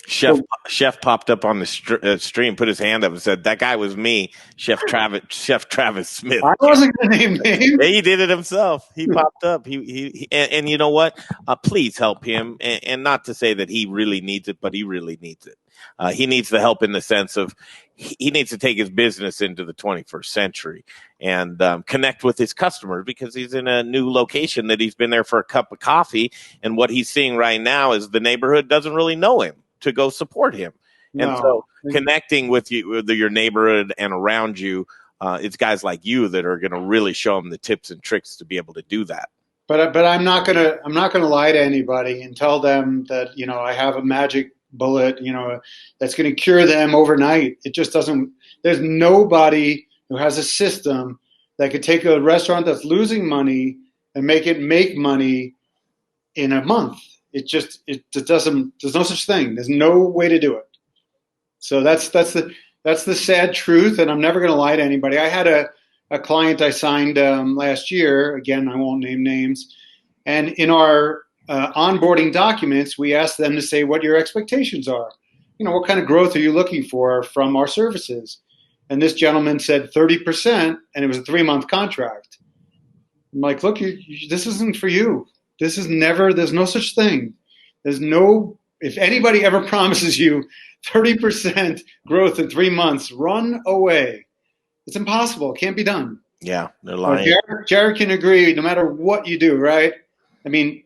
Chef popped up on the stream, put his hand up and said, that guy was me, Chef Travis Smith. I wasn't going to name names. He did it himself. He popped up. And you know what? Please help him. And not to say that he really needs it, but he really needs it. He needs the help in the sense of he needs to take his business into the 21st century and connect with his customers, because he's in a new location that he's been there for a cup of coffee. And what he's seeing right now is the neighborhood doesn't really know him to go support him. No. And so connecting with your neighborhood and around you, it's guys like you that are going to really show them the tips and tricks to be able to do that. But I'm not gonna lie to anybody and tell them that I have a magic bullet that's going to cure them overnight. It just doesn't. There's nobody who has a system that could take a restaurant that's losing money and make it make money in a month. It doesn't. There's no such thing. There's no way to do it. So that's the sad truth, and I'm never going to lie to anybody. I had a client I signed last year. Again, I won't name names. And in our onboarding documents, we asked them to say what your expectations are. What kind of growth are you looking for from our services? And this gentleman said 30%, and it was a 3-month contract. I'm like, look, this isn't for you. There's no such thing. If anybody ever promises you 30% growth in 3 months, run away. It's impossible. It can't be done. Yeah, they're lying. Jared can agree no matter what you do, right? I mean,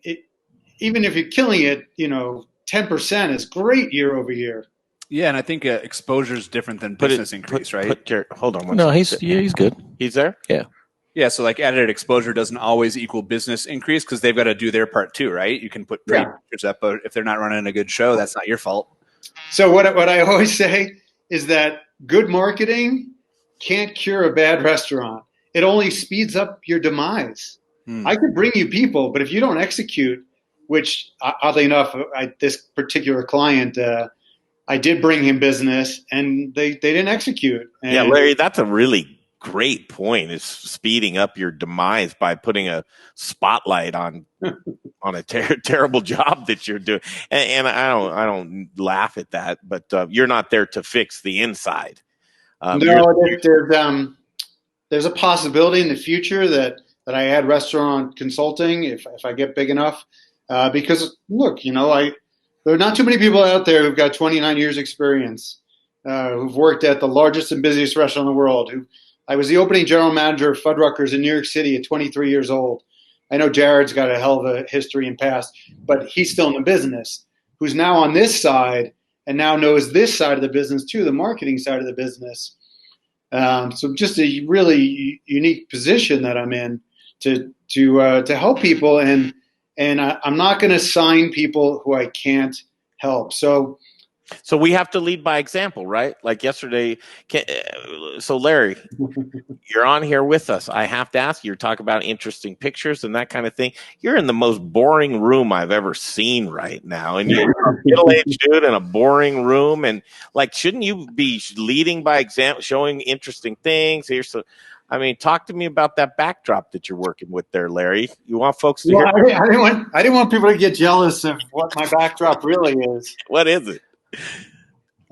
even if you're killing it, 10% is great year over year. Yeah, and I think exposure is different than business increase, right? Hold on. No, he's good. He's there? Yeah. Yeah, so like added exposure doesn't always equal business increase because they've got to do their part too, right? You can put pictures up, but if they're not running a good show, that's not your fault. So what I always say is that good marketing can't cure a bad restaurant. It only speeds up your demise. I could bring you people, but if you don't execute, which oddly enough, this particular client, I did bring him business and they didn't execute. And yeah, Larry, that's a really great point, is speeding up your demise by putting a spotlight on a terrible job that you're doing. And I don't laugh at that, but you're not there to fix the inside. There's a possibility in the future that I add restaurant consulting if I get big enough. Because look, there are not too many people out there who've got 29 years experience, who've worked at the largest and busiest restaurant in the world. I was the opening general manager of Fuddruckers in New York City at 23 years old. I know Jared's got a hell of a history and past, but he's still in the business, who's now on this side and now knows this side of the business too, the marketing side of the business. So just a really unique position that I'm in to help people, and I'm not going to sign people who I can't help. So we have to lead by example, right? Like yesterday. So Larry, you're on here with us. I have to ask you, you're talking about interesting pictures and that kind of thing. You're in the most boring room I've ever seen right now. And you're a middle-aged dude in a boring room. And like, shouldn't you be leading by example, showing interesting things? Talk to me about that backdrop that you're working with there, Larry. You want folks to hear? I didn't want people to get jealous of what my backdrop really is. What is it?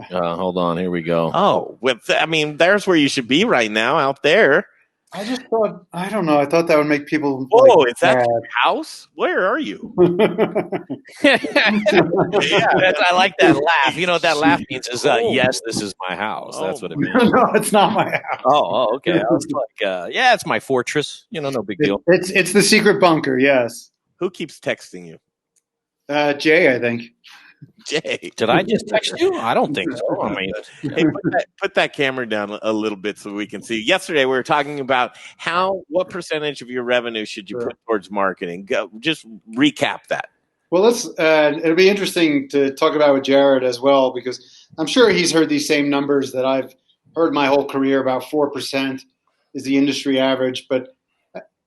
Hold on. Here we go. Oh, there's where you should be right now, out there. I just thought, I don't know. I thought that would make people. Oh, is that your house? Where are you? Yeah, I like that laugh. You know what that laugh means is, yes, this is my house. That's what it means. No, it's not my house. Oh, okay. I was like, yeah, it's my fortress. No big deal. It's the secret bunker. Yes. Who keeps texting you? Jay, I think. Jay, did I just text you? I don't think so. Hey, put that camera down a little bit so we can see. Yesterday, we were talking about what percentage of your revenue should you put towards marketing? Just recap that. Well, it'll be interesting to talk about with Jared as well, because I'm sure he's heard these same numbers that I've heard my whole career. About 4% is the industry average, but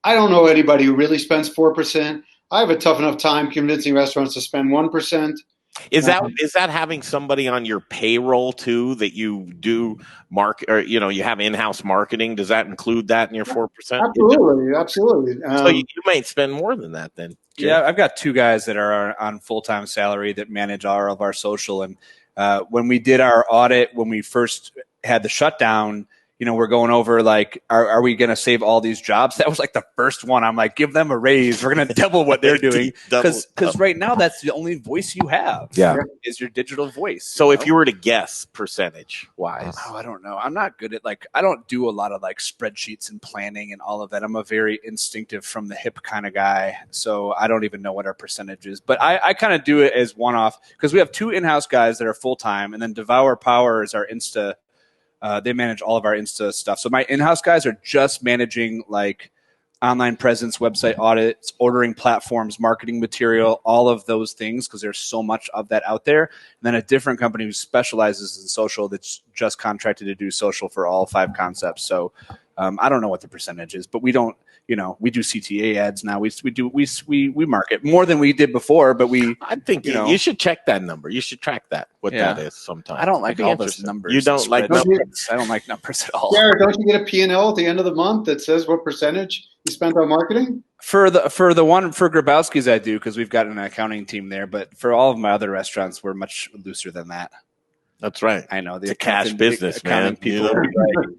I don't know anybody who really spends 4%. I have a tough enough time convincing restaurants to spend 1%. Is that having somebody on your payroll too that you do market, or you have in-house marketing? Does that include that in your 4%? Absolutely. So you might spend more than that then. Jay. Yeah, I've got two guys that are on full-time salary that manage all of our social. And when we did our audit, when we first had the shutdown, we're going over like, are we going to save all these jobs? That was like the first one. I'm like, give them a raise. We're going to double what they're doing. Because right now that's the only voice you have. Yeah. Is your digital voice. So if you were to guess percentage wise. I don't know. I'm not good at I don't do a lot of like spreadsheets and planning and all of that. I'm a very instinctive from the hip kind of guy. So I don't even know what our percentage is. But I kind of do it as one-off because we have two in-house guys that are full-time, and then Devour Power is our Insta. They manage all of our Insta stuff. So my in-house guys are just managing like online presence, website audits, ordering platforms, marketing material, all of those things, because there's so much of that out there. And then a different company who specializes in social that's just contracted to do social for all 5 concepts. So I don't know what the percentage is, but we don't, we do CTA ads now. We market more than we did before, but I think you should check that number. You should track that, that is sometime. I don't like all those numbers. You don't like numbers? I don't like numbers at all. Jared, don't you get a P&L at the end of the month that says what percentage you spent on marketing? For the one for Grabowski's, I do, because we've got an accounting team there. But for all of my other restaurants, we're much looser than that. That's right. I know the cash business, man. People,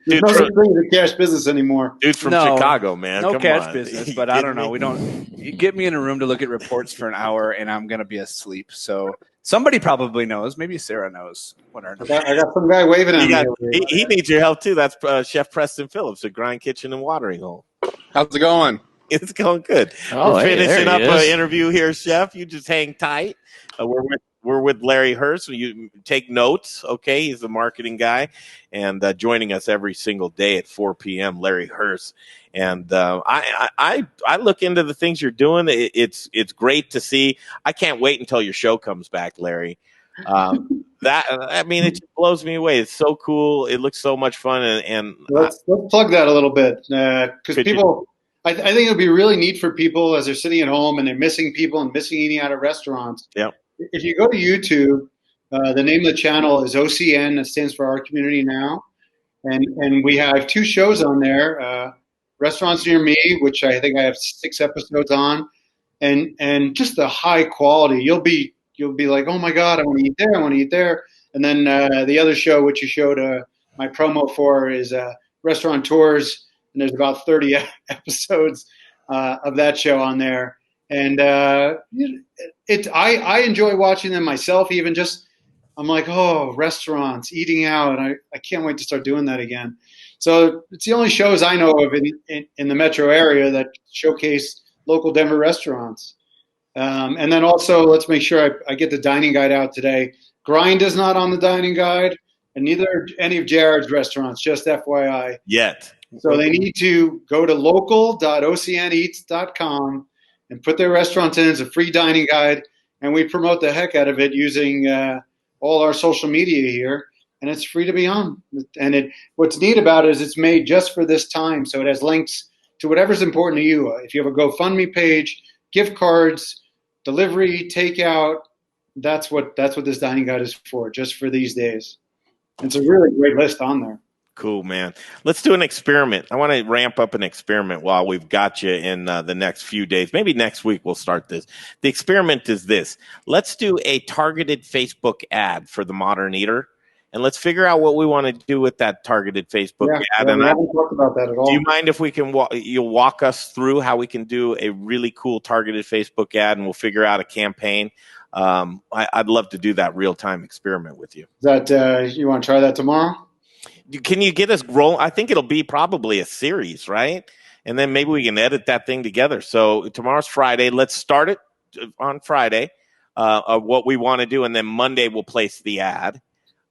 dude, no such thing as a cash business anymore. Dude from Chicago, man. No cash business, but I don't know. We don't. You get me in a room to look at reports for an hour, and I'm gonna be asleep. So somebody probably knows. Maybe Sara knows what our. I got some guy waving at me. He needs your help too. That's Chef Preston Phillips at Grind Kitchen and Watering Hole. How's it going? It's going good. We're finishing up an interview here, Chef. You just hang tight. We're with Larry Herz. You take notes, okay? He's the marketing guy, and joining us every single day at 4 p.m. Larry Herz. And I look into the things you're doing. It's great to see. I can't wait until your show comes back, Larry. It just blows me away. It's so cool. It looks so much fun. And let's plug that a little bit, because people. I think it would be really neat for people as they're sitting at home and they're missing people and missing eating out at restaurants. Yeah. If you go to YouTube, the name of the channel is OCN. That stands for Our Community Now. And we have 2 shows on there, Restaurants Near Me, which I think I have 6 episodes on, and just the high quality. You'll be like, oh my God, I want to eat there. I want to eat there. And then the other show, which you showed my promo for, is Restaurant Tours. And there's about 30 episodes of that show on there. And I enjoy watching them myself, even just, I'm like, oh, restaurants, eating out. And I can't wait to start doing that again. So it's the only shows I know of in the metro area that showcase local Denver restaurants. And then also, let's make sure I get the dining guide out today. Grind is not on the dining guide. and neither are any of Jared's restaurants, just FYI. Yet. So they need to go to local.oceaneats.com and put their restaurants in as a free dining guide, and we promote the heck out of it using all our social media here, and it's free to be on. And what's neat about it is it's made just for this time, so it has links to whatever's important to you. If you have a GoFundMe page, gift cards, delivery, takeout, that's what this dining guide is for, just for these days. It's a really great list on there. Cool, man. Let's do an experiment. I want to ramp up an experiment while we've got you in the next few days. Maybe next week we'll start this. The experiment is this. Let's do a targeted Facebook ad for the Modern Eater, and let's figure out what we want to do with that targeted Facebook ad. And I haven't talked about that at all. Do you mind if we can you'll walk us through how we can do a really cool targeted Facebook ad, and we'll figure out a campaign? I'd love to do that real-time experiment with you. Is that you want to try that tomorrow? Can you get us roll? I think it'll be probably a series, right? And then maybe we can edit that thing together. So tomorrow's Friday. Let's start it on Friday of what we want to do, and then Monday we'll place the ad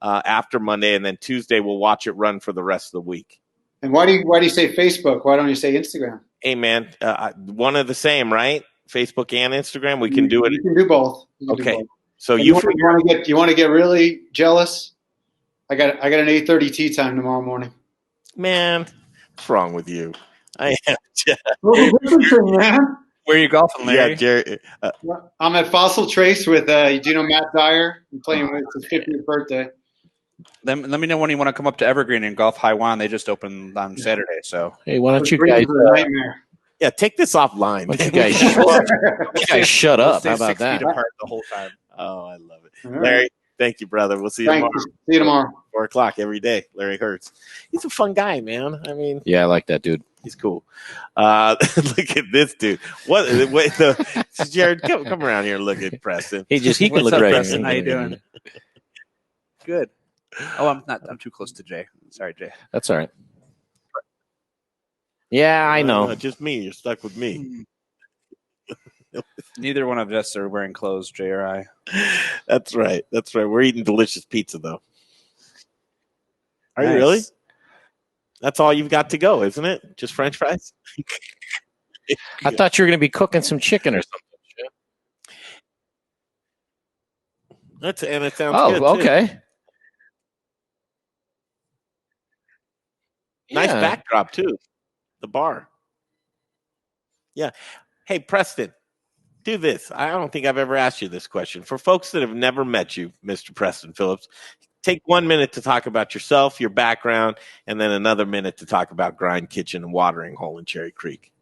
after Monday, and then Tuesday we'll watch it run for the rest of the week. And why do you say Facebook? Why don't you say Instagram? Hey, man, one of the same, right? Facebook and Instagram. We can do it. You can do both. Okay. So you want to get really jealous? I got an 8:30 tea time tomorrow morning. Man, what's wrong with you? I am. Where are you golfing, Larry? Yeah, Jerry. I'm at Fossil Trace with do you know Matt Dyer? I'm playing with his 50th birthday. Let me know when you want to come up to Evergreen and golf Haiwan. They just opened on Saturday. So hey, why don't you guys? Yeah, take this offline. You guys shut up. How about 6 that? feet apart the whole time. Oh, I love it, Larry. Thank you, brother. We'll see you tomorrow. See you tomorrow. 4:00 every day. Larry Herz. He's a fun guy, man. I mean, yeah, I like that dude. He's cool. Look at this dude. Wait, Jared, come around here and look at Preston. He can look up, great. Preston? How you doing? Good. Oh, I'm too close to Jay. Sorry, Jay. That's all right. Yeah, I know. Just me. You're stuck with me. Neither one of us are wearing clothes, Jay or I. That's right. We're eating delicious pizza, though. Are Nice. you really? That's all you've got to go, isn't it? Just French fries? I thought you were going to be cooking some chicken or something. And it sounds good. Oh, okay. Too. Nice backdrop, too. The bar. Yeah. Hey, Preston, do this. I don't think I've ever asked you this question. For folks that have never met you, Mr. Preston Phillips, take 1 minute to talk about yourself, your background, and then another minute to talk about Grind Kitchen and Watering Hole in Cherry Creek.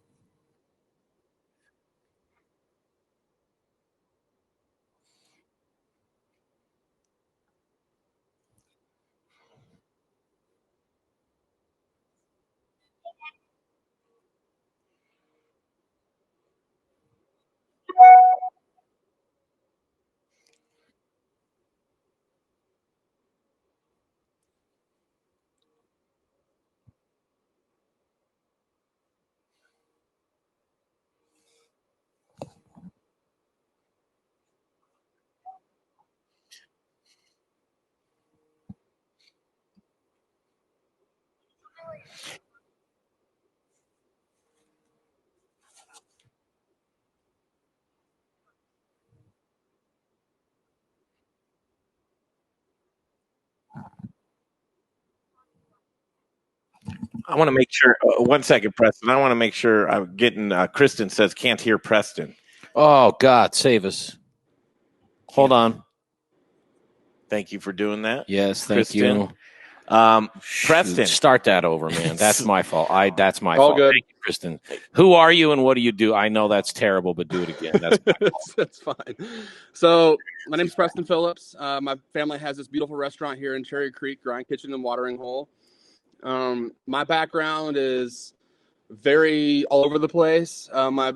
I want to make sure. 1 second, Preston. I want to make sure I'm getting. Kristen says can't hear Preston. Oh God, save us! Hold on. Thank you for doing that. Yes, thank Kristen. you. Preston, start that over, man. That's my fault. That's my All fault. good. Thank you, Kristen. Who are you and what do you do? I know that's terrible, but do it again. That's my fault. That's fine. So my name's Preston Phillips. My family has this beautiful restaurant here in Cherry Creek, Grind Kitchen and Watering Hole. My background is very all over the place. My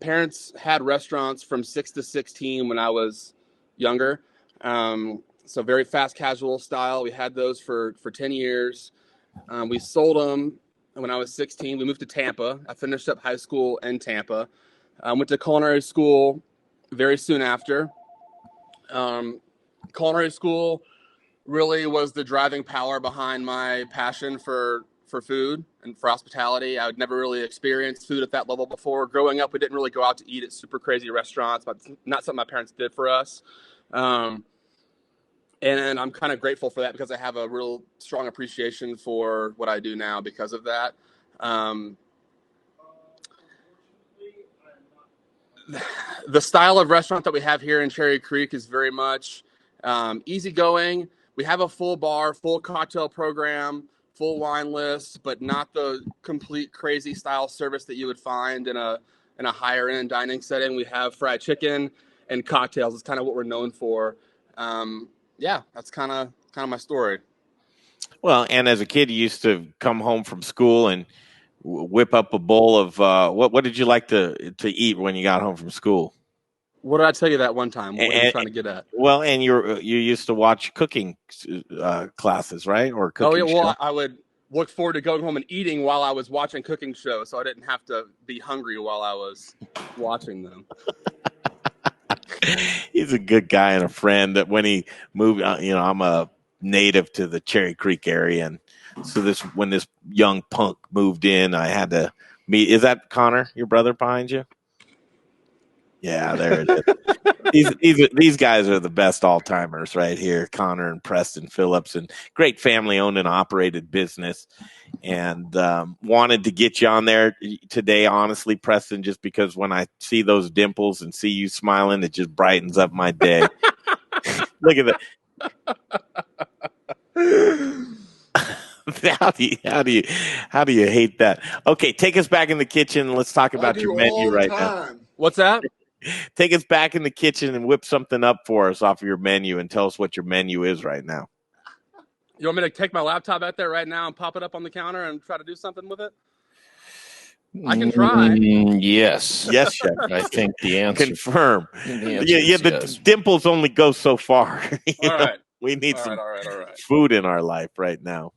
parents had restaurants from 6 to 16 when I was younger. So very fast casual style. We had those for 10 years. We sold them when I was 16. We moved to Tampa. I finished up high school in Tampa. Went to culinary school very soon after. Culinary school really was the driving power behind my passion for food and for hospitality. I had never really experienced food at that level before. Growing up, we didn't really go out to eat at super crazy restaurants, but not something my parents did for us. And I'm kind of grateful for that because I have a real strong appreciation for what I do now because of that. The style of restaurant that we have here in Cherry Creek is very much easygoing. We have a full bar, full cocktail program, full wine list, but not the complete crazy style service that you would find in a higher end dining setting. We have fried chicken and cocktails. It's kind of what we're known for. Yeah, that's kind of my story. Well, and as a kid, you used to come home from school and whip up a bowl of what did you like to eat when you got home from school? What did I tell you that one time? What are you trying to get at? Well, and you used to watch cooking classes, right? Or cooking well, I would look forward to going home and eating while I was watching cooking shows, so I didn't have to be hungry while I was watching them. He's a good guy and a friend. That when he moved, I'm a native to the Cherry Creek area, and so when this young punk moved in, I had to meet. Is that Connor, your brother, behind you? Yeah, there it is. These guys are the best all-timers right here, Connor and Preston Phillips, and great family-owned and operated business. And wanted to get you on there today, honestly, Preston, just because when I see those dimples and see you smiling, it just brightens up my day. Look at that. How do you hate that? Okay, take us back in the kitchen. Let's talk about your menu right now. What's that? Take us back in the kitchen and whip something up for us off of your menu and tell us what your menu is right now. You want me to take my laptop out there right now and pop it up on the counter and try to do something with it? I can try. Yes. Yes, chef. I think the answer. Confirm. The The dimples only go so far. All right. We need all some right. food in our life right now.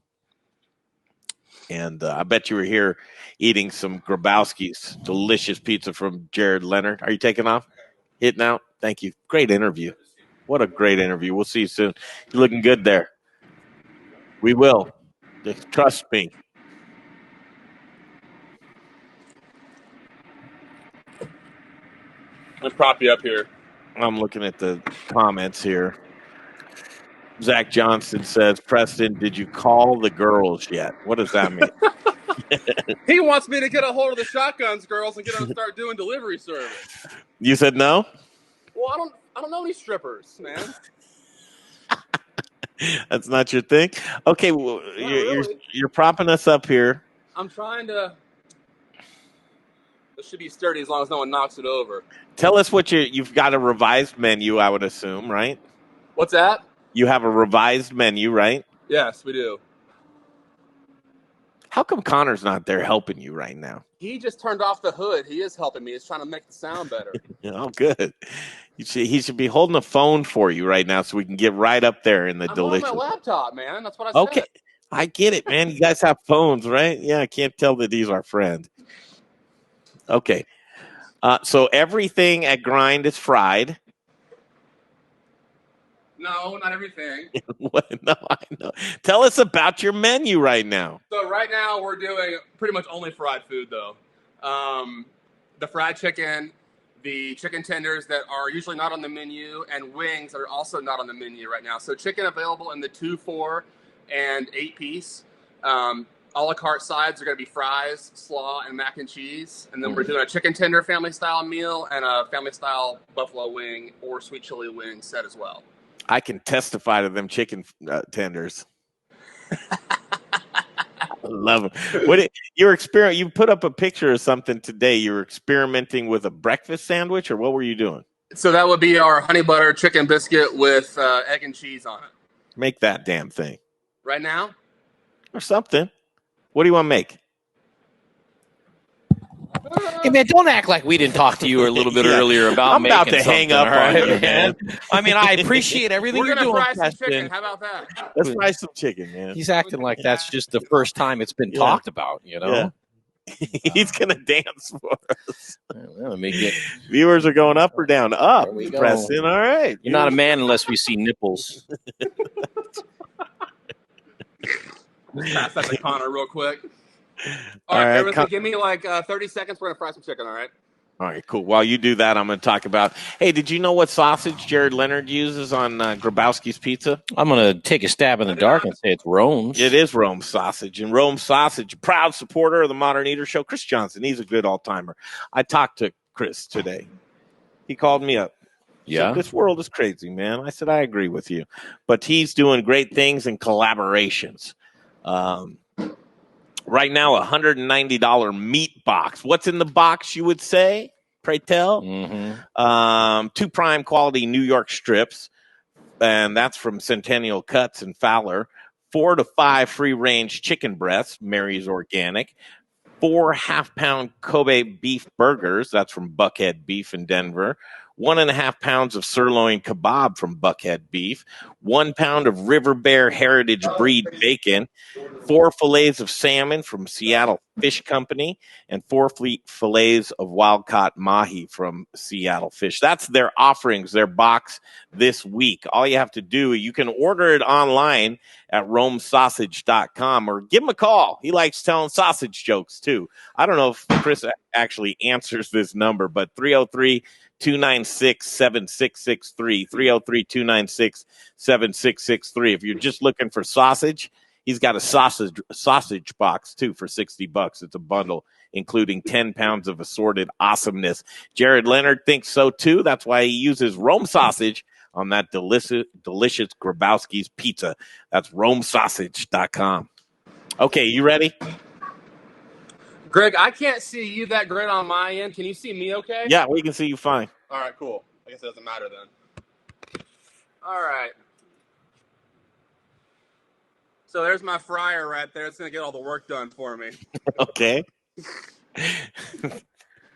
And I bet you were here eating some Grabowski's delicious pizza from Jared Leonard. Are you taking off? Hitting out? Thank you. Great interview. What a great interview. We'll see you soon. You're looking good there. We will. Just trust me. Let's prop you up here. I'm looking at the comments here. Zach Johnson says, Preston, did you call the girls yet? What does that mean? He wants me to get a hold of the Shotguns girls and get them to start doing delivery service. You said no? Well, I don't know any strippers, man. That's not your thing? Okay, well, you're propping us up here. I'm trying to. This should be sturdy as long as no one knocks it over. Tell us what you've got a revised menu, I would assume, right? What's that? You have a revised menu, right? Yes, we do. How come Connor's not there helping you right now? He just turned off the hood. He is helping me. He's trying to make the sound better. Oh, good. He should be holding a phone for you right now so we can get right up there in the delicious. I'm on my laptop, man. That's what I said. Okay. I get it, man. You guys have phones, right? Yeah, I can't tell that he's our friend. Okay. So everything at Grind is fried. No, not everything. No, I know. Tell us about your menu right now. So right now we're doing pretty much only fried food, though. The fried chicken, the chicken tenders that are usually not on the menu, and wings that are also not on the menu right now. So chicken available in the 2, 4, and 8 piece. A la carte sides are going to be fries, slaw, and mac and cheese. And then we're doing a chicken tender family style meal and a family style buffalo wing or sweet chili wing set as well. I can testify to them chicken tenders. I love them. You put up a picture of something today. You were experimenting with a breakfast sandwich, or what were you doing? So that would be our honey butter chicken biscuit with egg and cheese on it. Make that damn thing. Right now? Or something. What do you want to make? Hey, man, don't act like we didn't talk to you a little bit earlier about I'm making about to hang up on you, man. I mean, I appreciate everything you're doing. We're going to fry some chicken. How about that? Let's fry some chicken, man. He's acting like that's just the first time it's been talked about, you know? Yeah. He's going to dance for us. Let me get... Viewers are going up or down? Up, There we go. Preston. All right. You're not a man unless we see nipples. Just pass that to Connor real quick. All All right, right, everyone, give me like 30 seconds. We're going to fry some chicken, all right? All right, cool. While you do that, I'm going to talk about, hey, did you know what sausage Jared Leonard uses on Grabowski's pizza? I'm going to take a stab in the dark and say it's Rome's. It is Rome sausage. And Rome sausage, a proud supporter of the Modern Eater Show. Chris Johnson, he's a good all-timer. I talked to Chris today. He called me up. Yeah. Said, this world is crazy, man. I said, I agree with you. But he's doing great things in collaborations. Right now, $190 meat box. What's in the box, you would say? Pray tell. 2 prime quality New York strips, and that's from Centennial Cuts and Fowler. 4 to 5 free range chicken breasts, Mary's Organic. 4 half-pound Kobe beef burgers, that's from Buckhead Beef in Denver. 1.5 pounds of sirloin kebab from Buckhead Beef. 1 pound of River Bear Heritage Breed bacon. 4 fillets of salmon from Seattle Fish Company, and 4 fillets of wild-caught mahi from Seattle Fish. That's their offerings, their box this week. All you have to do, you can order it online at romesausage.com or give him a call. He likes telling sausage jokes, too. I don't know if Chris actually answers this number, but 303-296-7663, 303-296-7663. If you're just looking for sausage, he's got a sausage box, too, for $60. It's a bundle, including 10 pounds of assorted awesomeness. Jared Leonard thinks so, too. That's why he uses Rome sausage on that delicious Grabowski's pizza. That's romesausage.com. Okay, you ready? Greg, I can't see you that great on my end. Can you see me okay? Yeah, we can see you fine. All right, cool. I guess it doesn't matter then. All right. So there's my fryer right there. It's going to get all the work done for me. Okay.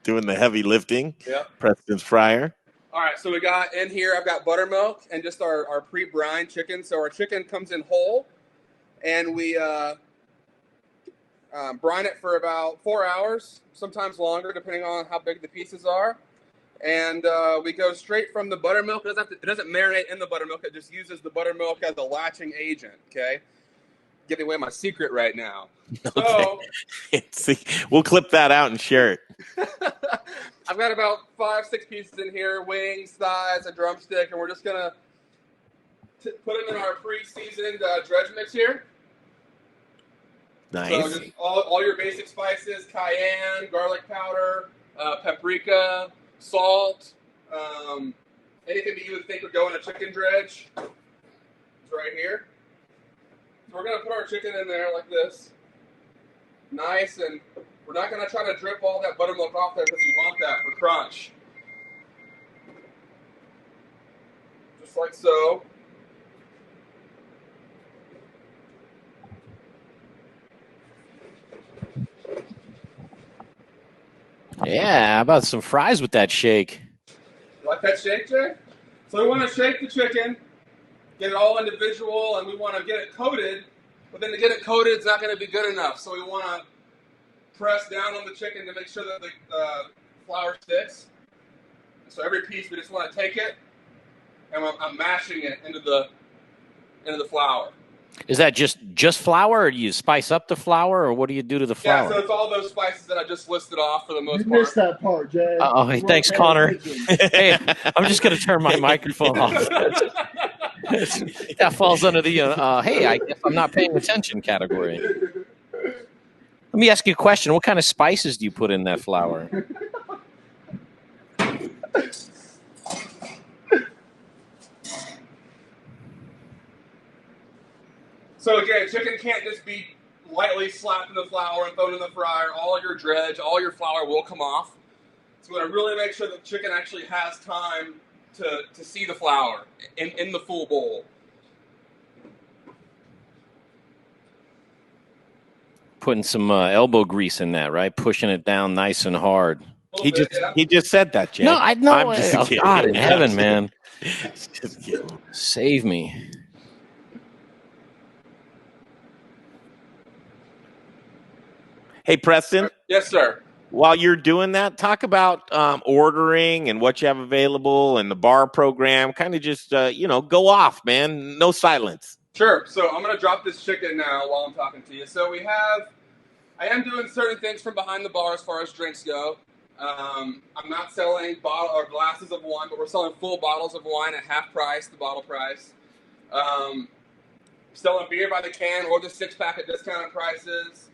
Doing the heavy lifting. Yep. Preston's fryer. All right, so we got in here, I've got buttermilk and just our pre-brine chicken. So our chicken comes in whole, and we brine it for about 4 hours, sometimes longer, depending on how big the pieces are. And we go straight from the buttermilk. It doesn't marinate in the buttermilk. It just uses the buttermilk as a latching agent, okay? Giving away my secret right now. Okay. So, we'll clip that out and share it. I've got about 5-6 pieces in here, wings, thighs, a drumstick, and we're just going to put them in our pre-seasoned dredge mix here. Nice. So just all your basic spices, cayenne, garlic powder, paprika, salt, anything that you would think would go in a chicken dredge. It's right here. So we're going to put our chicken in there like this. Nice, and we're not going to try to drip all that buttermilk off there because we want that for crunch. Just like so. Yeah, how about some fries with that shake? You like that shake, Jay? So we want to shake the chicken, get it all individual, and we want to get it coated. But then to get it coated, it's not going to be good enough. So we want to press down on the chicken to make sure that the flour sticks. So every piece, we just want to take it, and I'm mashing it into the flour. Is that just flour, or do you spice up the flour, or what do you do to the flour? Yeah, so it's all those spices that I just listed off for the most You part. missed that part, Jay. Oh, hey, thanks, Connor. Hey, I'm just going to turn my microphone off. That falls under the, hey, I guess I'm not paying attention category. Let me ask you a question. What kind of spices do you put in that flour? So again, chicken can't just be lightly slapped in the flour and thrown in the fryer. All your dredge, all your flour will come off. So we want to really make sure the chicken actually has time to see the flour in the full bowl. Putting some elbow grease in that, right? Pushing it down nice and hard. He just said that, Jay. No, I know. I'm just kidding. God in heaven, man. Just kidding. Save me. Hey, Preston. Yes, sir. While you're doing that, talk about ordering and what you have available and the bar program. Kind of just, go off, man. No silence. Sure. So I'm going to drop this chicken now while I'm talking to you. So I am doing certain things from behind the bar as far as drinks go. I'm not selling bottle or glasses of wine, but we're selling full bottles of wine at half price, the bottle price. Selling beer by the can or the 6-pack at discounted prices.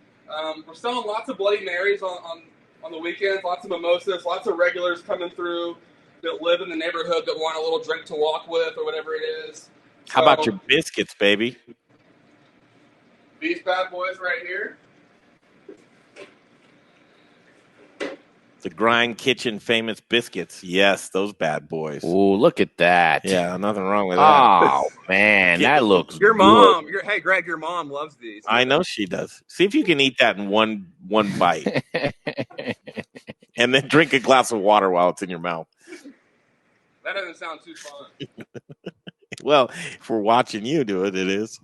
We're selling lots of Bloody Marys on the weekends, lots of mimosas, lots of regulars coming through that live in the neighborhood that want a little drink to walk with or whatever it is. How about your biscuits, baby? These bad boys right here. The Grind Kitchen famous biscuits. Yes, those bad boys. Oh, look at that. Yeah, nothing wrong with that. Oh, man, that looks Your good. mom. Hey, Greg, your mom loves these. I know she does. See if you can eat that in one bite. And then drink a glass of water while it's in your mouth. That doesn't sound too fun. Well, if we're watching you do it, it is.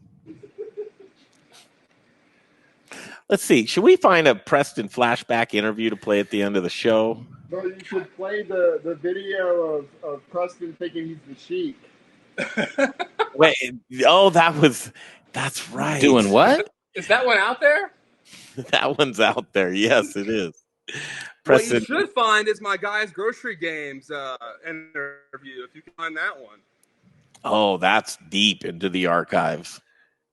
Let's see. Should we find a Preston flashback interview to play at the end of the show? No, you should play the video of Preston thinking he's the Sheik. Wait. Oh, that's right. Doing what? Is that one out there? That one's out there. Yes, it is. Preston. What you should find is my Guys Grocery Games interview, if you can find that one. Oh, that's deep into the archives.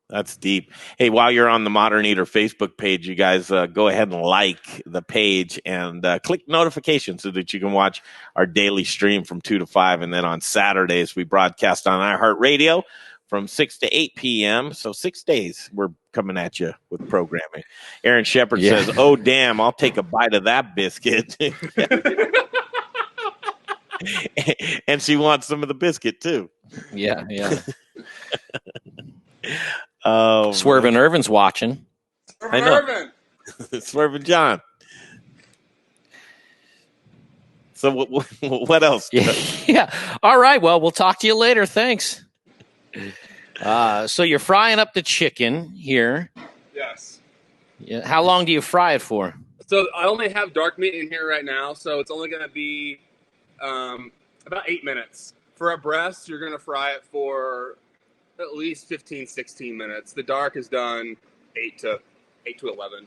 That's deep. Hey, while you're on the Modern Eater Facebook page, you guys go ahead and like the page and click notifications so that you can watch our daily stream from 2 to 5. And then on Saturdays, we broadcast on iHeartRadio from 6 to 8 p.m. So 6 days we're coming at you with programming. Aaron Shepard says, oh, damn, I'll take a bite of that biscuit. And she wants some of the biscuit, too. Yeah. Oh, Swervin' Irvin's watching. I know. Swervin' John. So what else? Yeah. All right. Well, we'll talk to you later. Thanks. So you're frying up the chicken here. Yes. Yeah. How long do you fry it for? So I only have dark meat in here right now, so it's only going to be about 8 minutes. For a breast, you're going to fry it for at least 15, 16 minutes. The dark is done 8 to 11.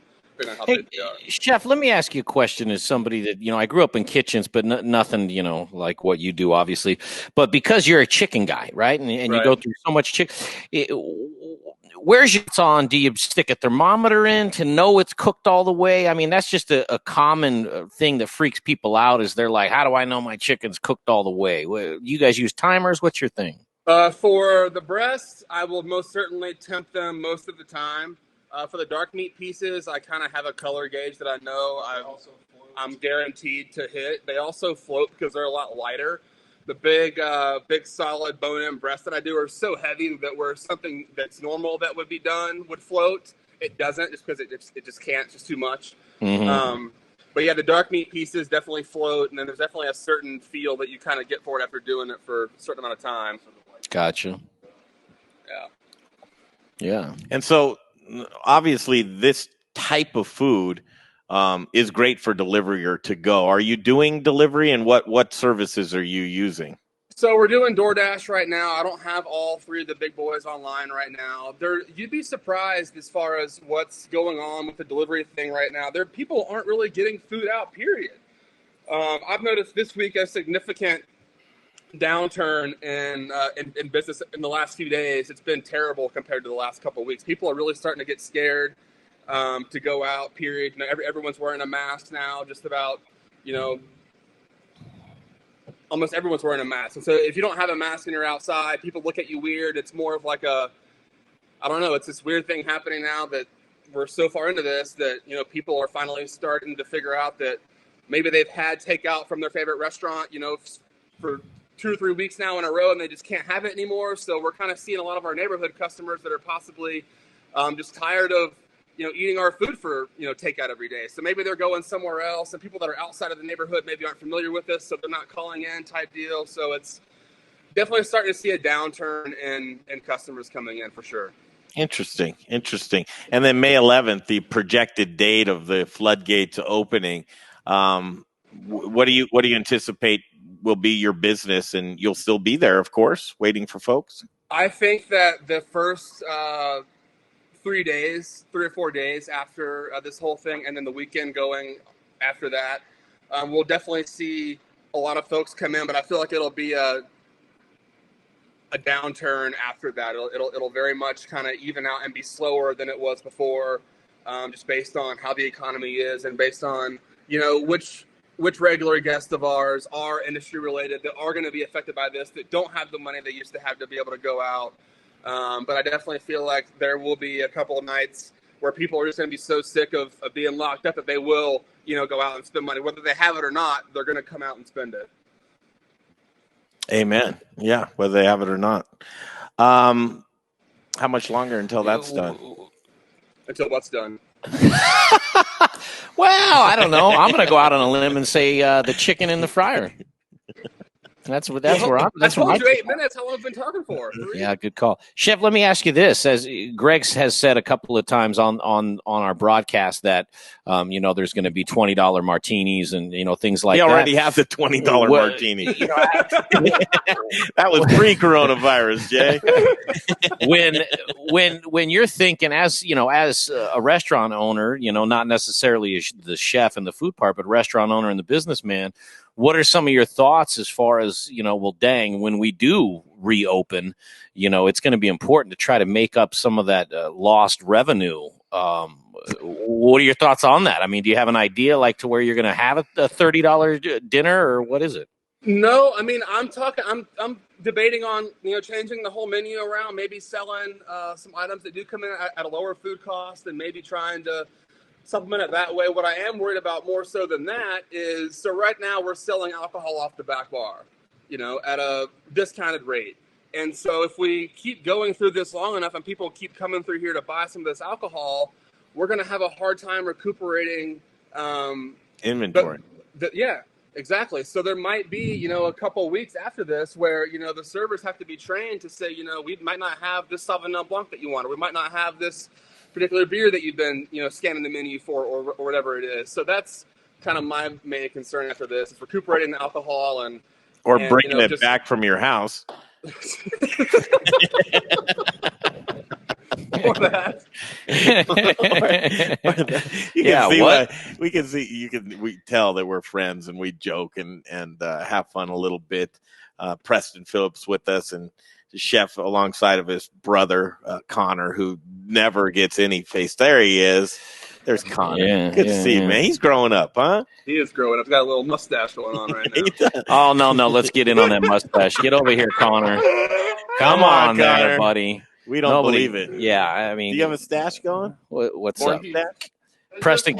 Hey, Chef, let me ask you a question as somebody that, I grew up in kitchens, but nothing, like what you do, obviously. But because you're a chicken guy, right? And you go through so much chicken. Where's your thoughts on? Do you stick a thermometer in to know it's cooked all the way? I mean, that's just a common thing that freaks people out is they're like, how do I know my chicken's cooked all the way? You guys use timers? What's your thing? For the breasts, I will most certainly tempt them most of the time. For the dark meat pieces, I kind of have a color gauge that I know I'm guaranteed to hit. They also float because they're a lot lighter. The big solid bone-in breasts that I do are so heavy that where something that's normal that would be done would float, it doesn't just because it just can't. It's just too much. Mm-hmm. But yeah, the dark meat pieces definitely float, and then there's definitely a certain feel that you kind of get for it after doing it for a certain amount of time. Gotcha. Yeah. And so, obviously, this type of food is great for delivery or to go. Are you doing delivery, and what services are you using? So we're doing DoorDash right now. I don't have all three of the big boys online right now. You'd be surprised as far as what's going on with the delivery thing right now. People aren't really getting food out, period. I've noticed this week a significant downturn in business in the last few days. It's been terrible compared to the last couple of weeks. People are really starting to get scared to go out, period. Everyone's wearing a mask now, just about, almost everyone's wearing a mask. And so if you don't have a mask and you're outside, people look at you weird. It's more of like it's this weird thing happening now that we're so far into this that, people are finally starting to figure out that maybe they've had takeout from their favorite restaurant, for 2 or 3 weeks now in a row, and they just can't have it anymore. So we're kind of seeing a lot of our neighborhood customers that are possibly just tired of, eating our food for, takeout every day. So maybe they're going somewhere else, and people that are outside of the neighborhood maybe aren't familiar with this, so they're not calling in type deal. So it's definitely starting to see a downturn in customers coming in for sure. Interesting. And then May 11th, the projected date of the floodgates opening. What do you anticipate will be your business? And you'll still be there, of course, waiting for folks? I think that the first 3 or 4 days after this whole thing, and then the weekend going after that, we'll definitely see a lot of folks come in. But I feel like it'll be a downturn after that. It'll very much kind of even out and be slower than it was before, just based on how the economy is and based on which regular guests of ours are industry related that are going to be affected by this, that don't have the money they used to have to be able to go out. But I definitely feel like there will be a couple of nights where people are just going to be so sick of being locked up that they will, go out and spend money. Whether they have it or not, they're going to come out and spend it. Amen. Yeah, whether they have it or not. How much longer until that's done? Until what's done? Well, I don't know. I'm going to go out on a limb and say the chicken in the fryer. That's where I'm. I told you 8 minutes. How long have I been talking for? 3? Yeah, good call, Chef. Let me ask you this: as Greg has said a couple of times on our broadcast that there's going to be $20 martinis and things like that. He already has a $20 martini. That was pre-coronavirus, Jay. when you're thinking as a restaurant owner, not necessarily the chef and the food part, but restaurant owner and the businessman. What are some of your thoughts as far as, dang, when we do reopen, it's going to be important to try to make up some of that lost revenue. What are your thoughts on that? I mean, do you have an idea like to where you're going to have a $30 dinner or what is it? No, I mean, I'm debating on, changing the whole menu around, maybe selling some items that do come in at a lower food cost and maybe trying to supplement it that way. What I am worried about more so than that is, so right now we're selling alcohol off the back bar, at a discounted rate. And so if we keep going through this long enough and people keep coming through here to buy some of this alcohol, we're going to have a hard time recuperating inventory. Yeah, exactly. So there might be, a couple of weeks after this where, the servers have to be trained to say, we might not have this Sauvignon Blanc that you want, or we might not have this particular beer that you've been, scanning the menu for or whatever it is. So that's kind of my main concern after this, is recuperating the alcohol and bringing it back from your house. Or that. We tell that we're friends and we joke and have fun a little bit. Preston Phillips with us, and the chef alongside of his brother, Connor, who never gets any face. There he is. There's Connor. Yeah, Good to see you, man. He's growing up, huh? He is growing up. He's got a little mustache going on right now. Oh, no. Let's get in on that mustache. Get over here, Connor. Come on, Connor. there, buddy. We don't believe it. Yeah, I mean. Do you have a stash going? What's More up? stash? Preston,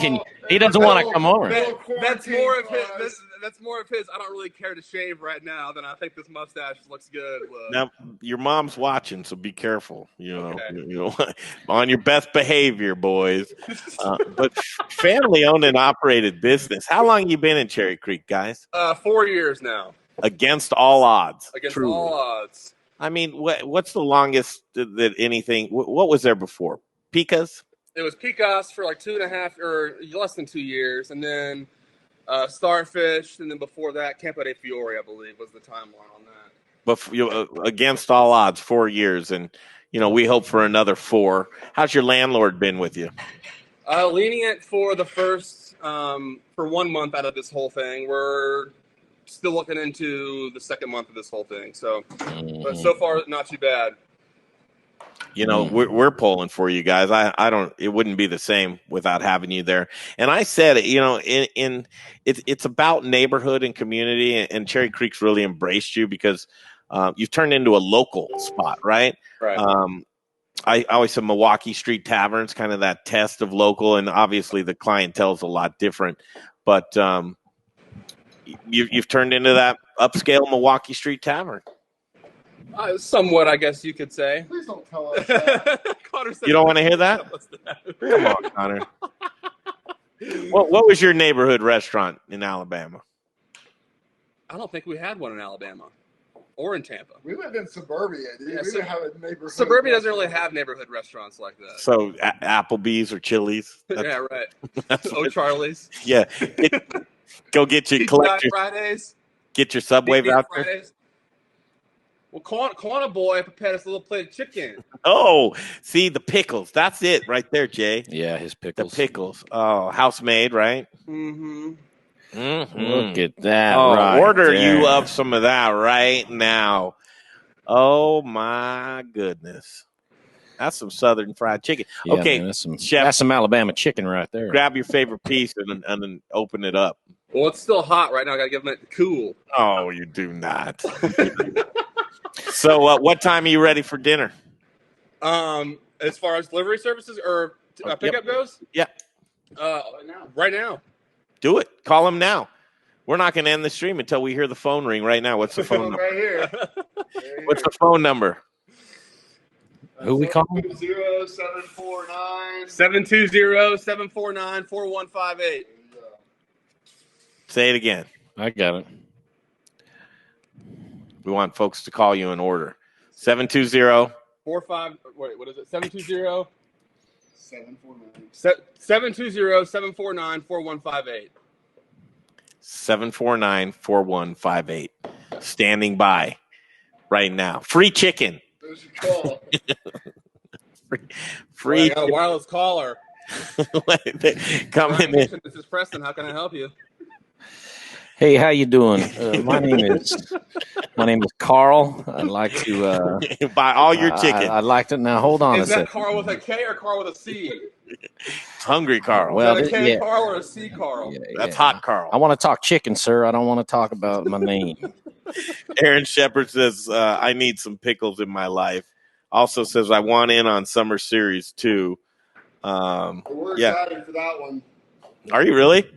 he doesn't want to come over. That's more of his. That's more of his. I don't really care to shave right now. Then I think this mustache looks good. Now your mom's watching, so be careful. Okay. On your best behavior, boys. But family-owned and operated business. How long you been in Cherry Creek, guys? 4 years now. Against all odds. Against all odds. I mean, what's the longest that anything? What was there before? Picas? It was Picas for like 2.5 or less than 2 years, and then Starfish, and then before that, Campo de Fiore, I believe, was the timeline on that. But against all odds, 4 years, and we hope for another 4. How's your landlord been with you? Lenient for the first for 1 month out of this whole thing. We're still looking into the second month of this whole thing, so but so far not too bad. We're pulling for you guys. I don't. It wouldn't be the same without having you there. And I said, it's about neighborhood and community. And Cherry Creek's really embraced you because you've turned into a local spot, right? Right. I always said Milwaukee Street Tavern's kind of that test of local, and obviously the clientele's a lot different. But you've turned into that upscale Milwaukee Street Tavern. Somewhat, I guess you could say. Please don't tell us that. You don't want to hear that? Come on, Connor. What was your neighborhood restaurant in Alabama? I don't think we had one in Alabama or in Tampa. We lived in suburbia, dude. Yeah, we didn't have a neighborhood. Suburbia doesn't really have neighborhood restaurants like that. So Applebee's or Chili's? Yeah, right. Charlie's. Yeah. Go get your collect your, Fridays. get your Subway voucher. Fridays. Well, Corner Boy prepared us a little plate of chicken. Oh, see the pickles. That's it right there, Jay. Yeah, his pickles. The pickles. Oh, house made, right? Mm-hmm. Mm-hmm. Look at that. Oh, right order there. you up some of that right now. Oh my goodness. That's some Southern fried chicken. Yeah, okay, man, Chef, that's some Alabama chicken right there. grab your favorite piece and then open it up. Well, it's still hot right now. I got to give them it cool. Oh, you do not. So what time are you ready for dinner? As far as delivery services or pickup goes? Yeah. Right now. Do it. Call him now. We're not going to end the stream until we hear the phone ring right now. What's the phone number? Right here. What's the phone number? Who we calling? 720-749. 720-749-4158. Say it again. I got it. We want folks to call you in order. 720. 45. Wait, what is it? 720. 749. 720-749-4158. 749-4158. Standing by right now. Free chicken. There's your call. Free. I got a wireless caller. Come in. This is Preston. How can I help you? Hey, how you doing? My name is Carl. I'd like to buy all your chicken. I'd like to now. Hold on Is a that second. Carl with a K or Carl with a C? Hungry Carl. Well, is that a K yeah. Carl or a C Carl? Yeah, That's yeah. hot Carl. I want to talk chicken, sir. I don't want to talk about my name. Aaron Shepard says, I need some pickles in my life. Also says, I want in on Summer Series 2. We're Yeah. excited for that one. Are you really?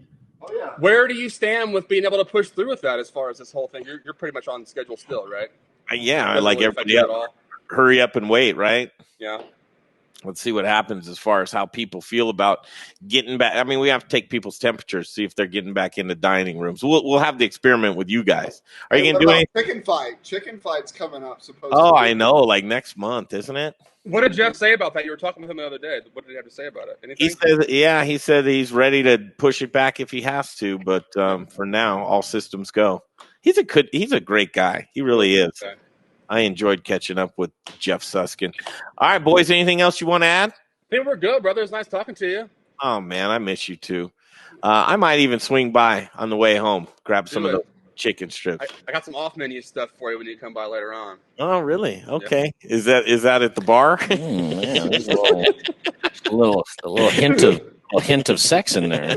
Oh, yeah. Where do you stand with being able to push through with that as far as this whole thing? You're pretty much on schedule still, right? Yeah, I Doesn't like really affect everybody you at else. all? Hurry up and wait, right? Yeah. Let's see what happens as far as how people feel about getting back. I mean, we have to take people's temperatures, see if they're getting back into dining rooms. We'll have the experiment with you guys. Are you Hey, going to what do about anything? Chicken fight. Chicken fight's coming up, supposedly. Oh, I know, like next month, isn't it? What did Jeff say about that? You were talking with him the other day. What did he have to say about it? Anything? He said he's ready to push it back if he has to, but for now, all systems go. He's a great guy. He really is. Okay. I enjoyed catching up with Jeff Suskin. All right, boys, anything else you want to add? I think we're good, brother. It's nice talking to you. Oh, man, I miss you too. I might even swing by on the way home, grab some of the chicken strips. I got some off-menu stuff for you when you come by later on. Oh, really? Okay. Yeah. Is that at the bar? Man, there's a little hint of sex in there.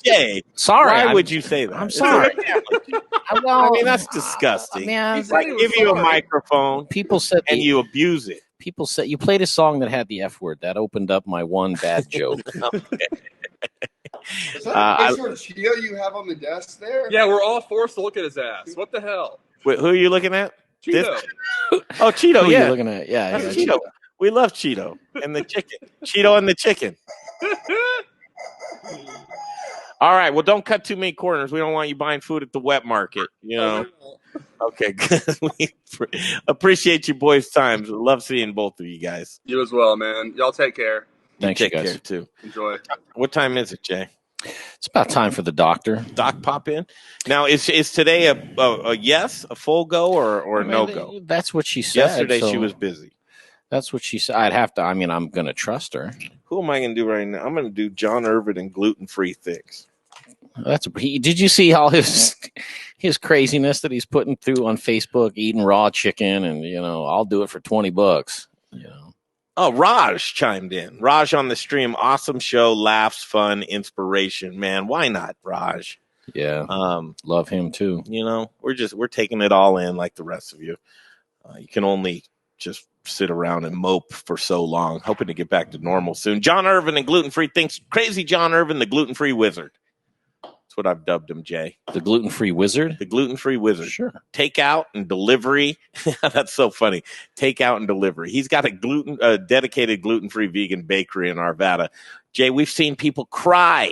Jay, Sorry, why would you say that? I'm sorry. I mean, that's disgusting. Man, I give you a microphone people said and you abuse it. People said you played a song that had the F word. That opened up my one bad joke. Is that a picture of Cheeto you have on the desk there? Yeah, we're all forced to look at his ass. What the hell? Wait, who are you looking at? Cheeto. Oh, Cheeto, Who yeah. you looking at? Yeah, That's Cheeto. We love Cheeto and the chicken. Cheeto and the chicken. All right. Well, don't cut too many corners. We don't want you buying food at the wet market. You know. Okay. Good. We appreciate you boys' times. Love seeing both of you guys. You as well, man. Y'all take care. Thanks, Take you guys. care too. Enjoy. What time is it, Jay? It's about time for the doctor. Doc pop in. Now, is today a yes, a full go, or a no go? That's what she said. Yesterday so she was busy. That's what she said. I'd have to. I mean, I'm going to trust her. Who am I going to do right now? I'm going to do John Irvin and gluten-free things. Did you see all his craziness that he's putting through on Facebook, eating raw chicken, and I'll do it for $20. Oh, Raj chimed in. Raj on the stream. Awesome show, laughs, fun, inspiration. Man, why not, Raj? Yeah. Love him too. We're taking it all in like the rest of you. You can only just sit around and mope for so long, hoping to get back to normal soon. John Irvin and gluten-free things. Crazy John Irvin, the gluten-free wizard. That's what I've dubbed him, Jay. The gluten-free wizard? The gluten-free wizard. Sure. Takeout and delivery. That's so funny. Takeout and delivery. He's got a dedicated gluten-free vegan bakery in Arvada. Jay, we've seen people cry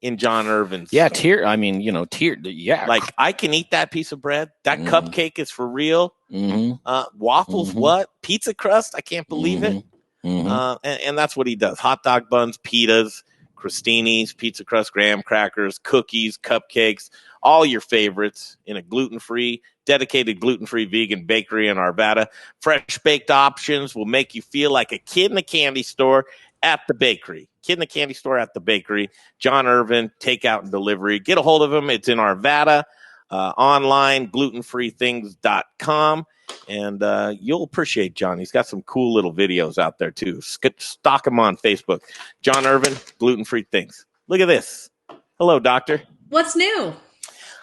in John Irvin's. Yeah, tear. Yeah. Like, I can eat that piece of bread. That cupcake is for real. Mm-hmm. Waffles, what? Pizza crust? I can't believe it. Mm-hmm. And that's what he does. Hot dog buns, pitas, crostinis, pizza crust, graham crackers, cookies, cupcakes, all your favorites in a gluten-free, dedicated gluten-free vegan bakery in Arvada. Fresh baked options will make you feel like a kid in a candy store at the bakery. Kid in the candy store at the bakery. John Irvin, takeout and delivery. Get a hold of him. It's in Arvada. Online, glutenfreethings.com. And you'll appreciate John. He's got some cool little videos out there, too. Stock him on Facebook. John Irvin, Gluten-Free Things. Look at this. Hello, doctor. What's new?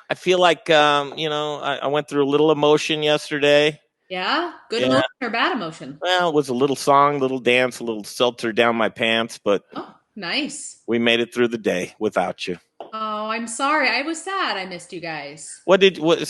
I feel like, I went through a little emotion yesterday. Yeah? Good emotion or bad emotion? Well, it was a little song, little dance, a little seltzer down my pants, but nice. We made it through the day without you. Oh, I'm sorry. I was sad. I missed you guys. What was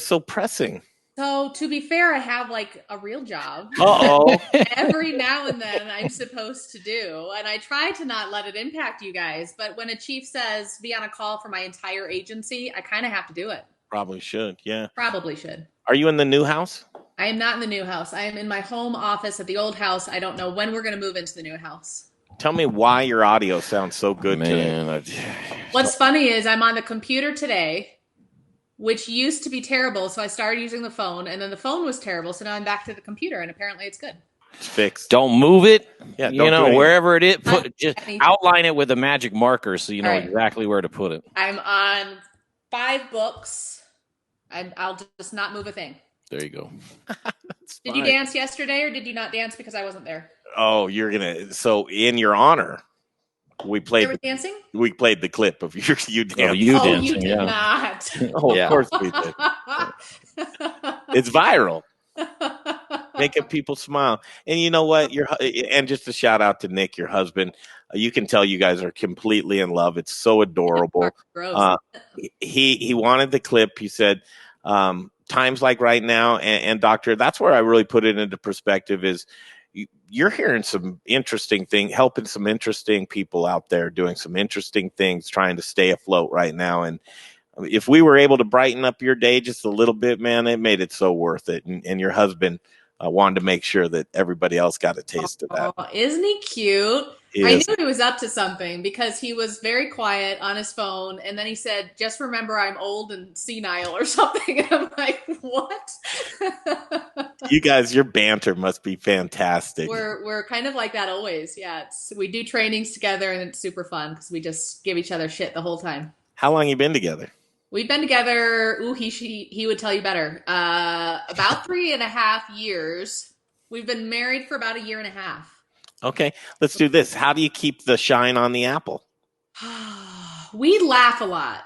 so pressing? So to be fair, I have like a real job. Uh-oh. Every now and then I'm supposed to do, and I try to not let it impact you guys. But when a chief says be on a call for my entire agency, I kind of have to do it. Probably should. Yeah. Probably should. Are you in the new house? I am not in the new house. I am in my home office at the old house. I don't know when we're going to move into the new house. Tell me why your audio sounds so good today. What's funny is I'm on the computer today, which used to be terrible. So I started using the phone, and then the phone was terrible. So now I'm back to the computer, and apparently it's good. It's fixed. Don't move it. Yeah, don't wherever it is, just outline it with a magic marker so you know exactly where to put it. I'm on 5 books. I'll just not move a thing. There you go. Did you dance yesterday, or did you not dance because I wasn't there? Oh, so in your honor, we played dancing? We played the clip of you dancing. Oh, you dancing, you did not. Oh, of course we did. It's viral. Making people smile. And you know what? And just a shout out to Nick, your husband. You can tell you guys are completely in love. It's so adorable. He wanted the clip. He said, times like right now, and doctor, that's where I really put it into perspective is you're hearing some interesting thing, helping some interesting people out there doing some interesting things, trying to stay afloat right now. And if we were able to brighten up your day just a little bit, man, it made it so worth it. And your husband wanted to make sure that everybody else got a taste of that. Oh, isn't he cute? I knew he was up to something because he was very quiet on his phone. And then he said, just remember I'm old and senile or something. And I'm like, what? You guys, your banter must be fantastic. We're kind of like that always. Yeah. We do trainings together and it's super fun because we just give each other shit the whole time. How long you been together? We've been together. He would tell you better. About 3.5 years. We've been married for about 1.5 years. Okay, let's do this. How do you keep the shine on the apple? We laugh a lot.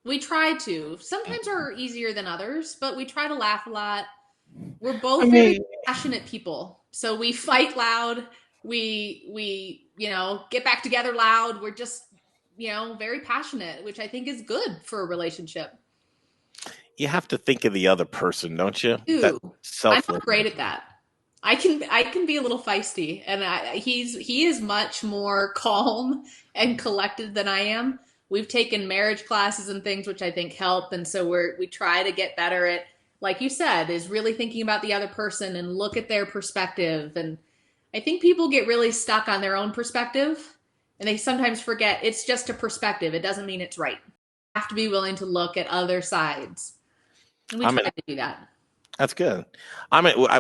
We try to. Sometimes are easier than others, but we try to laugh a lot. We're both very passionate people. So we fight loud. We get back together loud. We're just, very passionate, which I think is good for a relationship. You have to think of the other person, don't you? I'm not great at that. I can be a little feisty, and he is much more calm and collected than I am. We've taken marriage classes and things which I think help, and so we try to get better at, like you said, is really thinking about the other person and look at their perspective. And I think people get really stuck on their own perspective, and they sometimes forget it's just a perspective. It doesn't mean it's right. You have to be willing to look at other sides, and we try to do that. That's good.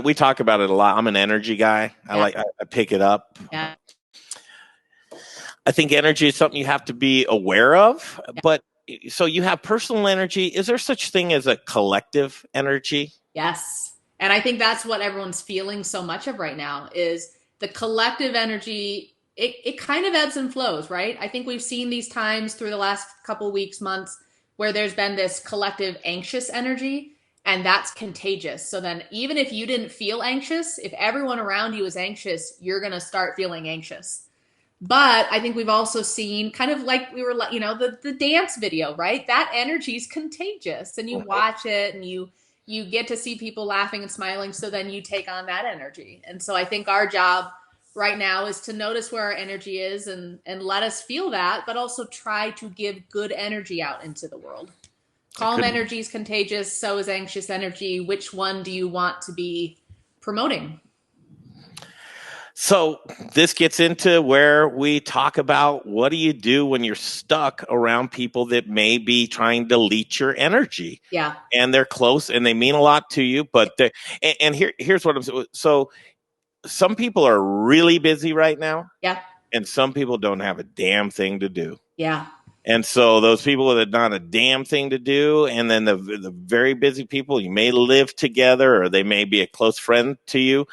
We talk about it a lot. I'm an energy guy. I pick it up. Yeah. I think energy is something you have to be aware of. Yeah. But so you have personal energy. Is there such thing as a collective energy? Yes. And I think that's what everyone's feeling so much of right now is the collective energy. It kind of ebbs and flows, right? I think we've seen these times through the last couple weeks, months, where there's been this collective anxious energy. And that's contagious. So then even if you didn't feel anxious, if everyone around you is anxious, you're going to start feeling anxious. But I think we've also seen kind of like we were, the dance video, right? That energy is contagious and you watch it and you get to see people laughing and smiling. So then you take on that energy. And so I think our job right now is to notice where our energy is and let us feel that, but also try to give good energy out into the world. Calm energy is contagious. So is anxious energy. Which one do you want to be promoting? So this gets into where we talk about what do you do when you're stuck around people that may be trying to leech your energy. Yeah. And they're close and they mean a lot to you, but here's what I'm saying. So some people are really busy right now. Yeah. And some people don't have a damn thing to do. Yeah. And so those people that not a damn thing to do, and then the very busy people, you may live together or they may be a close friend to you.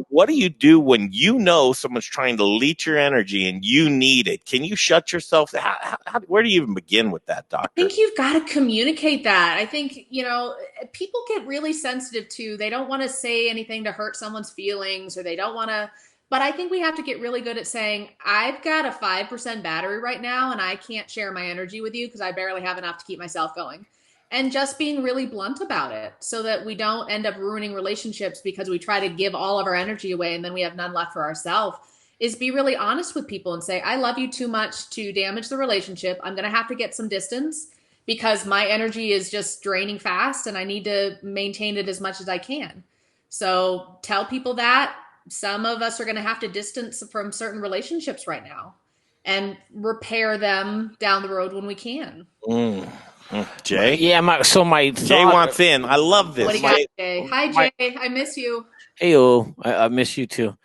What do you do when you know someone's trying to leech your energy and you need it? Can you shut yourself? Where do you even begin with that, Doctor? I think you've got to communicate that. I think, people get really sensitive too. They don't want to say anything to hurt someone's feelings, or they don't want to. But I think we have to get really good at saying, I've got a 5% battery right now and I can't share my energy with you because I barely have enough to keep myself going. And just being really blunt about it so that we don't end up ruining relationships because we try to give all of our energy away and then we have none left for ourselves, is be really honest with people and say, I love you too much to damage the relationship. I'm going to have to get some distance because my energy is just draining fast and I need to maintain it as much as I can. So tell people that. Some of us are going to have to distance from certain relationships right now and repair them down the road when we can. Jay? Yeah, my Jay wants in. I love this. What do you got, Jay? Hi, Jay. I miss you. Hey-o. I miss you too.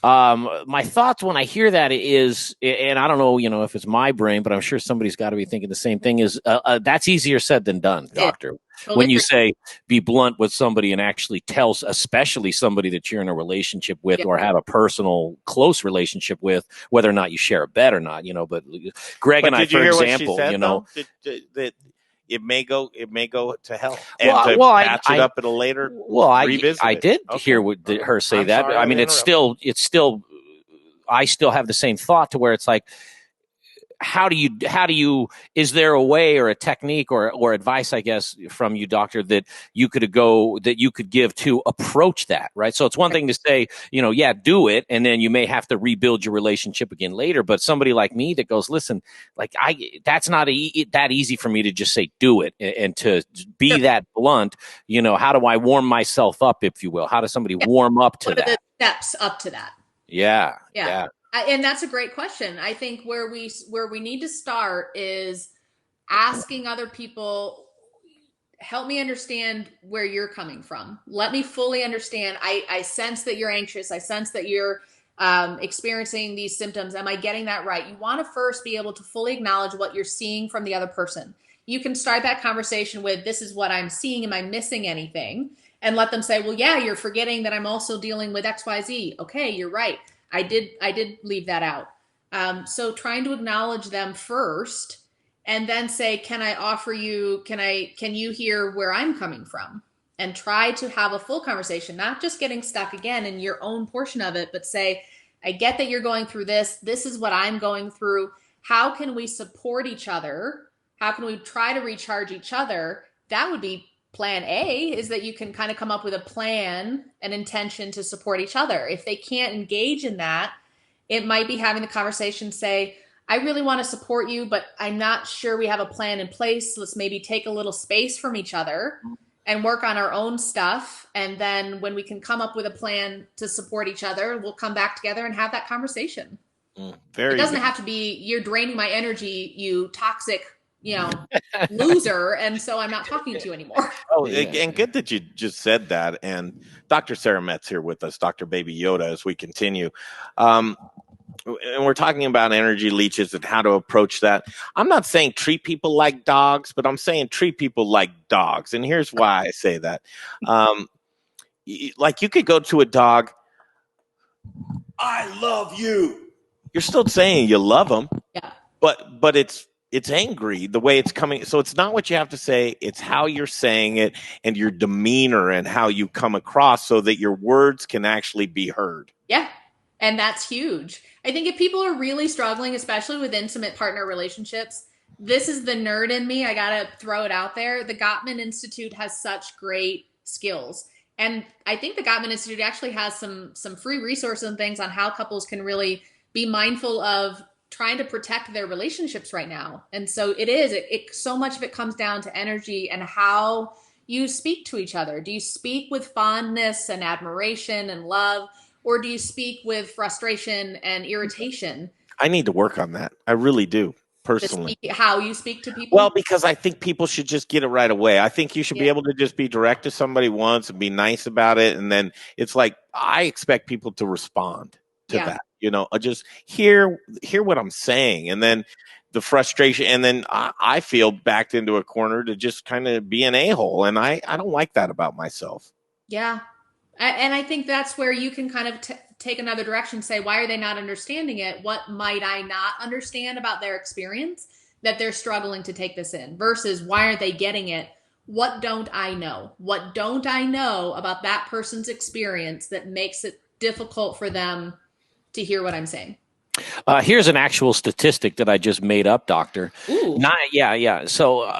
My thoughts when I hear that is, and I don't know, if it's my brain, but I'm sure somebody's got to be thinking the same thing, is that's easier said than done, Doctor. Totally. When you say be blunt with somebody and actually tell, especially somebody that you're in a relationship with or have a personal close relationship with, whether or not you share a bed or not, but Greg and I, for example, that it may go to hell and patch it up at a later. Well, I did hear her say that. Sorry, I mean, it's still. I still have the same thought to where it's like, how do you? Is there a way or a technique or advice, I guess, from you, Doctor, that you could give to approach that, right? So it's one thing to say, do it, and then you may have to rebuild your relationship again later. But somebody like me that goes, listen, like that's not that easy for me to just say do it and to be that blunt. How do I warm myself up, if you will? How does somebody warm up to that? What are the steps up to that? Yeah. And that's a great question. I think where we need to start is asking other people, help me understand where you're coming from. Let me fully understand. I sense that you're anxious. I sense that you're experiencing these symptoms. Am I getting that right? You want to first be able to fully acknowledge what you're seeing from the other person. You can start that conversation with, this is what I'm seeing. Am I missing anything? And let them say, well, yeah, you're forgetting that I'm also dealing with XYZ. Okay, you're right. I did leave that out. So trying to acknowledge them first and then say, can you hear where I'm coming from? And try to have a full conversation, not just getting stuck again in your own portion of it, but say, I get that you're going through this. This is what I'm going through. How can we support each other? How can we try to recharge each other? That would be plan A, is that you can kind of come up with a plan, an intention to support each other. If they can't engage in that, it might be having the conversation say, I really want to support you, but I'm not sure we have a plan in place. Let's maybe take a little space from each other and work on our own stuff. And then when we can come up with a plan to support each other, we'll come back together and have that conversation. It doesn't have to be, you're draining my energy, you toxic loser, and so I'm not talking to you anymore. And good that you just said that. And Dr. Sara Metz here with us, Dr. Baby Yoda, as we continue. And we're talking about energy leeches and how to approach that. I'm not saying treat people like dogs, but I'm saying treat people like dogs. And here's why I say that. Like you could go to a dog, I love you. You're still saying you love them. Yeah. But it's angry the way it's coming. So it's not what you have to say. It's how you're saying it and your demeanor and how you come across so that your words can actually be heard. Yeah. And that's huge. I think if people are really struggling, especially with intimate partner relationships, this is the nerd in me. I got to throw it out there. The Gottman Institute has such great skills. And I think the Gottman Institute actually has some free resources and things on how couples can really be mindful of trying to protect their relationships right now. And so so much of it comes down to energy and how you speak to each other. Do you speak with fondness and admiration and love, or do you speak with frustration and irritation? I need to work on that. I really do, To personally. speak, how you speak to people? Well, because I think people should just get it right away. I think you should be Yeah. able to just be direct to somebody once and be nice about it. And then it's like, I expect people to respond to Yeah. that, you know, just hear what I'm saying. And then the frustration. And then I feel backed into a corner to just kind of be an a-hole. And I don't like that about myself. Yeah. And I think that's where you can kind of take another direction, say, why are they not understanding it? What might I not understand about their experience that they're struggling to take this in, versus why aren't they getting it? What don't I know? What don't I know about that person's experience that makes it difficult for them to hear what I'm saying? Here's an actual statistic that I just made up, Doctor. Ooh. Yeah. So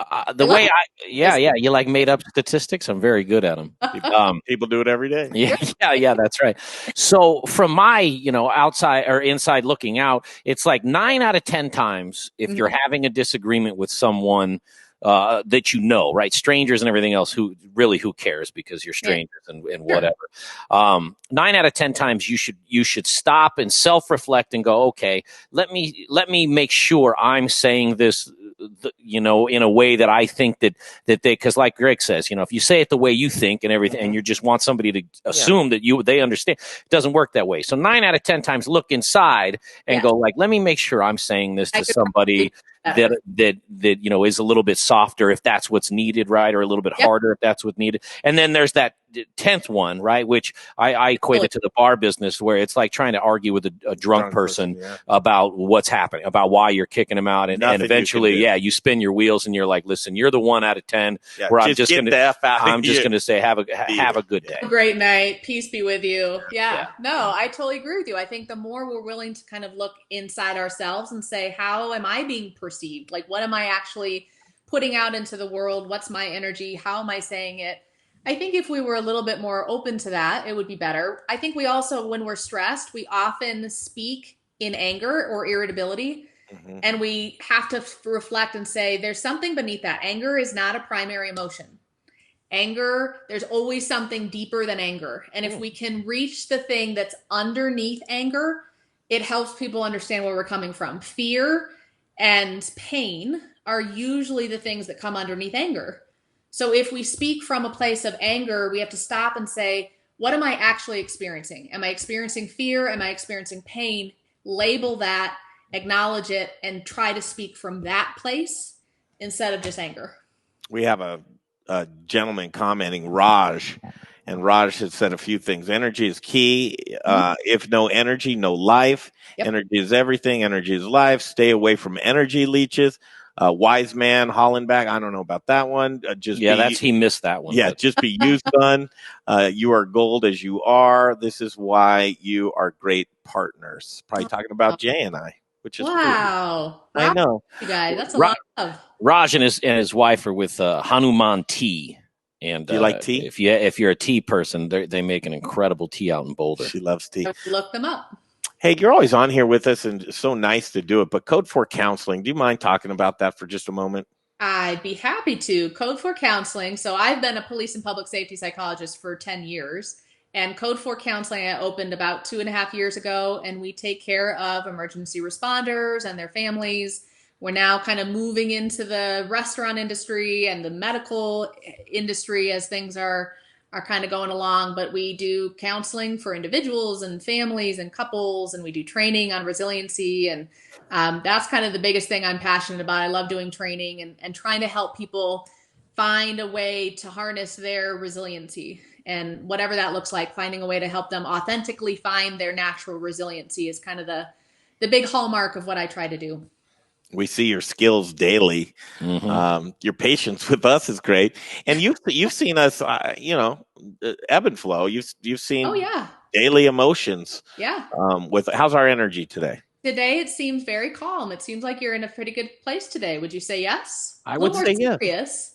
you like made up statistics? I'm very good at them. People do it every day. Yeah, that's right. So from my, outside or inside looking out, it's like 9 out of 10 times if you're having a disagreement with someone that you know, right? Strangers and everything else, who cares, because you're strangers and whatever. 9 out of 10 times you should stop and self-reflect and go, okay, let me make sure I'm saying this, in a way that I think that they, because like Greg says, if you say it the way you think and everything, and you just want somebody to assume that they understand, it doesn't work that way. So 9 out of 10 times look inside and go like, let me make sure I'm saying this to somebody that is a little bit softer if that's what's needed, right? Or a little bit harder if that's what's needed. And then there's that 10th one, right? Which I equate it to the bar business, where it's like trying to argue with a drunk person about what's happening, about why you're kicking him out. And eventually, you spin your wheels and you're like, listen, you're the 1 out of 10 where I'm just going to say, have a good day. Great night. Peace be with you. Yeah. No, I totally agree with you. I think the more we're willing to kind of look inside ourselves and say, how am I being perceived? Like, what am I actually putting out into the world? What's my energy? How am I saying it? I think if we were a little bit more open to that, it would be better. I think we also, when we're stressed, we often speak in anger or irritability. And we have to reflect and say, there's something beneath that. Anger is not a primary emotion. Anger, there's always something deeper than anger. And if we can reach the thing that's underneath anger, it helps people understand where we're coming from. Fear and pain are usually the things that come underneath anger. So if we speak from a place of anger, we have to stop and say, what am I actually experiencing? Am I experiencing fear? Am I experiencing pain? Label that, acknowledge it, and try to speak from that place instead of just anger. We have a gentleman commenting, Raj, and Raj has said a few things. Energy is key. If no energy, no life. Energy is everything. Energy is life. Stay away from energy leeches. Wise man, Hollenbach. I don't know about that one. He missed that one. Just be you, son. You are gold as you are. This is why you are great partners. Probably talking about Jay and I, which is wow. Cool. I know, you guys. That's a lot of love. Raj and his wife are with Hanuman Tea. And do you like tea? If you're a tea person, they make an incredible tea out in Boulder. She loves tea. Look them up. Hey, you're always on here with us, and it's so nice to do it. But Code 4 Counseling, do you mind talking about that for just a moment? I'd be happy to. Code 4 Counseling. So I've been a police and public safety psychologist for 10 years. And Code 4 Counseling I opened about 2.5 years ago, and we take care of emergency responders and their families. We're now kind of moving into the restaurant industry and the medical industry as things are kind of going along, but we do counseling for individuals and families and couples, and we do training on resiliency. And that's kind of the biggest thing I'm passionate about. I love doing training and trying to help people find a way to harness their resiliency, and whatever that looks like, finding a way to help them authentically find their natural resiliency is kind of the big hallmark of what I try to do. We see your skills daily. Your patience with us is great, and you've seen us, ebb and flow. You've seen daily emotions. Yeah. With how's our energy today? Today it seems very calm. It seems like you're in a pretty good place today. Would you say yes? I would say yes. Serious.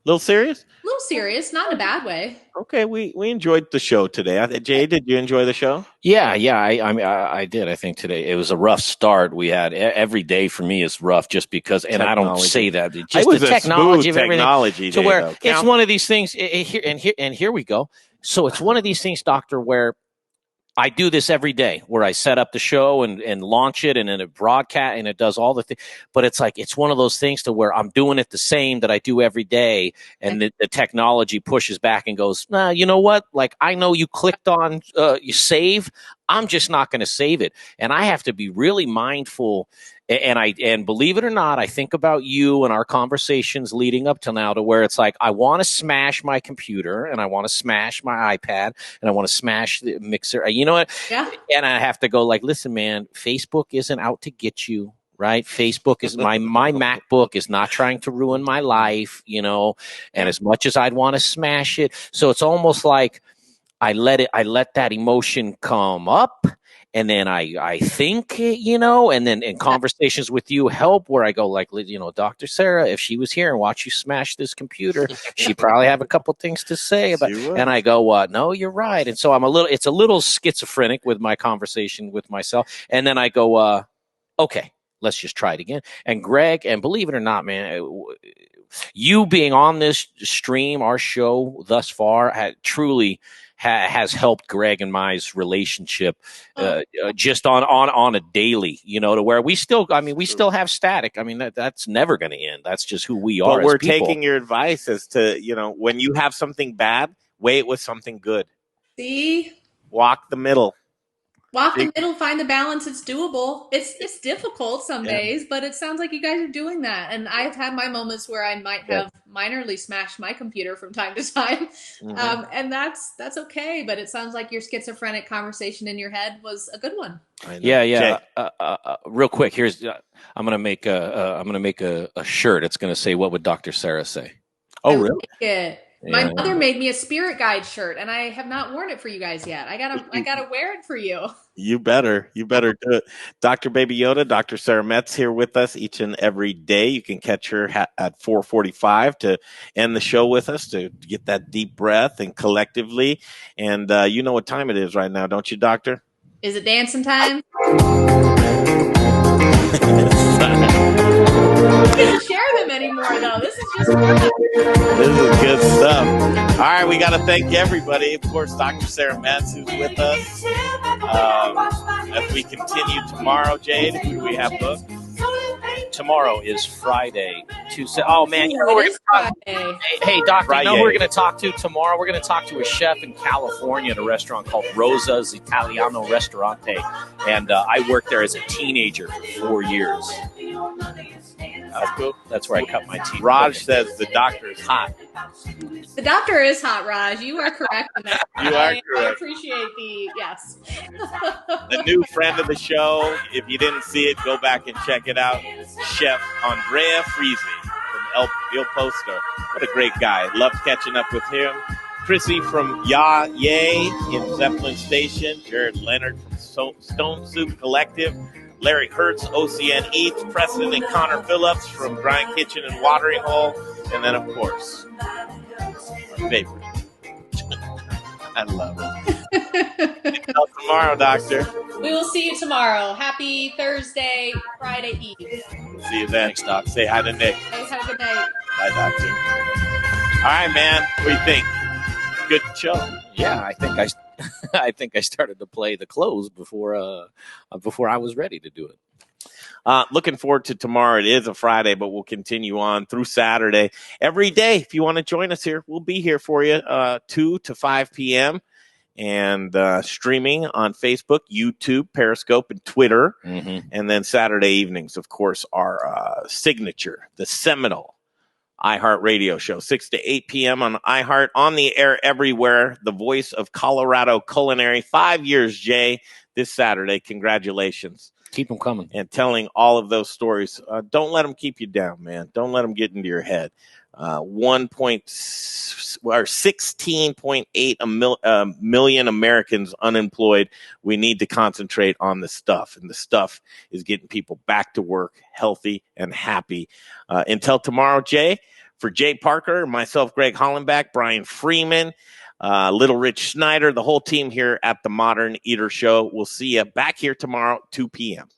A little serious? A little serious, not in a bad way. Okay, we enjoyed the show today. Jay, did you enjoy the show? Yeah, I did. I think today it was a rough start. We had every day for me is rough, just because, and I don't say that. Just the technology of everything. Technology to where it's one of these things. Here we go. So it's one of these things, Doctor, where I do this every day where I set up the show and launch it and then it broadcast and it does all the things. But it's like, it's one of those things to where I'm doing it the same that I do every day. And the technology pushes back and goes, nah, you know what? Like, I know you clicked on you save. I'm just not going to save it. And I have to be really mindful. And believe it or not, I think about you and our conversations leading up to now to where it's like, I want to smash my computer and I want to smash my iPad and I want to smash the mixer. You know what? Yeah. And I have to go like, listen, man, Facebook isn't out to get you. Right. Facebook is my MacBook is not trying to ruin my life, you know, and as much as I'd want to smash it. So it's almost like I let that emotion come up. And then I think, you know, and then in conversations with you help where I go like, you know, Dr. Sara, if she was here and watch you smash this computer, she'd probably have a couple things to say about it. And I go, no, you're right. And so it's a little schizophrenic with my conversation with myself. And then I go, okay, let's just try it again. And Greg, and believe it or not, man, you being on this stream, our show thus far truly has helped Greg and my's relationship just on a daily, you know, to where we still have static. I mean, that's never going to end. That's just who we are. But we're as people. taking your advice as to, you know, when you have something bad, weigh it with something good. See? Walk the middle. Walk the middle, find the balance. It's doable. It's difficult some days, but it sounds like you guys are doing that. And I've had my moments where I might have minorly smashed my computer from time to time. Mm-hmm. And that's okay. But it sounds like your schizophrenic conversation in your head was a good one. Yeah. Real quick, here's I'm gonna make a shirt. It's gonna say, "What would Dr. Sara say?" Oh, I really? like it. My mother made me a spirit guide shirt, and I have not worn it for you guys yet. I gotta wear it for you. You better do it. Dr. Baby Yoda, Dr. Sara Metz here with us each and every day. You can catch her at 4:45 to end the show with us to get that deep breath and collectively. And you know what time it is right now, don't you, Doctor? Is it dancing time? I can't share them anymore, though. This is just fun. This is good stuff. All right, we got to thank everybody. Of course, Dr. Sara Metz, who's with us. As we continue tomorrow, Jade, who do we have booked? Tomorrow is Friday, Tuesday. Oh man, hey, Doctor, Friday. you know who we're going to talk to tomorrow? We're going to talk to a chef in California at a restaurant called Rosa's Italiano Ristorante, and I worked there as a teenager for 4 years. That's cool. That's where I cut my teeth. Raj says the doctor is hot. The doctor is hot, Raj. You are correct in that. You are correct. I appreciate yes. The new friend of the show, if you didn't see it, go back and check it out. Chef Andrea Frizzi from Il Posto. What a great guy. Loved catching up with him. Krissy from Yaye in Zeppelin Station. Leonard from Stone Soup Collective. Larry Hertz, OCN Eats. Preston and Connor Phillips from Grind Kitchen and Watering Hole. And then, of course, our favorite. I love it. Until tomorrow, Doctor. We will see you tomorrow. Happy Thursday, Friday Eve. See you then. Thanks, Doc. Say hi to Nick. Hey, have a good night. Bye, Doctor. All right, man. What do you think? Good show. Yeah, I think I started to play the close before I was ready to do it. Looking forward to tomorrow. It is a Friday, but we'll continue on through Saturday. Every day, if you want to join us here, we'll be here for you 2 to 5 p.m. and streaming on Facebook, YouTube, Periscope, and Twitter. Mm-hmm. And then Saturday evenings, of course, our signature, the seminal iHeartRadio show, 6 to 8 p.m. on iHeart, on the air everywhere. The voice of Colorado culinary. 5 years, Jay, this Saturday. Congratulations. Keep them coming. And telling all of those stories. Don't let them keep you down, man. Don't let them get into your head. 16.8 million Americans unemployed. We need to concentrate on the stuff, and the stuff is getting people back to work, healthy and happy. Until tomorrow, Jay, for Jay Parker, myself, Greg Hollenbach, Brian Freeman, Little Rich Snyder, the whole team here at the Modern Eater Show. We'll see you back here tomorrow, 2 p.m.